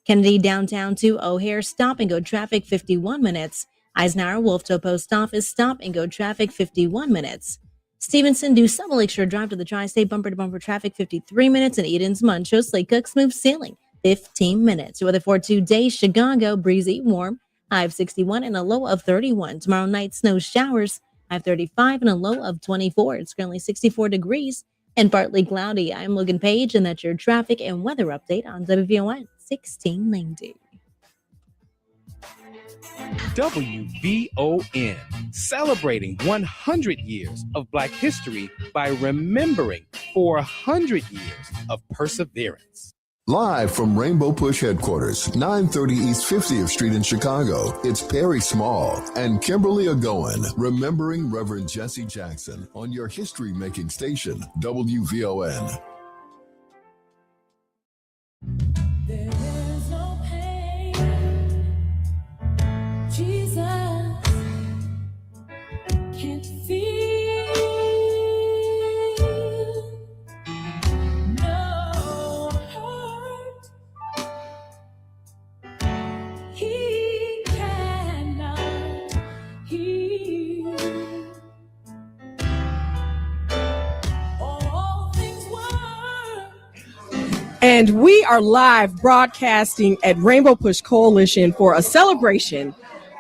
Kennedy downtown to O'Hare. Stop and go traffic, 51 minutes. Eisenhower, Wolf to Post Office, stop and go traffic, 51 minutes. Stevenson due Summer Lakeshore Drive to the Tri-State, bumper to bumper traffic, 53 minutes. And Eden's Muncho, Slate Cook, Smooth Sailing, 15 minutes. Weather for today, Chicago, breezy, warm, high of 61 and a low of 31. Tomorrow night, snow showers, high of 35 and a low of 24. It's currently 64 degrees and partly cloudy. I'm Logan Page, and that's your traffic and weather update on WVON 1690. WVON, celebrating 100 years of Black history by remembering 400 years of perseverance. Live from Rainbow Push headquarters, 930 East 50th Street in Chicago, it's Perry Small and Kimberly Egonwman remembering Reverend Jesse Jackson on your history-making station, WVON. There's no pain, Jesus can't feel, no hurt he cannot heal. All things work. And we are live broadcasting at Rainbow Push Coalition for a celebration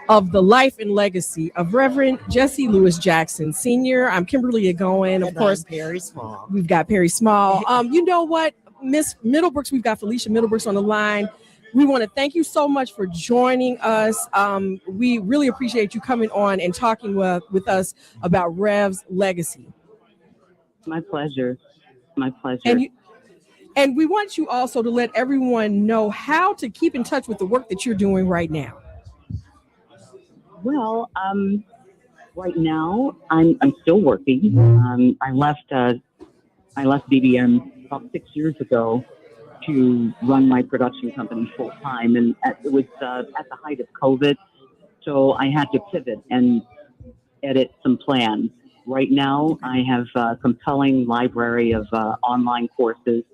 of the life and legacy of Reverend Jesse Louis Jackson Sr. I'm Kimberly Egonwman. Of course, Perry Small. We've got Perry Small. You know what, Miss Middlebrooks, we've got Felicia Middlebrooks on the line. We want to thank you so much for joining us. We really appreciate you coming on and talking with us about Rev's legacy. My pleasure. My pleasure. And we want you also to let everyone know how to keep in touch with the work that you're doing right now. Well, right now I'm still working. I left BBM about 6 years ago to run my production company full time, and it was at the height of COVID, so I had to pivot and edit some plans. Right now, I have a compelling library of online courses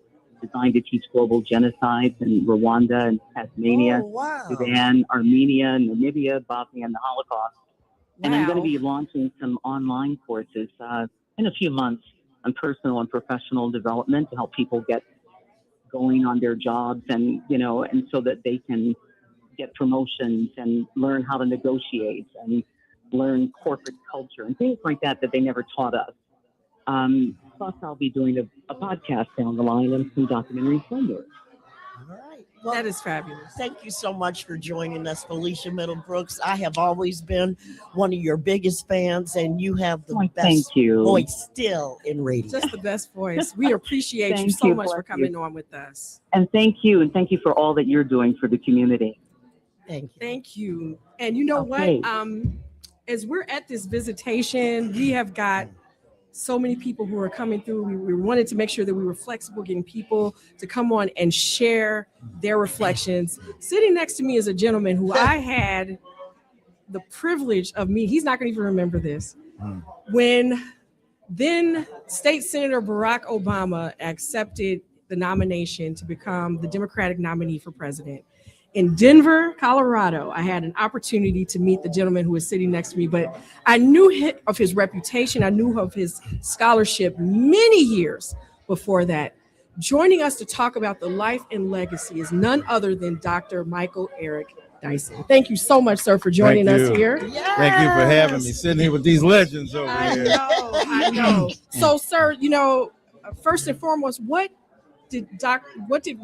designed to teach global genocides in Rwanda and Tasmania, Sudan, Armenia, Namibia, Bosnia, and the Holocaust. And I'm going to be launching some online courses in a few months on personal and professional development to help people get going on their jobs, and and so that they can get promotions and learn how to negotiate and learn corporate culture and things like that they never taught us. Plus, I'll be doing a podcast down the line and some documentary filmwork. All right. Well, that is fabulous. Thank you so much for joining us, Felicia Middlebrooks. I have always been one of your biggest fans, and you have the best voice still in radio. Just the best voice. We appreciate you so much for coming on with us. And thank you for all that you're doing for the community. Thank you. Thank you. And you know what? As we're at this visitation, we have got so many people who are coming through. We wanted to make sure that we were flexible, getting people to come on and share their reflections. Sitting next to me is a gentleman who I had the privilege of meeting. He's not going to even remember this. When then State Senator Barack Obama accepted the nomination to become the Democratic nominee for president. In Denver, Colorado, I had an opportunity to meet the gentleman who was sitting next to me, but I knew of his reputation. I knew of his scholarship many years before that. Joining us to talk about the life and legacy is none other than Dr. Michael Eric Dyson. Thank you so much, sir, for joining us here. Yes. Thank you for having me sitting here with these legends over here. I know. So, sir, first and foremost, what did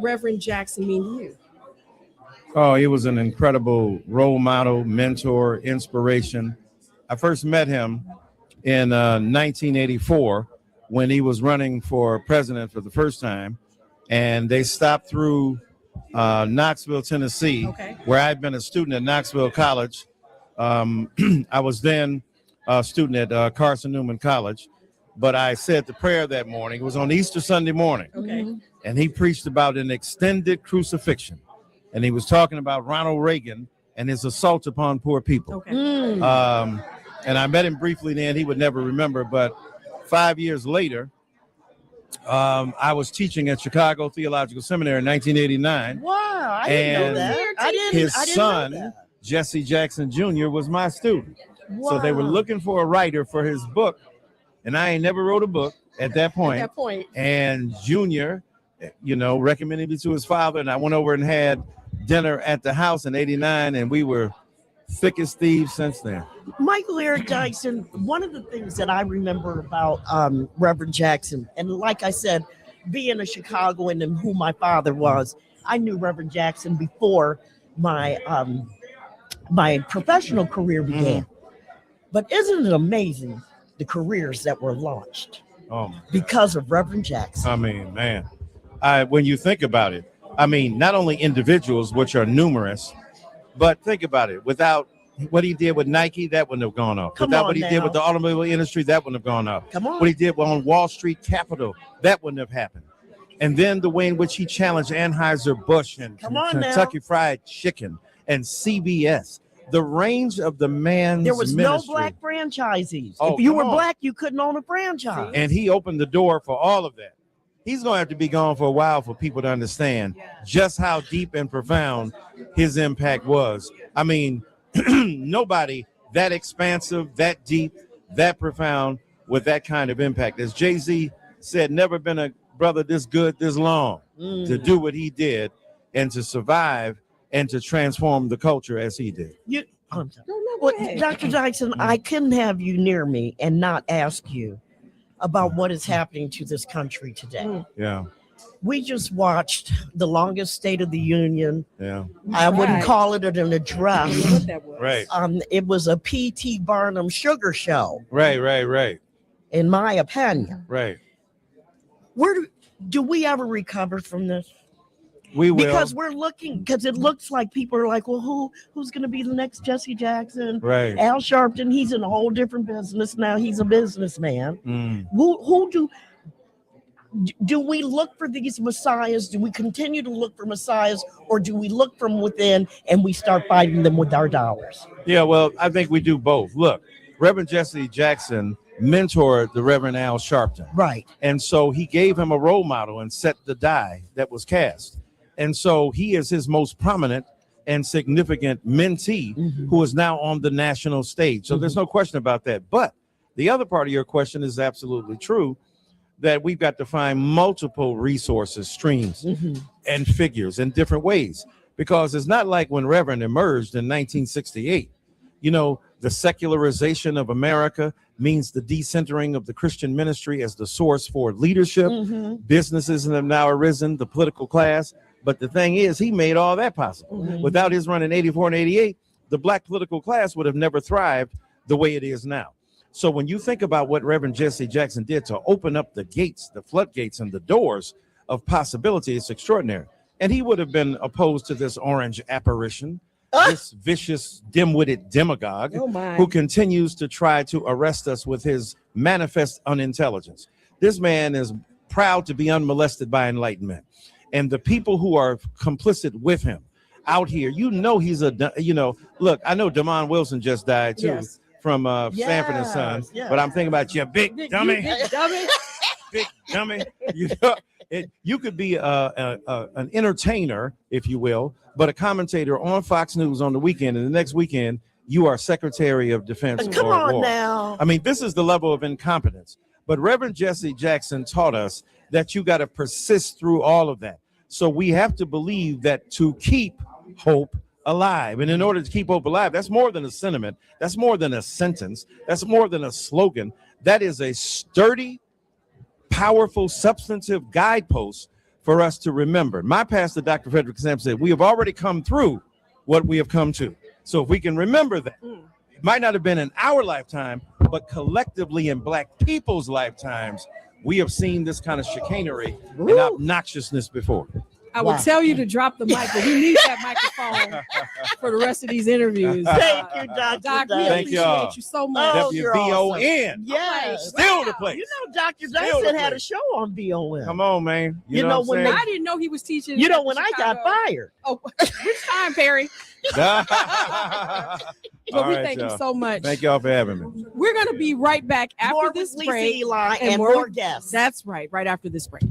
Reverend Jackson mean to you? Oh, he was an incredible role model, mentor, inspiration. I first met him in 1984 when he was running for president for the first time. And they stopped through Knoxville, Tennessee, where I'd been a student at Knoxville College. I was then a student at Carson Newman College. But I said the prayer that morning. It was on Easter Sunday morning. And he preached about an extended crucifixion. And he was talking about Ronald Reagan and his assault upon poor people. And I met him briefly then. He would never remember. But 5 years later, I was teaching at Chicago Theological Seminary in 1989. Wow, I didn't know that. His son, Jesse Jackson Jr., was my student. Wow. So they were looking for a writer for his book. And I ain't never wrote a book at that point. And Junior, recommended me to his father. And I went over and had dinner at the house in 89, and we were thick as thieves since then. Michael Eric Dyson, one of the things that I remember about Reverend Jackson, and like I said, being a Chicagoan and who my father was, I knew Reverend Jackson before my my professional career began. But isn't it amazing the careers that were launched because of Reverend Jackson? I mean, man, when you think about it, not only individuals, which are numerous, but think about it. Without what he did with Nike, that wouldn't have gone up. Without what he did with the automobile industry, that wouldn't have gone up. What he did on Wall Street Capital, that wouldn't have happened. And then the way in which he challenged Anheuser-Busch and Kentucky Fried Chicken and CBS. The range of the man's There was ministry. no black franchisees. Oh, if you were come on. black, you couldn't own a franchise. And he opened the door for all of that. he's going to have to be gone for a while for people to understand just how deep and profound his impact was. I mean, nobody that expansive, that deep, that profound with that kind of impact. As Jay-Z said, never been a brother this good, this long to do what he did and to survive and to transform the culture as he did. Dr. Jackson, I couldn't have you near me and not ask you about what is happening to this country today. Yeah. We just watched the longest State of the Union. Yeah. I wouldn't call it an address. Right. It was a P.T. Barnum sugar show. Right. In my opinion. Right. Where do we ever recover from this? We will. Because we're looking, because it looks like people are like, well, who's going to be the next Jesse Jackson? Right. Al Sharpton, he's in a whole different business now. He's a businessman. Mm. Who do we look for these messiahs? Do we continue to look for messiahs, or do we look from within and we start fighting them with our dollars? Yeah, well, I think we do both. Look, Reverend Jesse Jackson mentored the Reverend Al Sharpton. Right. And so he gave him a role model and set the die that was cast. And so he is his most prominent and significant mentee who is now on the national stage. So there's no question about that. But the other part of your question is absolutely true, that we've got to find multiple resources, streams, and figures in different ways. Because it's not like when Reverend emerged in 1968. You know, the secularization of America means the decentering of the Christian ministry as the source for leadership. Businesses have now arisen, the political class. But the thing is, he made all that possible. Without his run in 84 and 88, the black political class would have never thrived the way it is now. So when you think about what Reverend Jesse Jackson did to open up the gates, the floodgates and the doors of possibility, it's extraordinary. And he would have been opposed to this orange apparition, this vicious, dim-witted demagogue who continues to try to arrest us with his manifest unintelligence. This man is proud to be unmolested by enlightenment. And the people who are complicit with him out here, you know, he's look, I know Damon Wilson just died too from Sanford and Son, but I'm thinking about you, big dummy. Big dummy. You know, you could be an entertainer, if you will, but a commentator on Fox News on the weekend, and the next weekend you are Secretary of Defense. Come on War. now. I mean, this is the level of incompetence. But Reverend Jesse Jackson taught us that you got to persist through all of that. So we have to believe that to keep hope alive. And in order to keep hope alive, that's more than a sentiment. That's more than a sentence. That's more than a slogan. That is a sturdy, powerful, substantive guidepost for us to remember. My pastor, Dr. Frederick Sam, said, we have already come through what we have come to. So if we can remember that, it might not have been in our lifetime, but collectively in black people's lifetimes, we have seen this kind of chicanery and obnoxiousness before. I would tell you to drop the mic, but we need that microphone for the rest of these interviews. Thank you, Dr. Doc, we Thank appreciate y'all. you so much. WVON. Yes. Still the place. You know, Dr. Jackson had a show on VON. Come on, man. You know when I didn't know he was teaching. You know when I got fired. Oh, which time, Perry? But we thank you so much. Thank y'all for having me. We're going to be right back after this Lisa break. Eli and more guests. That's right after this break.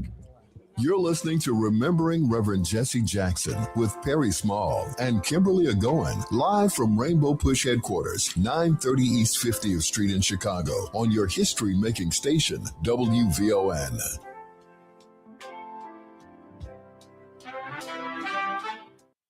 You're listening to Remembering Reverend Jesse Jackson with Perry Small and Kimberly Egonwman, live from Rainbow Push headquarters, 930 East 50th Street in Chicago, on your history-making station, WVON.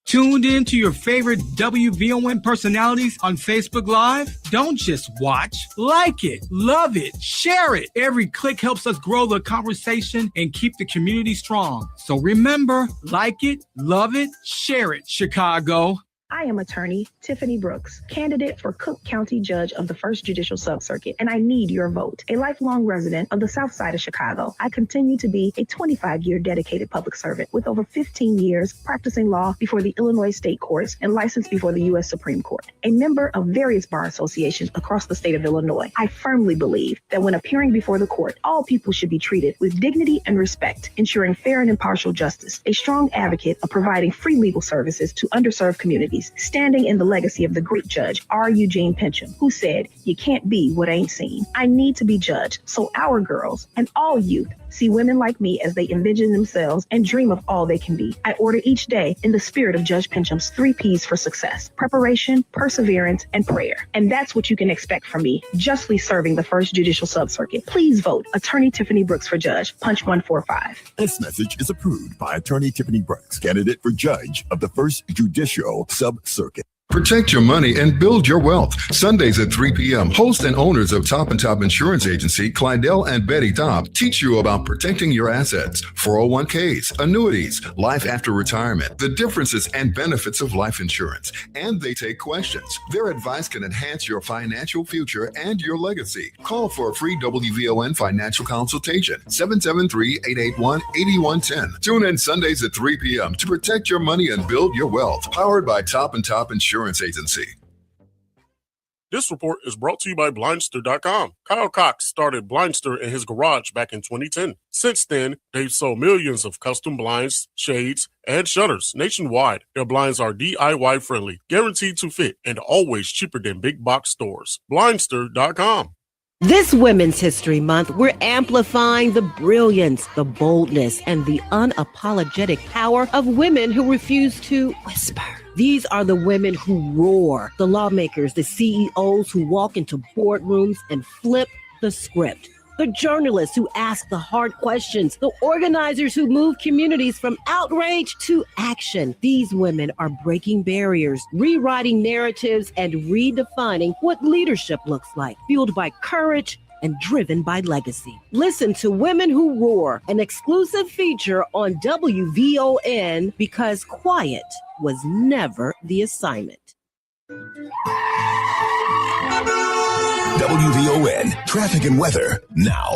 Tuned in to your favorite WVON personalities on Facebook Live? Don't just watch, like it, love it, share it. Every click helps us grow the conversation and keep the community strong. So remember, like it, love it, share it, Chicago. I am attorney Tiffany Brooks, candidate for Cook County Judge of the First Judicial Subcircuit, and I need your vote. A lifelong resident of the South Side of Chicago, I continue to be a 25-year dedicated public servant with over 15 years practicing law before the Illinois State Courts and licensed before the U.S. Supreme Court. A member of various bar associations across the state of Illinois, I firmly believe that when appearing before the court, all people should be treated with dignity and respect, ensuring fair and impartial justice. A strong advocate of providing free legal services to underserved communities, standing in the legacy of the great judge R. Eugene Pincham, who said, "You can't be what ain't seen." I need to be judged so our girls and all youth see women like me as they envision themselves and dream of all they can be. I order each day in the spirit of Judge Pincham's 3 P's for success: preparation, perseverance, and prayer. And that's what you can expect from me, justly serving the First Judicial Sub-Circuit. Please vote Attorney Tiffany Brooks for Judge. Punch 145. This message is approved by Attorney Tiffany Brooks, candidate for Judge of the First Judicial Sub-Circuit. Protect your money and build your wealth. Sundays at 3 p.m., host and owners of Top and Top Insurance Agency, Clydell and Betty Top, teach you about protecting your assets, 401ks, annuities, life after retirement, the differences and benefits of life insurance. And they take questions. Their advice can enhance your financial future and your legacy. Call for a free WVON financial consultation, 773-881-8110. Tune in Sundays at 3 p.m. to protect your money and build your wealth. Powered by Top and Top Insurance Agency. This report is brought to you by Blindster.com. Kyle Cox started Blindster in his garage back in 2010. Since then, they've sold millions of custom blinds, shades, and shutters nationwide. Their blinds are DIY friendly, guaranteed to fit, and always cheaper than big box stores. Blindster.com. This Women's History Month, we're amplifying the brilliance, the boldness, and the unapologetic power of women who refuse to whisper. These are the women who roar, the lawmakers, the CEOs who walk into boardrooms and flip the script, the journalists who ask the hard questions, the organizers who move communities from outrage to action. These women are breaking barriers, rewriting narratives, and redefining what leadership looks like, fueled by courage and driven by legacy. Listen to Women Who Roar, an exclusive feature on WVON, because quiet was never the assignment. WVON traffic and weather now.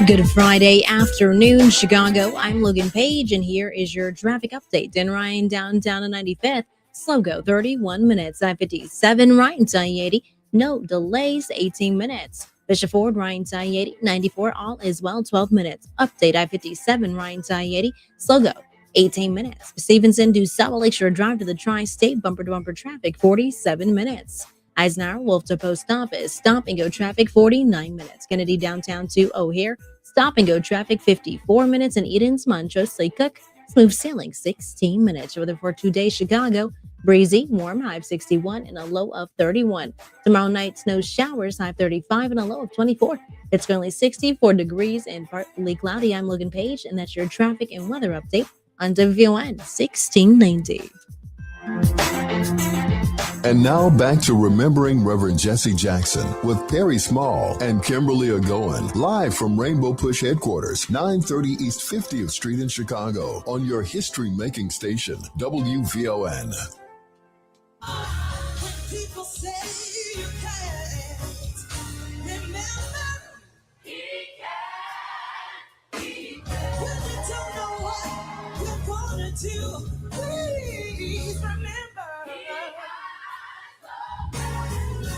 Good Friday afternoon, Chicago. I'm Logan Page, and here is your traffic update. Dan Ryan downtown on 95th. Slow go 31 minutes. I-57 Ryan to I-80. No delays, 18 minutes. Bishop Ford, Ryan to I-80. 94 all is well, 12 minutes. Update I-57 Ryan to I-80. Slow go 18 minutes. Stevenson to South Lakeshore Drive to the Tri-State bumper-to-bumper traffic, 47 minutes. Eisenhower, Wolf to Post Office, stop and go traffic, 49 minutes. Kennedy downtown to O'Hare, stop and go traffic, 54 minutes. And Eden's, Montrose, Lake Cook, smooth sailing, 16 minutes. Weather for today, Chicago, breezy, warm, high of 61 and a low of 31. Tomorrow night, snow showers, high of 35 and a low of 24. It's currently 64 degrees and partly cloudy. I'm Logan Page, and that's your traffic and weather update on WVON 1690. And now back to Remembering Reverend Jesse Jackson with Perry Small and Kimberly Egonwman, live from Rainbow Push headquarters, 930 East 50th Street in Chicago, on your history-making station, WVON. People say you can't remember. He can. When you don't know what you're gonna do, please remember.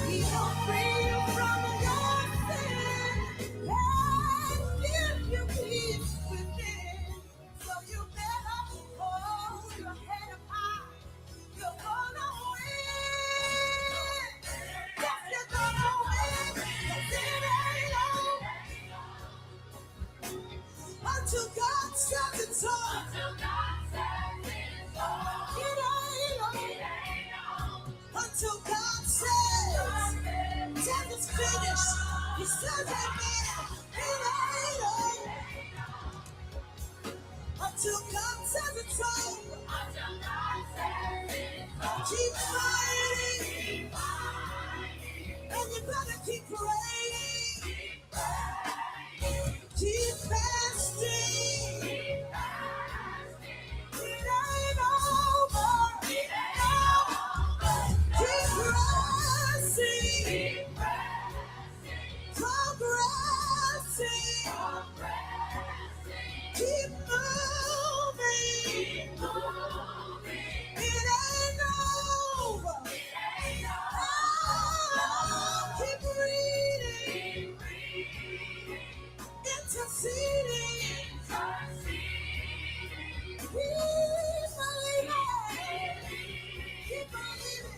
He will free you from your sin and give you peace within. So you better hold your head up high. You're gonna win. Yes, you're gonna win. 'Cause it ain't over until God says it's over. It ain't over until God says that it's finished. He says amen. It ain't over until God says it's over. Keep fighting, and you better keep praying. Keep fasting. It ain't over. Keep pressing. Progressing. Keep moving. It ain't over. Keep reading. Interceding. Keep believing. Keep believing.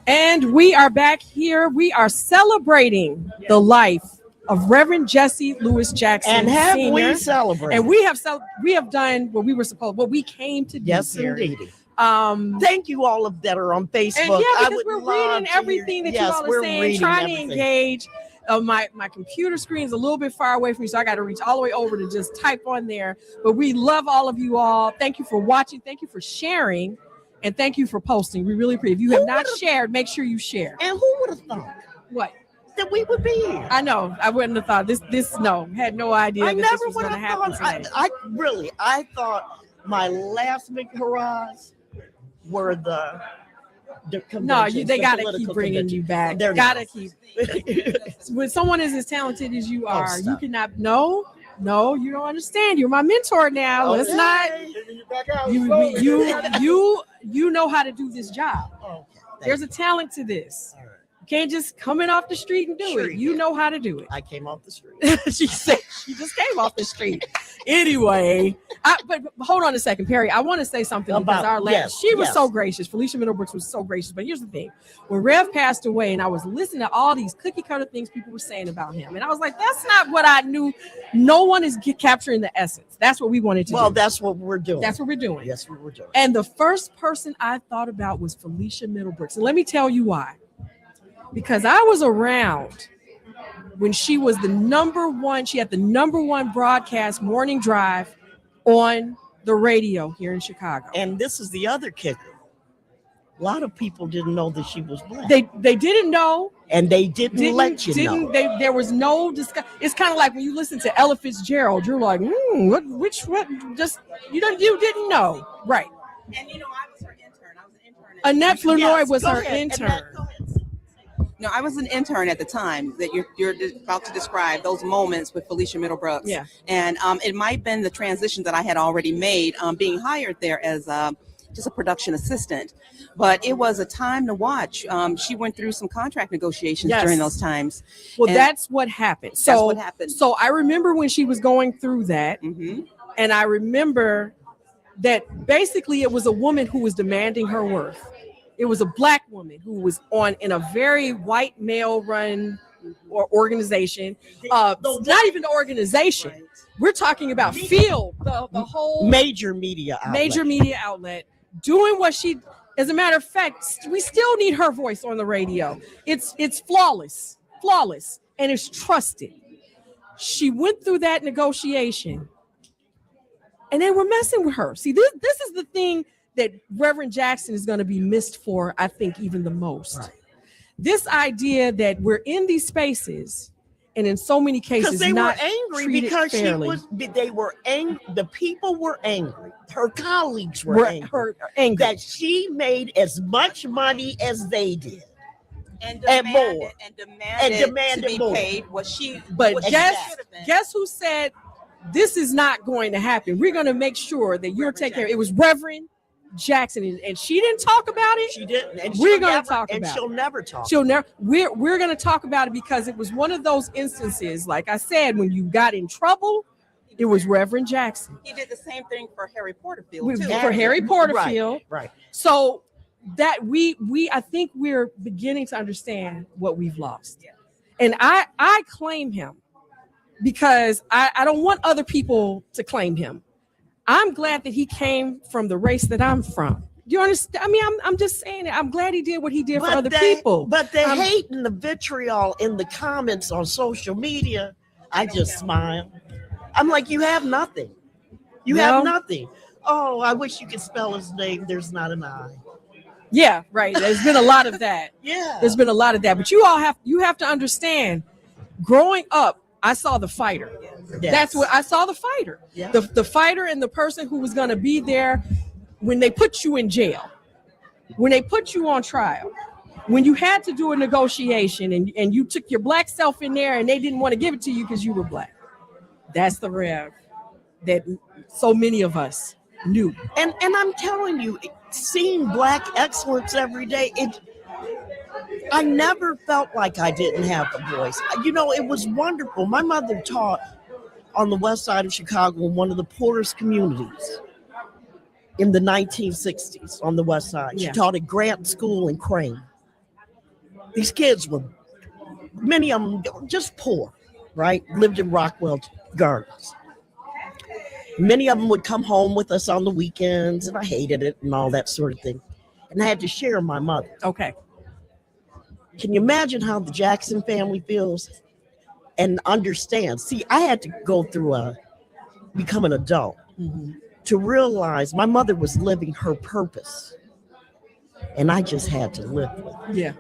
And we are back here. We are celebrating the life of Reverend Jesse Louis Jackson And have Sr. we celebrated? And we have done what we came to do. Yes, Perry. indeed. Thank you all of that are on Facebook. And yeah, I because would we're love reading to everything hear- that you yes, all we're are saying, reading trying everything. to engage. My computer screen is a little bit far away from me, so I got to reach all the way over to just type on there. But we love all of you all. Thank you for watching. Thank you for sharing. And thank you for posting. We really appreciate it. If you have not shared, make sure you share. And who would have thought What? that we would be here? I know. I wouldn't have thought had no idea I that never this was would going to have happen thought. today. I thought my last big hurrahs were the No, conventions, they the got to political keep bringing you back. They're Got to not. keep. When someone is as talented as you are, you stop. cannot. No, you don't understand. You're my mentor now. Let's not. You know how to do this job. There's a talent to this. You can't just come in off the street and do it. You know how to do it. I came off the street. She said she just came off the street. Anyway, but hold on a second, Perry. I want to say something because she was so gracious. Felicia Middlebrooks was so gracious. But here's the thing: when Rev passed away, and I was listening to all these cookie cutter things people were saying about him, and I was like, that's not what I knew. No one is capturing the essence. That's what we wanted to do. Well, that's what we're doing. That's what we're doing. Yes, what we're doing. And the first person I thought about was Felicia Middlebrooks, and let me tell you why. Because I was around when she was the number one, she had the number one broadcast morning drive on the radio here in Chicago. And this is the other kicker. A lot of people didn't know that she was black. They didn't know. And they didn't let you know. There was no discussion. It's kind of like when you listen to Ella Fitzgerald, you're like, what, just, you didn't know. Right. And I was her intern. I was an intern. Annette Flurnoy was her intern. No, I was an intern at the time that you're about to describe, those moments with Felicia Middlebrooks. Yeah. And it might have been the transition that I had already made, being hired there as just a production assistant. But it was a time to watch. She went through some contract negotiations during those times. Well, and that's what happened. That's what happened. So I remember when she was going through that, and I remember that basically it was a woman who was demanding her worth. It was a black woman who was in a very white male-run organization. Not even the organization. We're talking about Field, the whole major media outlet, doing what she. As a matter of fact, we still need her voice on the radio. It's flawless, and it's trusted. She went through that negotiation, and they were messing with her. See, this is the thing that Reverend Jackson is going to be missed for, I think, even the most. Right. This idea that we're in these spaces, and in so many cases, they not were angry treated because fairly. They were angry. The people were angry. Her colleagues were angry that she made as much money as they did, and more, demanded to be more. Paid what she. But what guess who said this is not going to happen? We're going to make sure that you're taken care of. It was Reverend Jackson, and she didn't talk about it. She didn't. And we're going to talk about it. And she'll never talk. She'll never. We're going to talk about it because it was one of those instances, like I said, when you got in trouble, it was Reverend Jackson. He did the same thing for Harry Porterfield too. For Harry Porterfield, right. So that I think we're beginning to understand what we've lost, and I claim him because I don't want other people to claim him. I'm glad that he came from the race that I'm from. Do you understand? I mean, I'm just saying it. I'm glad he did what he did for other people. But the hate and the vitriol in the comments on social media, I just smile. I'm like, you have nothing. You have nothing. Oh, I wish you could spell his name. There's not an I. Yeah, right. There's been a lot of that. There's been a lot of that. But you have to understand, growing up, I saw the fighter. Yes. That's what I saw, the fighter. Yeah. The fighter and the person who was going to be there when they put you in jail, when they put you on trial, when you had to do a negotiation and you took your black self in there and they didn't want to give it to you because you were black. That's the Rev that so many of us knew. And I'm telling you, seeing black excellence every day, I never felt like I didn't have a voice. It was wonderful. My mother taught on the west side of Chicago in one of the poorest communities in the 1960s on the west side. She taught at Grant School in Crane. These kids were many of them just poor, right? Lived in Rockwell Gardens. Many of them would come home with us on the weekends, and I hated it and all that sort of thing. And I had to share my mother. Okay. Can you imagine how the Jackson family feels and understand? See, I had to go through become an adult to realize my mother was living her purpose, and I just had to live with it. Yeah.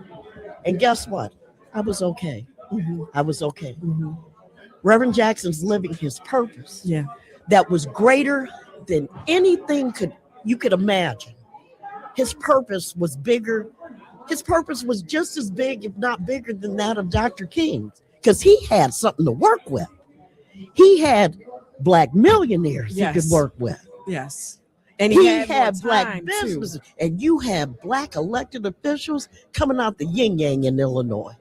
And guess what? I was okay. I was okay. Reverend Jackson's living his purpose. Yeah. That was greater than anything you could imagine. His purpose was bigger. His purpose was just as big, if not bigger, than that of Dr. King's, because he had something to work with. He had Black millionaires he could work with. Yes. And he had had more Black time, businesses, too. and you have Black elected officials coming out the yin yang in Illinois.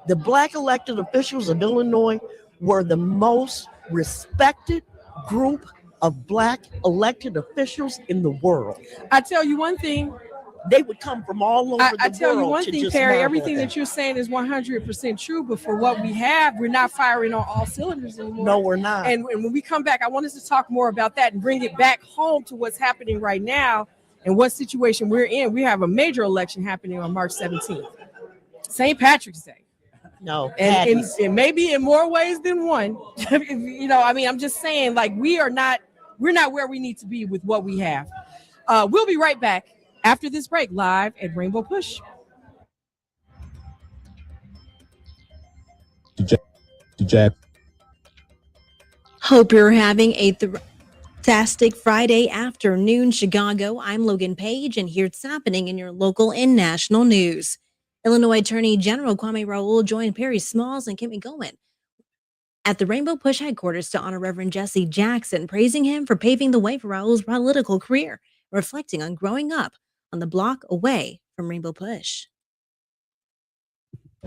The Black elected officials of Illinois were the most respected group of Black elected officials in the world. I tell you one thing. They would come from all over the world. I tell you one to thing, just Perry, marvel everything at that you're saying is 100% true, but for what we have, we're not firing on all cylinders anymore. No, we're not. And when we come back, I want us to talk more about that and bring it back home to what's happening right now and what situation we're in. We have a major election happening on March 17th, St. Patrick's Day. No, and maybe in more ways than one. You know, I mean, I'm just saying, like, we're not where we need to be with what we have. We'll be right back after this break, live at Rainbow Push. Hope you're having a fantastic Friday afternoon, Chicago. I'm Logan Page, and here's happening in your local and national news. Illinois Attorney General Kwame Raoul joined Perry Smalls and Kimberly Egonwman at the Rainbow Push headquarters to honor Reverend Jesse Jackson, praising him for paving the way for Raoul's political career, reflecting on growing up on the block away from Rainbow Push.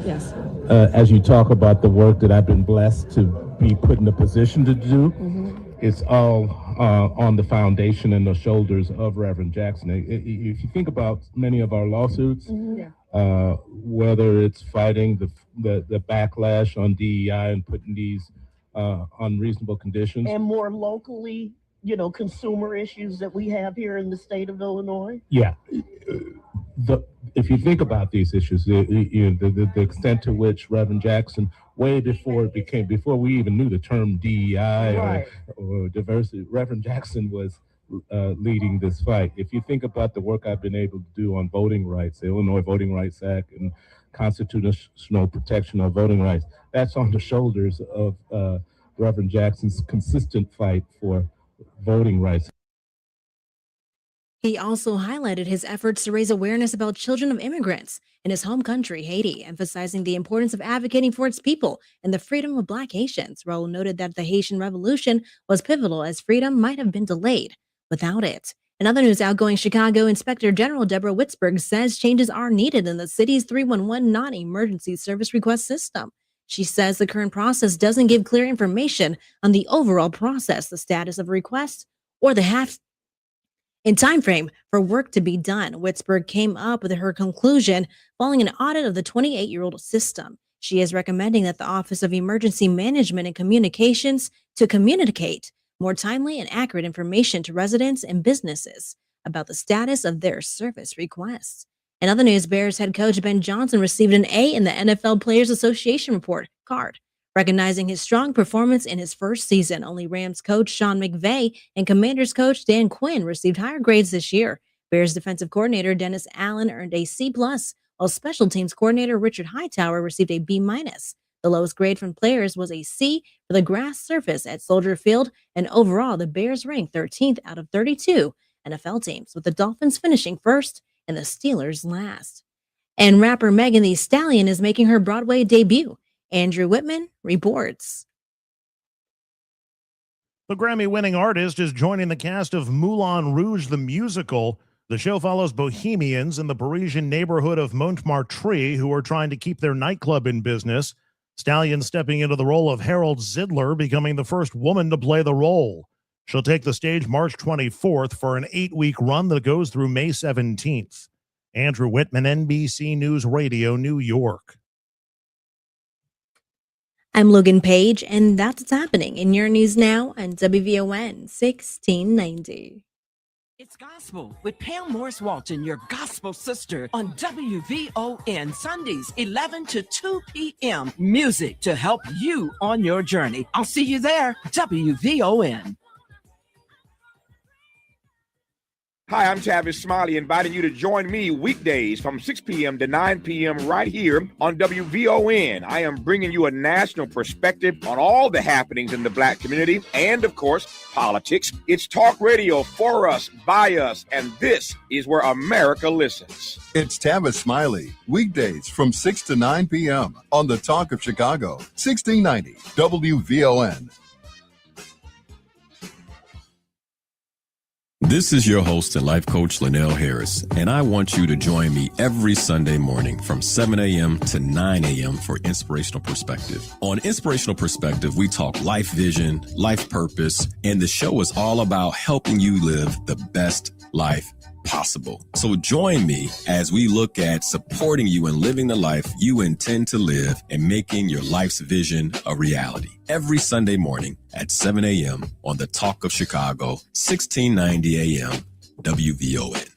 Yes. As you talk about the work that I've been blessed to be put in a position to do, it's all on the foundation and the shoulders of Reverend Jackson. If you think about many of our lawsuits, whether it's fighting the backlash on DEI and putting these unreasonable conditions. And more locally, you know, consumer issues that we have here in the state of Illinois. Yeah. If you think about these issues, the extent to which Reverend Jackson, way before we even knew the term DEI or diversity, Reverend Jackson was leading this fight. If you think about the work I've been able to do on voting rights, the Illinois Voting Rights Act and constitutional protection of voting rights, that's on the shoulders of Reverend Jackson's consistent fight for voting rights. He also highlighted his efforts to raise awareness about children of immigrants in his home country, Haiti, emphasizing the importance of advocating for its people and the freedom of Black Haitians. Raoul noted that the Haitian Revolution was pivotal as freedom might have been delayed without it. In other news, outgoing Chicago Inspector General Deborah Witzberg says changes are needed in the city's 311 non-emergency service request system. She says the current process doesn't give clear information on the overall process, the status of requests, or the in time frame for work to be done. Witzberg came up with her conclusion following an audit of the 28-year-old system. She is recommending that the Office of Emergency Management and Communications to communicate more timely and accurate information to residents and businesses about the status of their service requests. In other news, Bears head coach Ben Johnson received an A in the NFL Players Association report card, recognizing his strong performance in his first season. Only Rams coach Sean McVay and Commanders coach Dan Quinn received higher grades this year. Bears defensive coordinator Dennis Allen earned a C+, while special teams coordinator Richard Hightower received a B-. The lowest grade from players was a C for the grass surface at Soldier Field, and overall, the Bears ranked 13th out of 32 NFL teams, with the Dolphins finishing first and the Steelers last. And rapper Megan Thee Stallion is making her Broadway debut. Andrew Whitman reports. The Grammy-winning artist is joining the cast of Moulin Rouge the Musical. The show follows bohemians in the Parisian neighborhood of Montmartre who are trying to keep their nightclub in business. Stallion stepping into the role of Harold Zidler, becoming the first woman to play the role. She'll take the stage March 24th for an 8-week run that goes through May 17th. Andrew Whitman, NBC News Radio, New York. I'm Logan Page, and that's what's happening in your news now on WVON 1690. It's gospel with Pam Morris Walton, your gospel sister, on WVON Sundays, 11 to 2 p.m. Music to help you on your journey. I'll see you there. WVON. Hi, I'm Tavis Smiley, inviting you to join me weekdays from 6 p.m. to 9 p.m. right here on WVON. I am bringing you a national perspective on all the happenings in the Black community and, of course, politics. It's talk radio for us, by us, and this is where America listens. It's Tavis Smiley, weekdays from 6 to 9 p.m. on the Talk of Chicago, 1690 WVON. This is your host and life coach, Linnell Harris, and I want you to join me every Sunday morning from 7 a.m. to 9 a.m. for Inspirational Perspective. On Inspirational Perspective, we talk life vision, life purpose, and the show is all about helping you live the best life possible. So join me as we look at supporting you in living the life you intend to live and making your life's vision a reality. Every Sunday morning at 7 a.m. on the Talk of Chicago, 1690 a.m. WVON.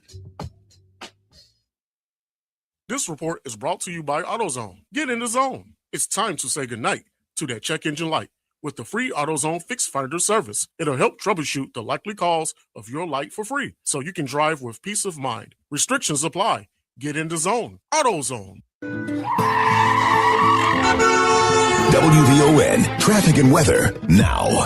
This report is brought to you by AutoZone. Get in the zone. It's time to say goodnight to that check engine light with the free AutoZone Fix Finder service. It'll help troubleshoot the likely cause of your light for free, so you can drive with peace of mind. Restrictions apply. Get in the zone. AutoZone. WVON traffic and weather now.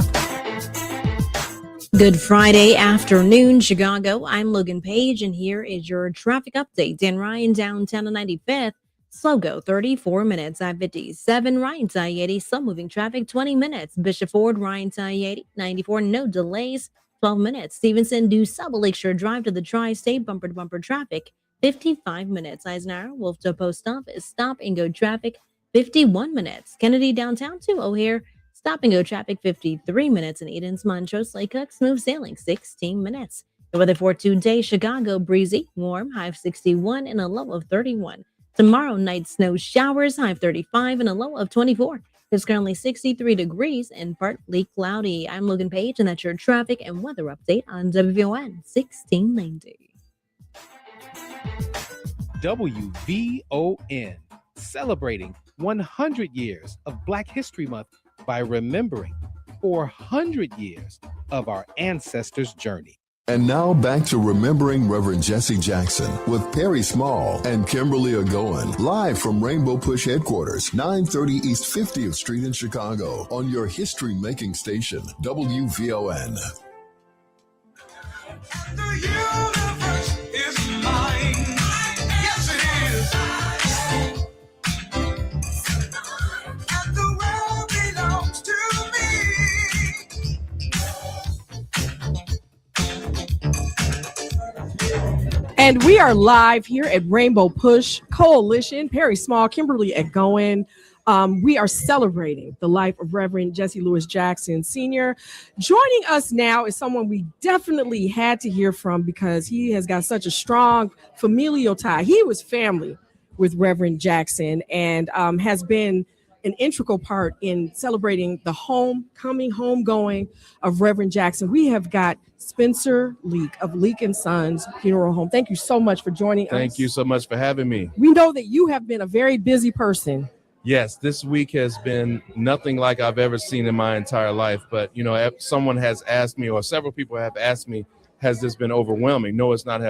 Good Friday afternoon, Chicago. I'm Logan Page, and here is your traffic update. Dan Ryan, downtown to 95th. Slow go, 34 minutes. I-57, Ryan to I-80. Slow moving traffic, 20 minutes. Bishop Ford, Ryan to I-80. 94, no delays, 12 minutes. Stevenson, due South Lakeshore Drive to the Tri-State, bumper-to-bumper traffic, 55 minutes. Eisenhower, Wolf to Post Office, stop and go traffic, 51 minutes. Kennedy, downtown to O'Hare, stop and go traffic, 53 minutes. And Eden's, Montrose, Lake Cook, smooth sailing, 16 minutes. The weather for today, Chicago, breezy, warm, high of 61 and a low of 31. Tomorrow night, snow showers, high of 35 and a low of 24. It's currently 63 degrees and partly cloudy. I'm Logan Page, and that's your traffic and weather update on WVON 1690. WVON, celebrating 100 years of Black History Month by remembering 400 years of our ancestors' journey. And now back to Remembering Reverend Jesse Jackson with Perry Small and Kimberly Egonwman, live from Rainbow Push headquarters, 930 East 50th Street in Chicago, on your history-making station, WVON. The universe is mine. Yes, it is. And the world belongs to me. And we are live here at Rainbow Push Coalition. Perry Small, Kimberly Egonwman. We are celebrating the life of Reverend Jesse Louis Jackson Sr. Joining us now is someone we definitely had to hear from because he has got such a strong familial tie. He was family with Reverend Jackson and has been an integral part in celebrating the homegoing of Reverend Jackson. We have got Spencer Leak of Leak & Sons Funeral Home. Thank you so much for joining us. Thank you so much for having me. We know that you have been a very busy person. Yes, this week has been nothing like I've ever seen in my entire life. But, you know, if someone has asked me, or several people have asked me, has this been overwhelming? No, it's not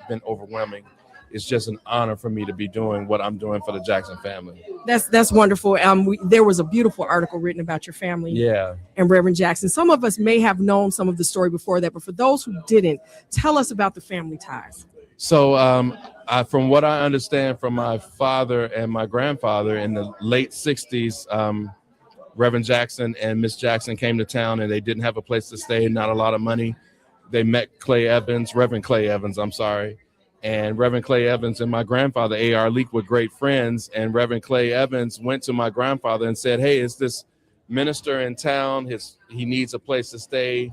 been overwhelming. It's just an honor for me to be doing what I'm doing for the Jackson family. That's wonderful. There was a beautiful article written about your family. Yeah. And Reverend Jackson. Some of us may have known some of the story before that, but for those who didn't, tell us about the family ties. So from what I understand from my father and my grandfather in the late 60s, Reverend Jackson and Miss Jackson came to town and they didn't have a place to stay, not a lot of money. They met Reverend Clay Evans, I'm sorry. And Reverend Clay Evans and my grandfather, A.R. Leak, were great friends. And Reverend Clay Evans went to my grandfather and said, hey, is this minister in town? He needs a place to stay.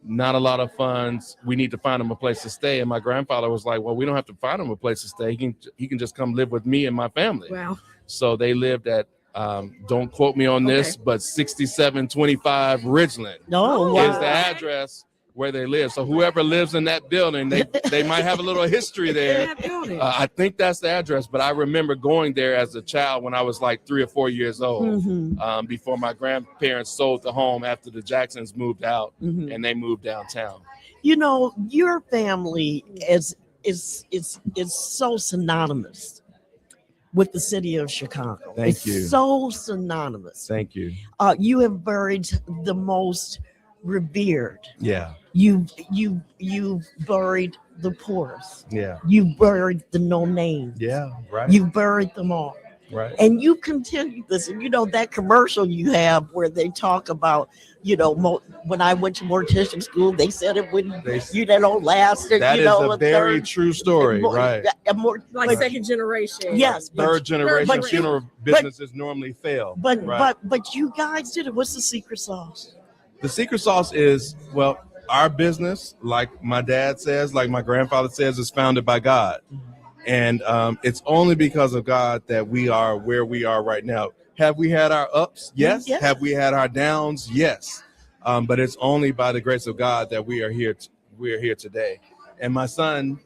Not a lot of funds. We need to find him a place to stay. And my grandfather was like, well, we don't have to find him a place to stay. He can just come live with me and my family. Wow. So they lived at Don't quote me on this, but 6725 Ridgeland is the address where they live. So whoever lives in that building, they might have a little history there. I think that's the address, but I remember going there as a child when I was like 3 or 4 years old, before my grandparents sold the home after the Jacksons moved out and they moved downtown. You know, your family is so synonymous with the city of Chicago. Thank you. So synonymous. Thank you. You have buried the most revered. Yeah. You've buried the poorest. Yeah. You've buried the no names. Yeah. Right. You've buried them all. Right. And you continue this. And you know that commercial you have where they talk about, you know, when I went to mortician school, they said it wouldn't, last. That you know, is a very true story, right? Like second generation. Yes. Third generation funeral businesses normally fail. But you guys did it. What's the secret sauce? The secret sauce is, well, our business, like my dad says, like my grandfather says, is founded by God. And it's only because of God that we are where we are right now. Have we had our ups? Yes. Yeah. Have we had our downs? Yes. But it's only by the grace of God that we are here. We are here today. And my son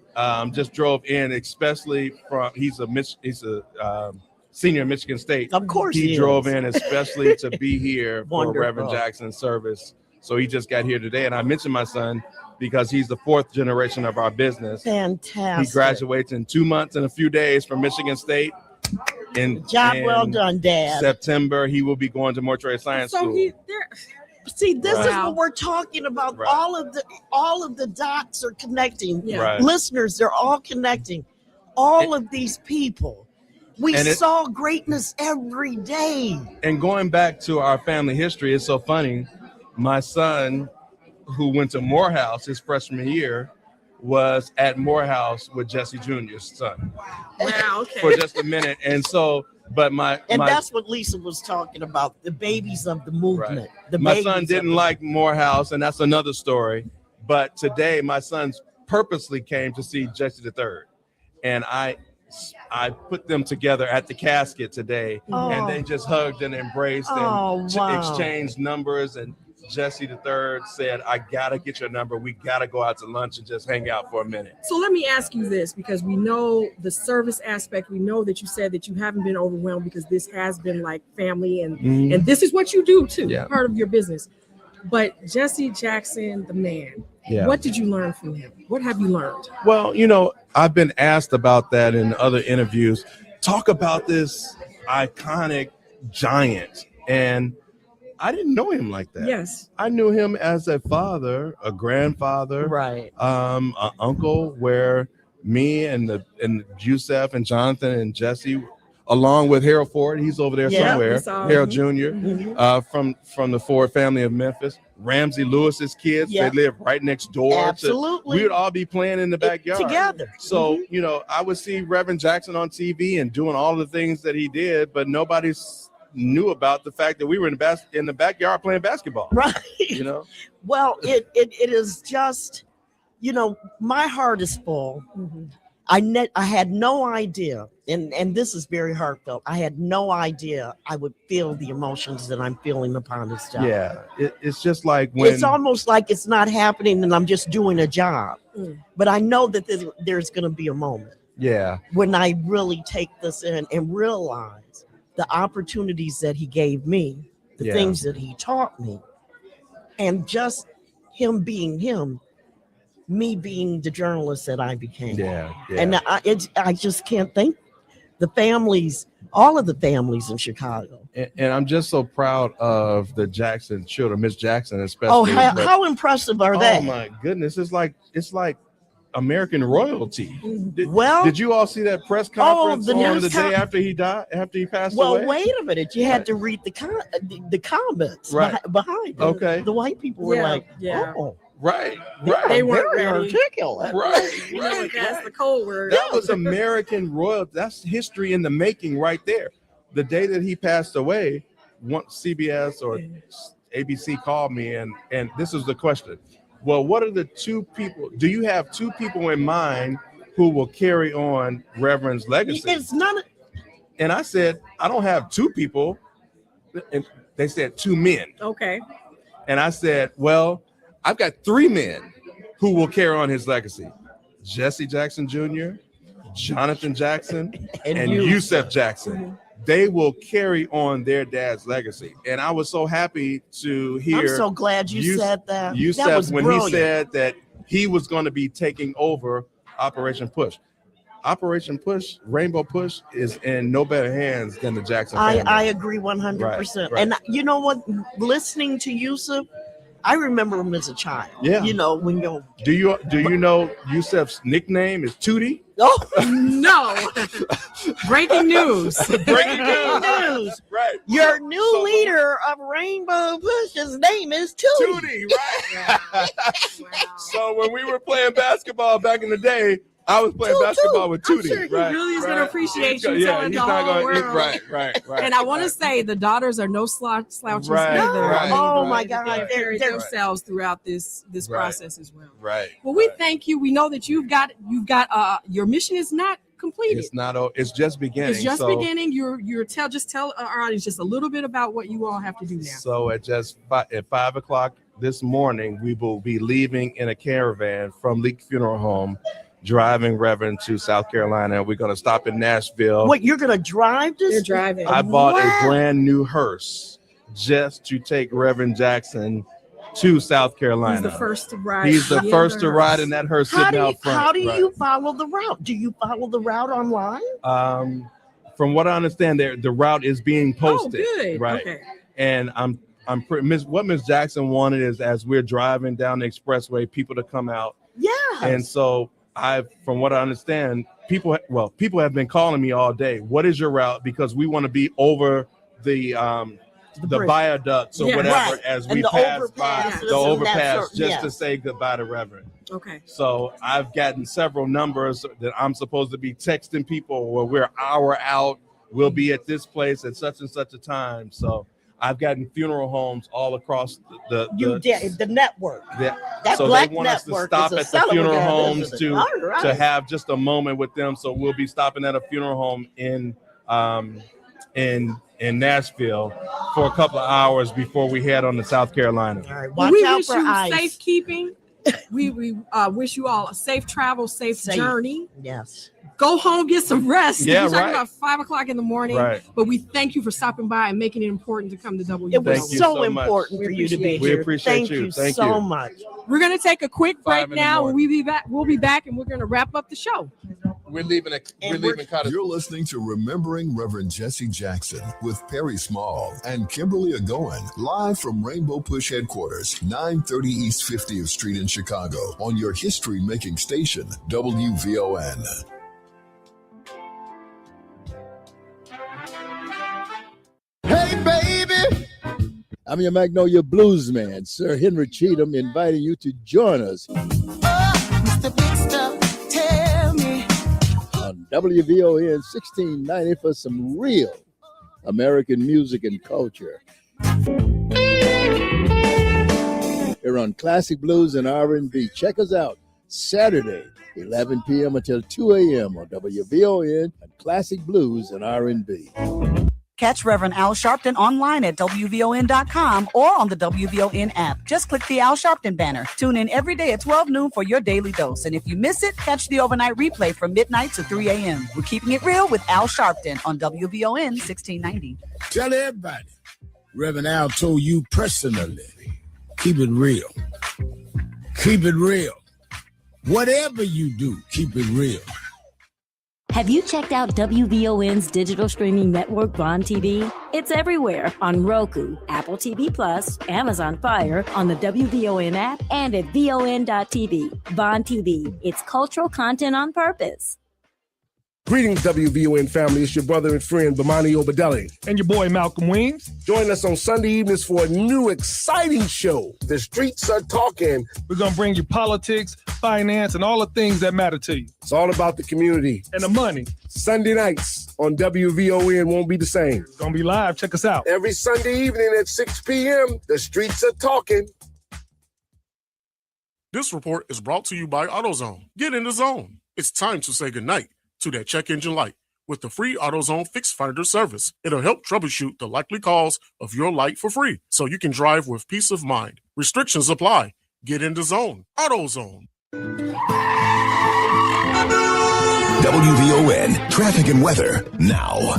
just drove in, especially from he's a senior at Michigan State. Of course, he drove in especially to be here for Reverend Jackson's service. So he just got here today, and I mentioned my son because he's the 4th generation of our business. Fantastic. He graduates in 2 months and a few days from Michigan State. Well done, Dad. September, he will be going to Mortuary Science School. See, this is what we're talking about. Right. All of the dots are connecting. Yeah. Right. Listeners, they're all connecting. All of these people. We saw greatness every day. And going back to our family history, it's so funny. My son, who went to Morehouse his freshman year, was at Morehouse with Jesse Jr.'s son. Wow, okay. For just a minute. And so, but that's what Lisa was talking about, the babies of the movement. Right. My son didn't like Morehouse, and that's another story. But today, my sons purposely came to see Jesse III. And I put them together at the casket today, and they just hugged and embraced and exchanged numbers. And Jesse III said, I gotta get your number. We gotta go out to lunch and just hang out for a minute. So let me ask you this, because we know the service aspect. We know that you said that you haven't been overwhelmed because this has been like family, and this is what you do too, part of your business. But Jesse Jackson, the man, what did you learn from him? What have you learned? Well, you know, I've been asked about that in other interviews. Talk about this iconic giant. And I didn't know him like that. Yes. I knew him as a father, a grandfather, an uncle, where me and Yusef and Jonathan and Jesse, along with Harold Ford, he's over there somewhere, Harold Jr., from the Ford family of Memphis. Ramsey Lewis's kids, they live right next door. Absolutely. We would all be playing in the backyard together. So, you know, I would see Reverend Jackson on TV and doing all the things that he did, but nobody knew about the fact that we were in the backyard playing basketball. Right. You know? Well, it is just, you know, my heart is full. I had no idea, and this is very heartfelt. I had no idea I would feel the emotions that I'm feeling upon this job. Yeah, it's just like when it's almost like it's not happening and I'm just doing a job. But I know that there's going to be a moment. Yeah. When I really take this in and realize the opportunities that he gave me, the things that he taught me, and just him being him. Me being the journalist that I became. And I just can't think the families, all of the families in Chicago. And I'm just so proud of the Jackson children, Miss Jackson especially. Oh, how impressive are they? Oh my goodness, it's like American royalty. Well, did you all see that press conference on the day after he died, after he passed away? Well, wait a minute. You had to read the comments behind it. Okay. The white people were like, oh. Right. They weren't very ready. articulate. Right. You know, that's the code word. That was American royalty. That's history in the making right there. The day that he passed away, once CBS or ABC called me, and this is the question. Well, what are the two people? Do you have two people in mind who will carry on Reverend's legacy? It's none. And I said, I don't have two people. And they said 2 men. Okay. And I said, well, I've got 3 men who will carry on his legacy. Jesse Jackson Jr., Jonathan Jackson, and Yusef Jackson. They will carry on their dad's legacy. And I was so happy to hear. I'm so glad you said that. Yusef, That was when brilliant. he said that he was going to be taking over Operation Push. Operation Push, Rainbow Push, is in no better hands than the Jackson family. I agree 100%. Right. And you know what? Listening to Yusuf, I remember him as a child. Yeah. You know, when you're. Do you know Yusef's nickname is Tootie? Oh no! Breaking news! Breaking news! Right. Your new leader of Rainbow Push's name is Tootie. Tootie, right? So when we were playing basketball back in the day, I was playing basketball with Tootie. I'm sure he right, really is going to appreciate you yeah, telling he's the not whole gonna, world. Right. And I want to say the daughters are no slouches Right, either. right, Oh right, my God. right. They carry They're- themselves throughout this process as well. Right. Well, we thank you. We know that you've got your mission is not completed. It's not. It's just beginning. It's just so, beginning. Just tell our audience just a little bit about what you all have to do now. So at 5 o'clock this morning, we will be leaving in a caravan from Leak Funeral Home, driving Reverend to South Carolina. We're going to stop in Nashville. What, you're going to drive this? You're driving. I bought a brand new hearse just to take Reverend Jackson to South Carolina. He's the first to ride. He's the first to ride in that hearse sitting out front. How do Right. you follow the route? Do you follow the route online? From what I understand, the route is being posted. Oh, good. Right. Okay. And what Miss Jackson wanted is, as we're driving down the expressway, people to come out. Yeah. And so from what I understand, people have been calling me all day. What is your route? Because we want to be over the bridge. viaducts or Yeah, whatever right. as And we the pass by overpasses the and that overpass sort- just yeah. to say goodbye to Reverend. Okay. So I've gotten several numbers that I'm supposed to be texting people where we're an hour out. We'll be at this place at such and such a time. So I've gotten funeral homes all across the network. That so black they want us to network stop is a at the funeral celebrant, homes isn't it? to All right. to have just a moment with them. So we'll be stopping at a funeral home in Nashville for a couple of hours before we head on to South Carolina. All right, Well, watch we out wish for you ice. safekeeping. We wish you all a safe travel, safe journey. Yes. Go home, get some rest. Yeah, We're talking right. about 5 o'clock in the morning. Right. But we thank you for stopping by and making it important to come to WVO. It was Thank you so so much. important for you to be We here. appreciate Thank you. you Thank so you. much. We're gonna take a quick 5 break in the now. morning. We'll be back, and we're gonna wrap up the show. We're leaving You're listening to Remembering Reverend Jesse Jackson with Perry Small and Kimberly Egonwman, live from Rainbow Push headquarters, 930 East 50th Street in Chicago, on your history-making station, WVON. Hey, baby! I'm your Magnolia Blues man, Sir Henry Cheatham, inviting you to join us Mr. Big Stuff, tell me. on WVON 1690 for some real American music and culture. Here on Classic Blues and R&B. Check us out Saturday, 11 p.m. until 2 a.m. on WVON and Classic Blues and R&B. Catch Reverend Al Sharpton online at WVON.com or on the WVON app. Just click the Al Sharpton banner. Tune in every day at 12 noon for your daily dose. And if you miss it, catch the overnight replay from midnight to 3 a.m. We're keeping it real with Al Sharpton on WVON 1690. Tell everybody, Reverend Al told you personally, keep it real. Keep it real. Whatever you do, keep it real. Have you checked out WVON's digital streaming network, Bond TV? It's everywhere on Roku, Apple TV Plus, Amazon Fire, on the WVON app, and at VON.TV. Bond TV, it's cultural content on purpose. Greetings, WVON family. It's your brother and friend, Bomani Obadelli. And your boy, Malcolm Weems. Join us on Sunday evenings for a new exciting show. The Streets Are Talking. We're going to bring you politics, finance, and all the things that matter to you. It's all about the community. And the money. Sunday nights on WVON won't be the same. It's going to be live. Check us out. Every Sunday evening at 6 p.m., The Streets Are Talking. This report is brought to you by AutoZone. Get in the zone. It's time to say goodnight to that check engine light. with the free AutoZone Fix Finder service. It'll help troubleshoot the likely cause of your light for free, so you can drive with peace of mind. Restrictions apply. Get in the zone. AutoZone. WVON traffic and weather now.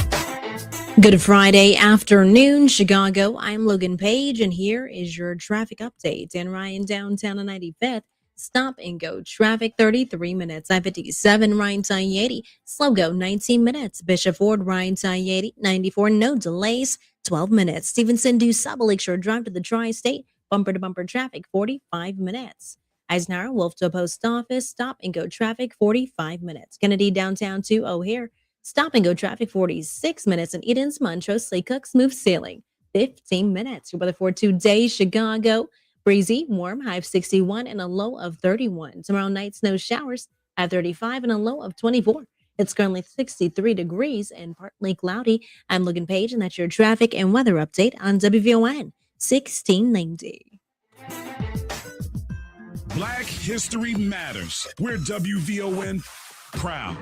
Good Friday afternoon, Chicago. I'm Logan Page, and here is your traffic update. Dan Ryan downtown on 95th. Stop and go traffic 33 minutes. I-57 Ryan to I-80. Slow go 19 minutes. Bishop Ford Ryan to I-80. 94 no delays. 12 minutes. Stevenson due Sub Lakeshore Drive to the Tri-State. Bumper to bumper traffic 45 minutes. Eisenhower Wolf to Post Office. Stop and go traffic 45 minutes. Kennedy downtown to O'Hare. Stop and go traffic 46 minutes. And Eden's Montrose Slay Cook Smooth Sailing 15 minutes. Your weather for today, Chicago. Breezy, warm, high of 61 and a low of 31. Tomorrow night, snow showers at 35 and a low of 24. It's currently 63 degrees and partly cloudy. I'm Logan Page, and that's your traffic and weather update on WVON 1690. Black History Matters. We're WVON proud.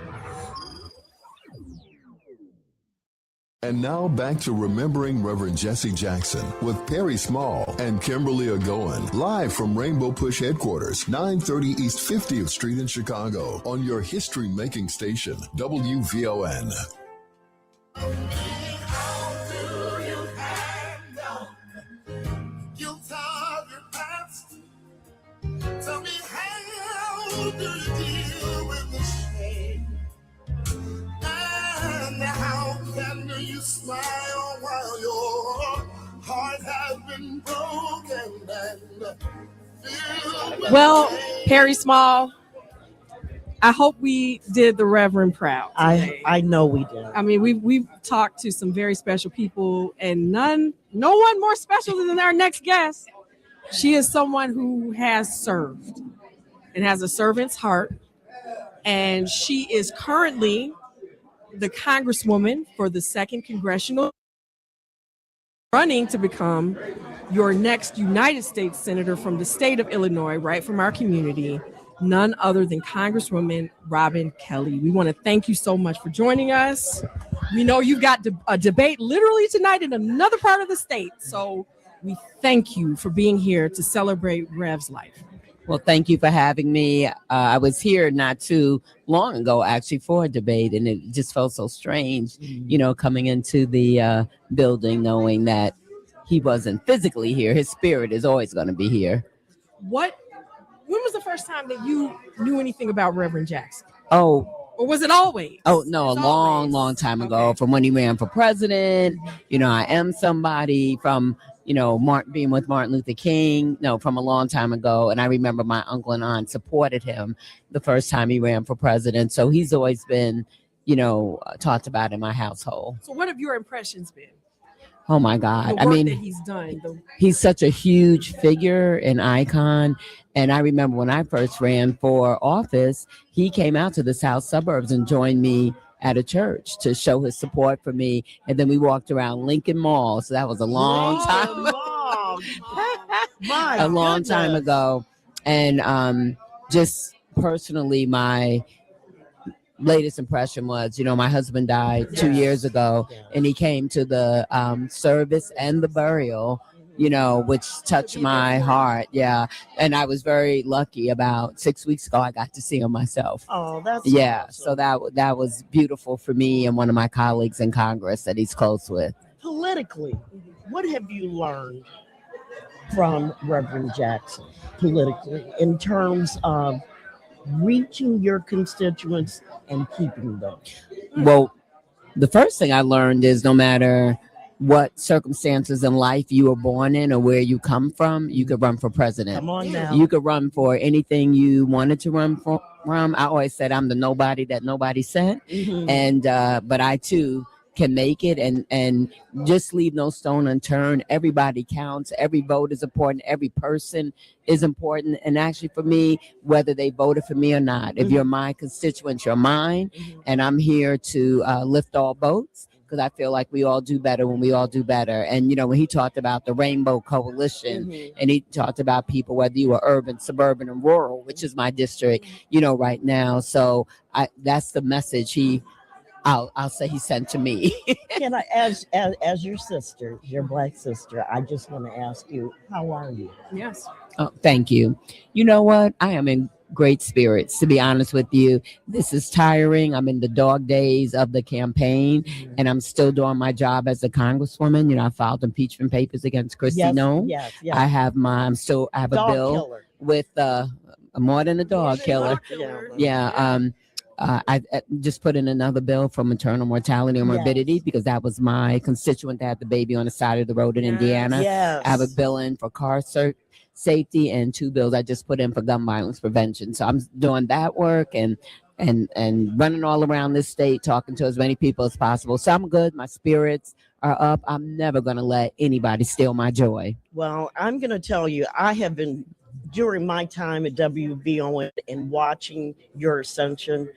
And now back to Remembering Reverend Jesse Jackson with Perry Small and Kimberly Egonwman, live from Rainbow Push headquarters, 930 East 50th Street in Chicago, on your history-making station, WVON. Tell me, how do you deal with the shame? And how can you smile while your heart has been broken and filled with Well, pain? Perry Small, I hope we did the Reverend proud today. I know we did. I mean, we've talked to some very special people, and no one more special than our next guest. She is someone who has served and has a servant's heart, and she is currently the Congresswoman for the 2nd Congressional, running to become your next United States Senator from the state of Illinois, right from our community, none other than Congresswoman Robin Kelly. We want to thank you so much for joining us. We know you've got a debate literally tonight in another part of the state, so we thank you for being here to celebrate Rev's life. Well, thank you for having me. I was here not too long ago, actually, for a debate, and it just felt so strange, coming into the building, knowing that he wasn't physically here. His spirit is always going to be here. When was the first time that you knew anything about Reverend Jackson? Oh, or was it always? Oh, no, a long time ago, from when he ran for president. I am somebody from being with Martin Luther King, from a long time ago. And I remember my uncle and aunt supported him the first time he ran for president. So he's always been, talked about in my household. So what have your impressions been? Oh my God. The work that he's done. He's such a huge figure, an icon. And I remember when I first ran for office, he came out to the south suburbs and joined me at a church to show his support for me. And then we walked around Lincoln Mall. So that was a long time time ago. And just personally, my latest impression was, my husband died 2 years ago, and he came to the service and the burial, which touched my heart. Yeah. And I was very lucky. About 6 weeks ago, I got to see him myself. Oh, that's awesome. So that was beautiful for me and one of my colleagues in Congress that he's close with. Politically, what have you learned from Reverend Jackson politically in terms of reaching your constituents and keeping them? Well, the first thing I learned is no matter what circumstances in life you were born in or where you come from, you could run for president. Come on now. You could run for anything you wanted to run from. I always said I'm the nobody that nobody sent. Mhm. And but I too can make it, and just leave no stone unturned. Everybody counts. Every vote is important. Every person is important. And actually for me, whether they voted for me or not, if you're my constituent, you're mine. And I'm here to lift all boats, because I feel like we all do better when we all do better. And, when he talked about the Rainbow Coalition, and he talked about people, whether you were urban, suburban, and rural, which is my district, right now. So that's the message he I'll say he sent to me. Can I, as your sister, your Black sister, I just want to ask you, how are you? Yes. Oh, thank you. You know what? I am in great spirits, to be honest with you. This is tiring. I'm in the dog days of the campaign, and I'm still doing my job as a congresswoman. You know, I filed impeachment papers against Christy Nome. Yes. I have I have a Dog bill killer. with more than a dog killer. Yeah. I just put in another bill for maternal mortality and morbidity because that was my constituent that had the baby on the side of the road in Indiana. Yes. I have a bill in for car safety and 2 bills I just put in for gun violence prevention. So I'm doing that work and running all around this state, talking to as many people as possible. So I'm good. My spirits are up. I'm never going to let anybody steal my joy. Well, I'm going to tell you, I have been, during my time at WVON and watching your ascension,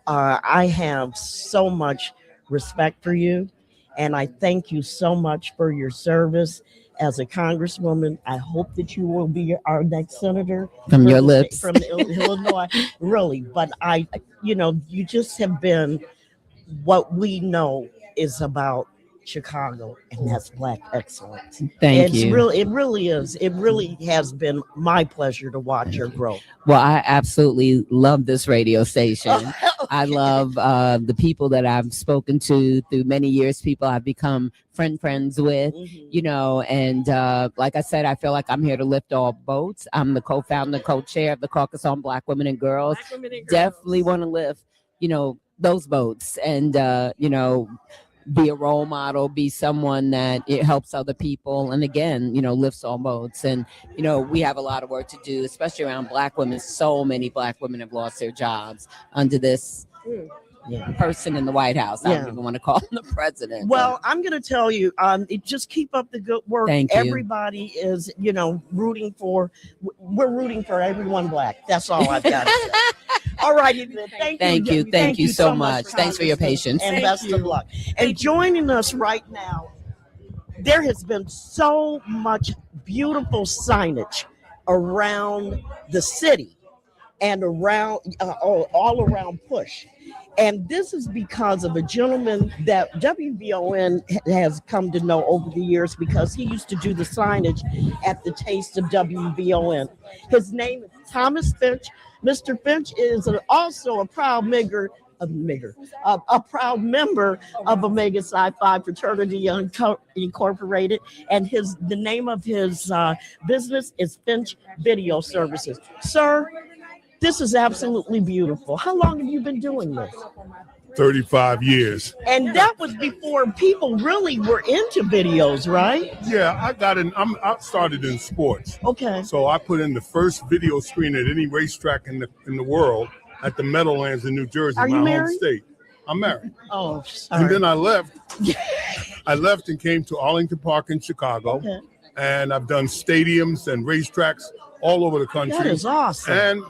I have so much respect for you. And I thank you so much for your service as a congresswoman. I hope that you will be our next senator From your lips. from Illinois, really. But you just have been what we know is about Chicago, and that's Black excellence. Thank you. It really is. It really has been my pleasure to watch your growth. Well, I absolutely love this radio station. I love the people that I've spoken to through many years, people I've become friends with, and like I said, I feel like I'm here to lift all boats. I'm the co-founder, co-chair of the Caucus on Black Women and Girls. Definitely want to lift, those boats and, be a role model, be someone that it helps other people. And again, lifts all boats. And, we have a lot of work to do, especially around Black women. So many Black women have lost their jobs under this person in the White House. I don't even want to call him the president. Well, I'm going to tell you, just keep up the good work. Thank you. Everybody is, we're rooting for everyone Black. That's all I've got to say. All righty, then. Thank you so much. Thanks for your patience. And best of luck. And joining us right now, there has been so much beautiful signage around the city and around all around Push. And this is because of a gentleman that WVON has come to know over the years because he used to do the signage at the Taste of WVON. His name is Thomas Finch. Mr. Finch is also a proud member of Omega Psi Phi Fraternity Incorporated, and the name of his business is Finch Video Services. Sir, this is absolutely beautiful. How long have you been doing this? 35 years. And that was before people really were into videos, right? Yeah, I started in sports. Okay. So I put in the first video screen at any racetrack in the world at the Meadowlands in New Jersey, Are you my home married? state. I'm married. Oh, sorry. And then I left. I left and came to Arlington Park in Chicago. Okay. And I've done stadiums and racetracks all over the country. That is awesome. And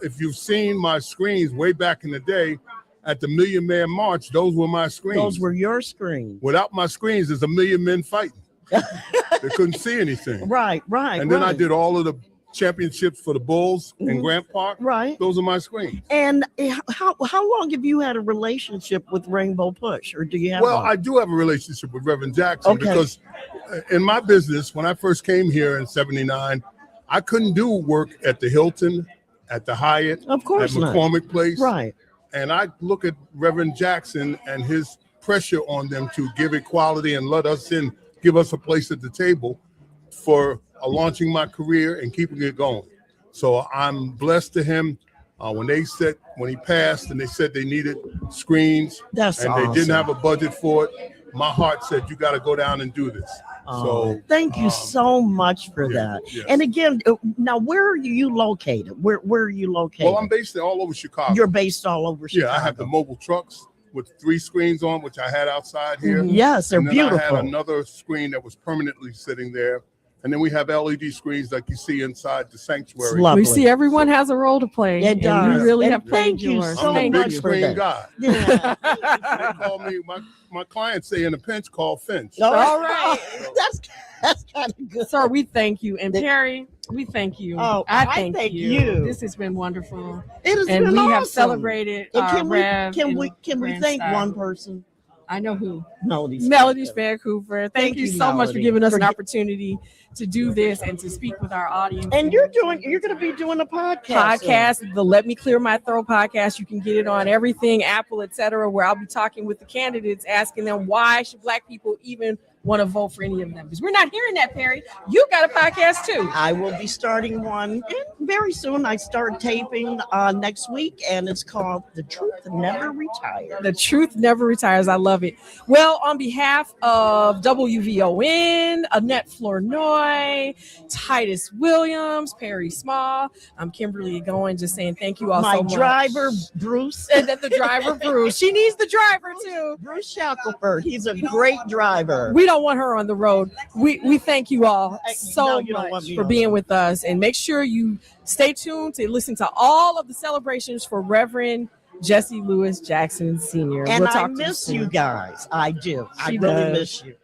if you've seen my screens way back in the day at the Million Man March, those were my screens. Those were your screens. Without my screens, there's a million men fighting. They couldn't see anything. Right. And then I did all of the championships for the Bulls in Grant Park. Right. Those are my screens. And how long have you had a relationship with Rainbow Push, or do you have? Well, one? I do have a relationship with Reverend Jackson because in my business, when I first came here in '79, I couldn't do work at the Hilton, at the Hyatt, of course at McCormick Place. Right. And I look at Reverend Jackson and his pressure on them to give equality and let us in, give us a place at the table for launching my career and keeping it going. So I'm blessed to him. When he passed and they said they needed screens They didn't have a budget for it, my heart said, you got to go down and do this. So thank you so much for that. yes. And again, now where are you located? Where are you located? Well, I'm based all over Chicago. You're based all over Chicago. Yeah, I have the mobile trucks with 3 screens on, which I had outside here. Yes, they're and then beautiful. I had another screen that was permanently sitting there. And then we have LED screens like you see inside the sanctuary. We see everyone has a role to play. It does. You really And have played thank you yours. so I'm a much big for screen that. guy. They call me, my clients say in a pinch, call Finch. All right. That's kind of good. Sir, we thank you. And Perry, We thank you. Oh, I thank you. This has been wonderful. It has and been we have awesome. celebrated And our can Rev can in we grand thank style. one person? I know who. Melody's Vancouver. Thank Thank you you, so much for Melody. giving us an opportunity to do this and to speak with our audience. And you're going to be doing a podcast. The Let Me Clear My Throat podcast. You can get it on everything, Apple, etc., where I'll be talking with the candidates, asking them why should Black people even want to vote for any of them? Because we're not hearing that, Perry. You got a podcast too. I will be starting one and very soon. I start taping next week, and it's called The Truth Never Retires. The Truth Never Retires. I love it. Well, on behalf of WVON, Annette Flournoy, Titus Williams, Perry Small, I'm Kimberly Egonwman, just saying thank you all My so much. driver, Bruce. And the driver, Bruce. She needs the driver too. Bruce Shackelford. He's a great driver. We don't want her on the road. We thank you all so No, you don't want much me for on being the road. with us, and make sure you stay tuned to listen to all of the celebrations for Reverend Jesse Lewis Jackson Sr. And We'll I talk to miss soon. you guys. I do. I She really does. miss you.